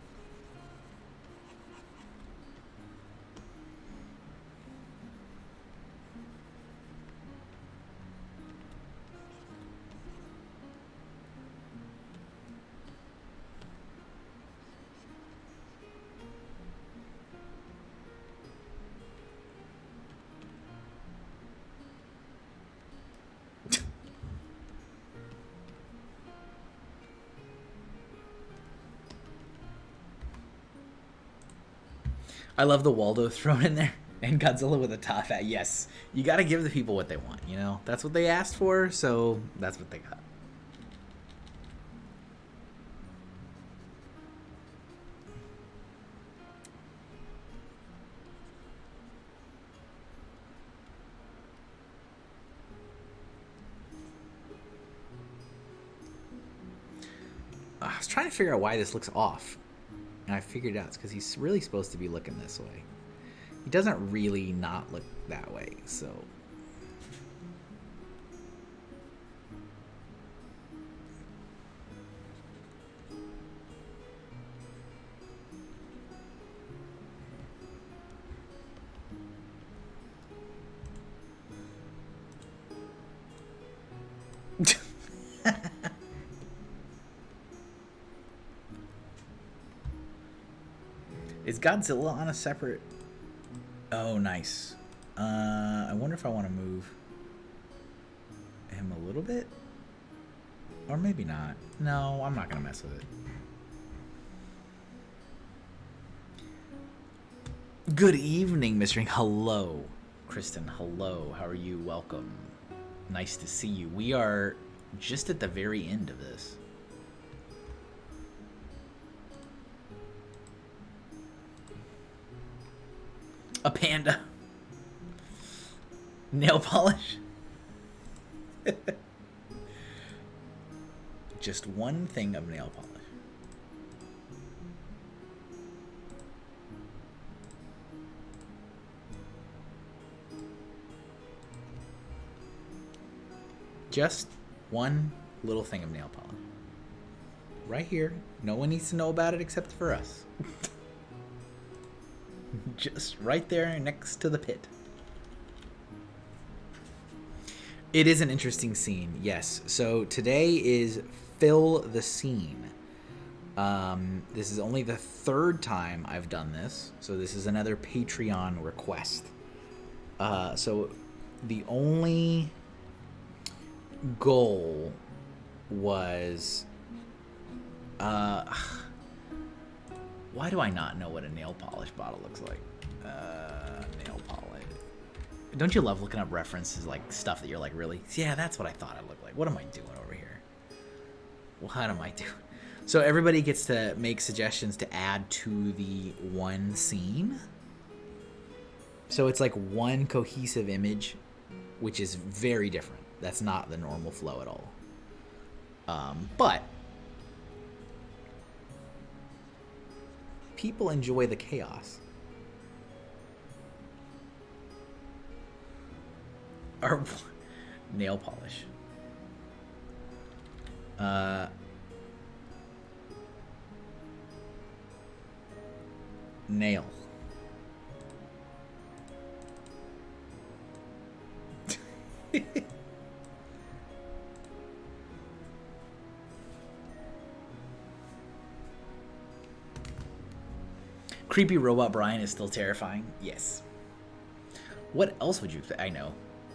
A: I love the Waldo thrown in there. And Godzilla with a top hat. Yes. You got to give the people what they want, you know? That's what they asked for, so that's what they got. I was trying to figure out why this looks off. And I figured it out. It's because he's really supposed to be looking this way. He doesn't really not look that way, so... Is Godzilla on a separate... Oh, nice. I wonder if I want to move him a little bit. Or maybe not. No, I'm not going to mess with it. Good evening, Mr. Ink. Hello. Kristen, hello. How are you? Welcome. Nice to see you. We are just at the very end of this. A panda. Nail polish. Just one thing of nail polish. Just one little thing of nail polish. Right here. No one needs to know about it except for us. Just right there next to the pit. It is an interesting scene, yes. So today is Fill the Scene. This is only the third time I've done this. So this is another Patreon request. So the only goal was why do I not know what a nail polish bottle looks like? Nail polish. Don't you love looking up references, like stuff that you're like, really? Yeah, that's what I thought it looked like. What am I doing over here? What am I doing? So everybody gets to make suggestions to add to the one scene. So it's like one cohesive image, which is very different. That's not the normal flow at all. But people enjoy the chaos. Or nail polish. Nail. Creepy robot Brian is still terrifying. Yes. What else would you? I know.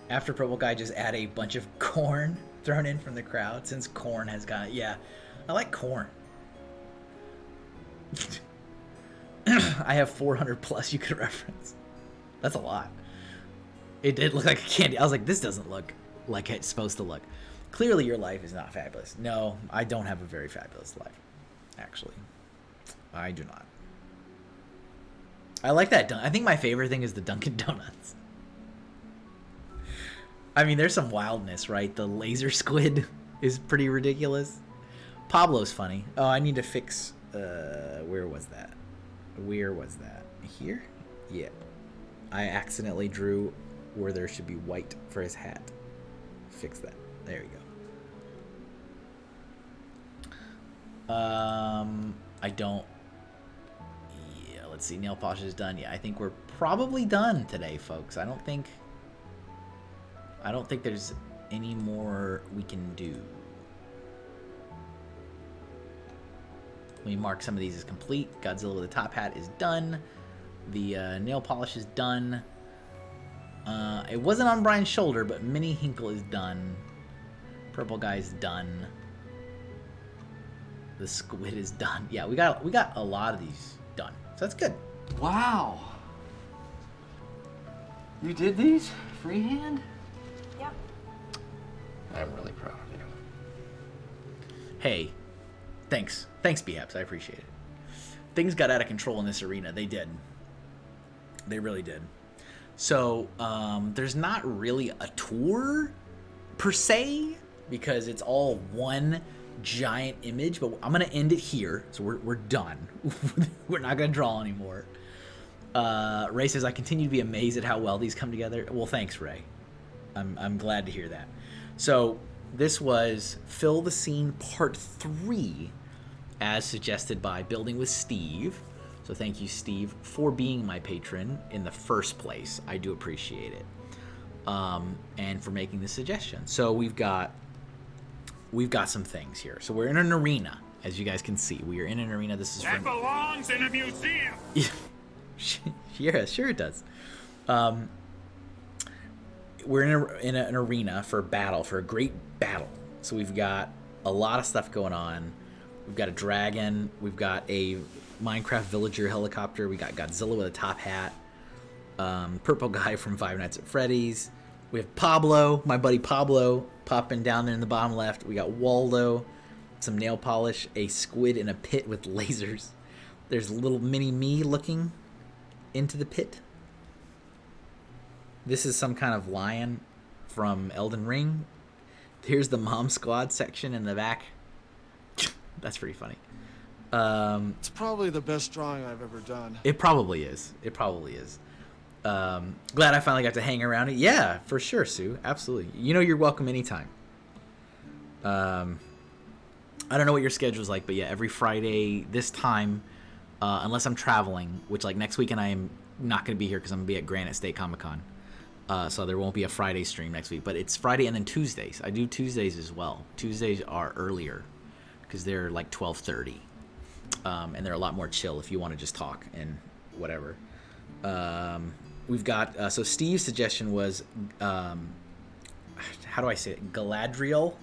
A: After Purple Guy, just add a bunch of corn thrown in from the crowd, since corn has got. Yeah, I like corn. I have 400 plus you could reference. That's a lot. It did look like a candy. I was like, this doesn't look like it's supposed to look. Clearly, your life is not fabulous. No, I don't have a very fabulous life. Actually, I do not. I like that. I think my favorite thing is the Dunkin' Donuts. I mean, there's some wildness, right? The laser squid is pretty ridiculous. Pablo's funny. Oh, I need to fix... where was that? Where was that? Here? Yeah. I accidentally drew where there should be white for his hat. Fix that. There you go. I don't... Yeah, let's see. Nail polish is done. Yeah, I think we're probably done today, folks. I don't think there's any more we can do. Let me mark some of these as complete. Godzilla with the top hat is done. The nail polish is done. It wasn't on Brian's shoulder, but Mini Hinkle is done. Purple Guy's done. The squid is done. Yeah, we got a lot of these done. So that's good.
C: Wow. You did these freehand?
F: Yep.
C: I'm really proud of you.
A: Hey, thanks. Thanks, BHAPs. I appreciate it. Things got out of control in this arena. They did. They really did. So, there's not really a tour, per se, because it's all one giant image, but I'm going to end it here. So we're done. We're not going to draw anymore. Ray says, I continue to be amazed at how well these come together. Well, thanks, Ray. I'm glad to hear that. So this was Fill the Scene Part 3, as suggested by Building with Steve. So thank you, Steve, for being my patron in the first place. I do appreciate it. And for making this suggestion. So we've got some things here. So we're in an arena, as you guys can see. We are in an arena. This is
J: That belongs in a museum.
A: Yeah, sure it does. we're in an arena for battle, for a great battle. So we've got a lot of stuff going on. We've got a dragon. We've got a Minecraft villager helicopter. We got Godzilla with a top hat. Purple guy from Five Nights at Freddy's. We have Pablo, my buddy Pablo, popping down there in the bottom left. We got Waldo, some nail polish, a squid in a pit with lasers. There's little mini me looking into the pit. This is some kind of lion from Elden Ring. Here's the Mom Squad section in the back. That's pretty funny.
I: It's probably the best drawing I've ever done.
A: It probably is. It probably is. Glad I finally got to hang around it. Yeah, for sure, Sue. Absolutely. You know you're welcome anytime. I don't know what your schedule's like, but yeah, every Friday this time, unless I'm traveling, which like next weekend I am not going to be here because I'm going to be at Granite State Comic-Con. So there won't be a Friday stream next week, but it's Friday and then Tuesdays. I do Tuesdays as well. Tuesdays are earlier because they're like 12:30, and they're a lot more chill if you want to just talk and whatever. We've got so Steve's suggestion was how do I say it? Galadriel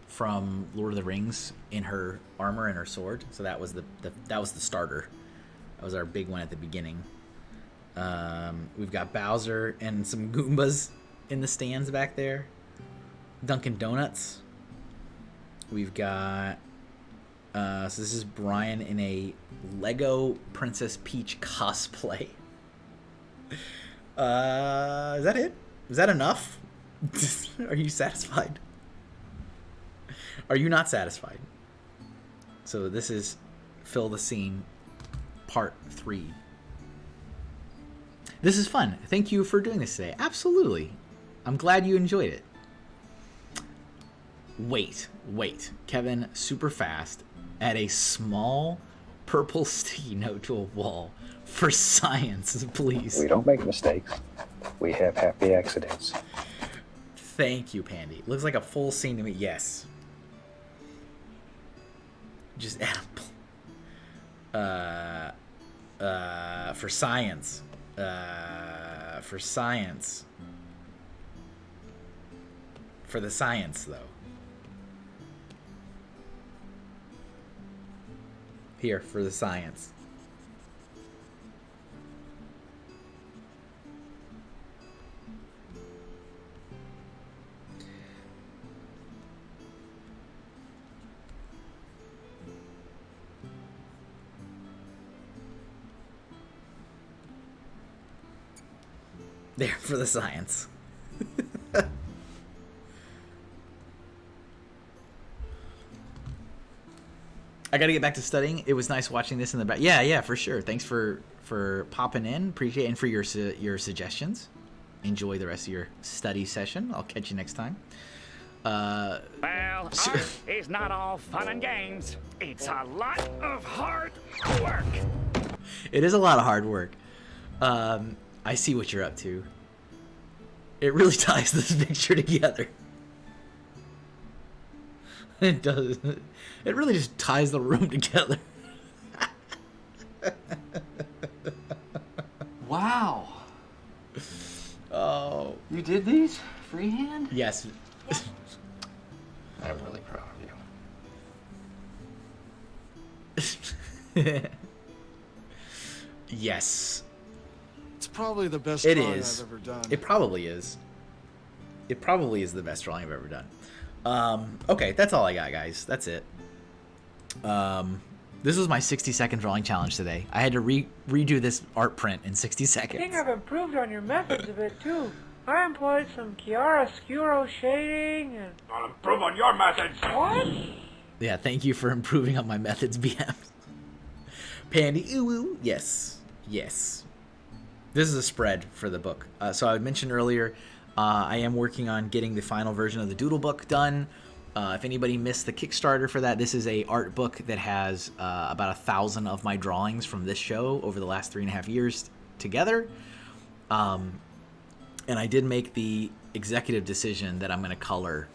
A: from Lord of the Rings in her armor and her sword. So that was the starter. That was our big one at the beginning. We've got Bowser and some Goombas in the stands back there. Dunkin' Donuts. We've got so this is Brian in a Lego Princess Peach cosplay. Is that it? Is that enough? Are you satisfied? Are you not satisfied? So this is Fill the Scene Part 3. This is fun. Thank you for doing this today. Absolutely. I'm glad you enjoyed it. Wait. Kevin, super fast. Add a small purple sticky note to a wall for science, please.
K: We don't make mistakes. We have happy accidents.
A: Thank you, Pandy. Looks like a full scene to me. Yes. Just add a for science. For science. For the science, though. Here, for the science. There, for the science. I gotta get back to studying. It was nice watching this in the back. Yeah, for sure. Thanks for popping in. Appreciate it, and for your suggestions. Enjoy the rest of your study session. I'll catch you next time.
J: Well, art is not all fun and games. It's a lot of hard work.
A: It is a lot of hard work. I see what you're up to. It really ties this picture together. It does. It really just ties the room together.
C: Wow.
A: Oh.
C: You did these freehand?
A: Yes.
C: I'm really proud of you.
A: Yes.
I: It's probably the best
A: It
I: drawing
A: is.
I: I've ever done.
A: It probably is. It probably is the best drawing I've ever done. Okay, that's all I got, guys. That's it. This was my 60-second drawing challenge today. I had to redo this art print in 60
G: I
A: seconds.
G: think I've improved on your methods a bit too. I employed some chiaroscuro shading and...
J: I'll improve on your methods.
G: What?
A: Yeah, thank you for improving on my methods, BM. Pandy, ooh, yes. This is a spread for the book. So I mentioned earlier, I am working on getting the final version of the Doodle book done. If anybody missed the Kickstarter for that, this is a art book that has about 1,000 of my drawings from this show over the last 3.5 years together. And I did make the executive decision that I'm going to color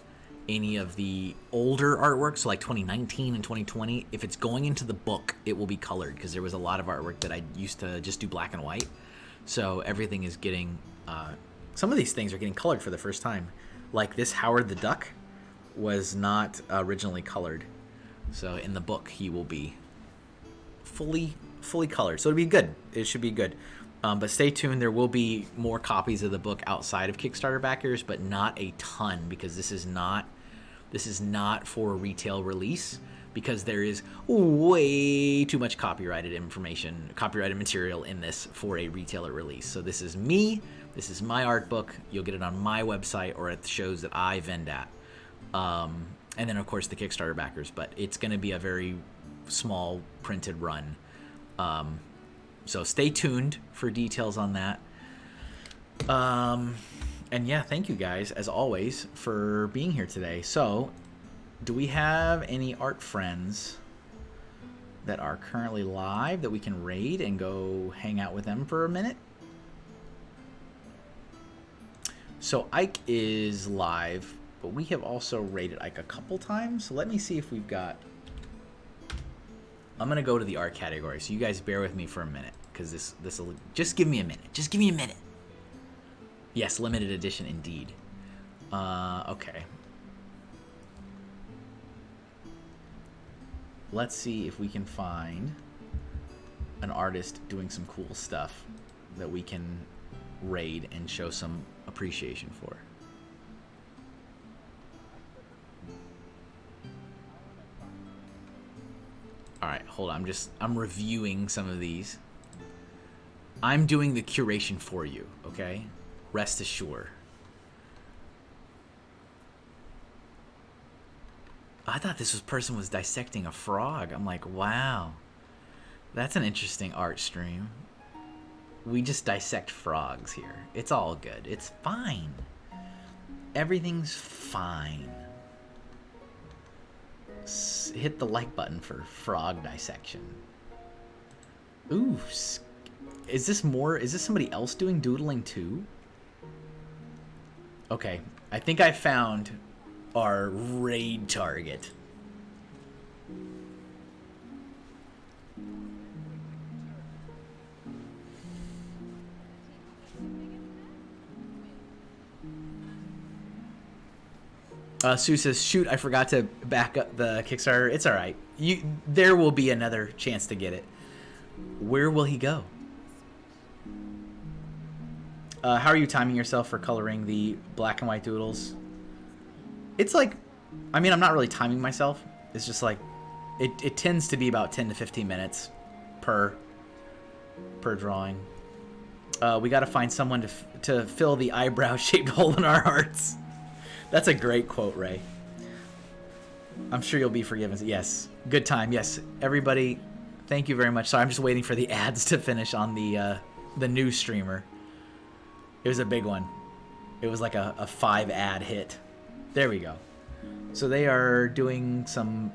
A: any of the older artwork, so like 2019 and 2020. If it's going into the book, it will be colored because there was a lot of artwork that I used to just do black and white. So everything is getting Some of these things are getting colored for the first time. Like this Howard the Duck was not originally colored. So in the book, he will be fully colored. So it'll be good. It should be good. But stay tuned. There will be more copies of the book outside of Kickstarter backers, but not a ton, because this is not for a retail release, because there is way too much copyrighted material in this for a retailer release. So this is me. This is my art book. You'll get it on my website or at the shows that I vend at. And then, of course, the Kickstarter backers. But it's going to be a very small printed run. So stay tuned for details on that. And yeah, thank you guys, as always, for being here today. So, do we have any art friends that are currently live that we can raid and go hang out with them for a minute? So Ike is live, but we have also raided Ike a couple times. So let me see if we've got... I'm going to go to the art category, so you guys bear with me for a minute, because this will... Just give me a minute. Just give me a minute. Yes, limited edition indeed. Okay. Let's see if we can find an artist doing some cool stuff that we can raid and show some appreciation for. Alright, hold on. I'm reviewing some of these. I'm doing the curation for you, okay? Rest assured. I thought this person was dissecting a frog. I'm like, wow. That's an interesting art stream. We just dissect frogs here. It's all good. It's fine. Everything's fine. Hit the like button for frog dissection. Ooh. Is this somebody else doing doodling too? Okay. I think I found our raid target. Sue says, shoot, I forgot to back up the Kickstarter. It's all right. There will be another chance to get it. Where will he go? How are you timing yourself for coloring the black and white doodles? It's like, I mean, I'm not really timing myself. It's just like, it tends to be about 10 to 15 minutes per drawing. We got to find someone to fill the eyebrow-shaped hole in our hearts. That's a great quote, Ray. I'm sure you'll be forgiven. Yes. Good time. Yes. Everybody, thank you very much. Sorry, I'm just waiting for the ads to finish on the new streamer. It was a big one. It was like a 5-ad hit. There we go. So they are doing some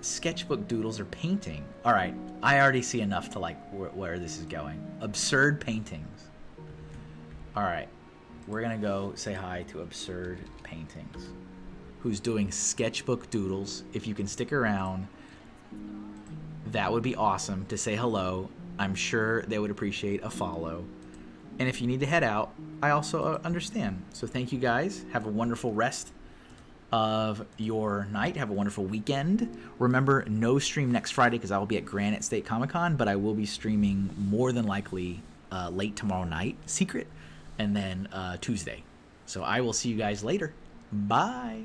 A: sketchbook doodles or painting. All right. I already see enough to like where this is going. Absurd paintings. All right. We're going to go say hi to Absurd Paintings, who's doing sketchbook doodles. If you can stick around, that would be awesome to say hello. I'm sure they would appreciate a follow. And if you need to head out, I also understand. So thank you guys. Have a wonderful rest of your night. Have a wonderful weekend. Remember, no stream next Friday because I will be at Granite State Comic Con, but I will be streaming more than likely late tomorrow night, secret, and then Tuesday. So I will see you guys later. Bye.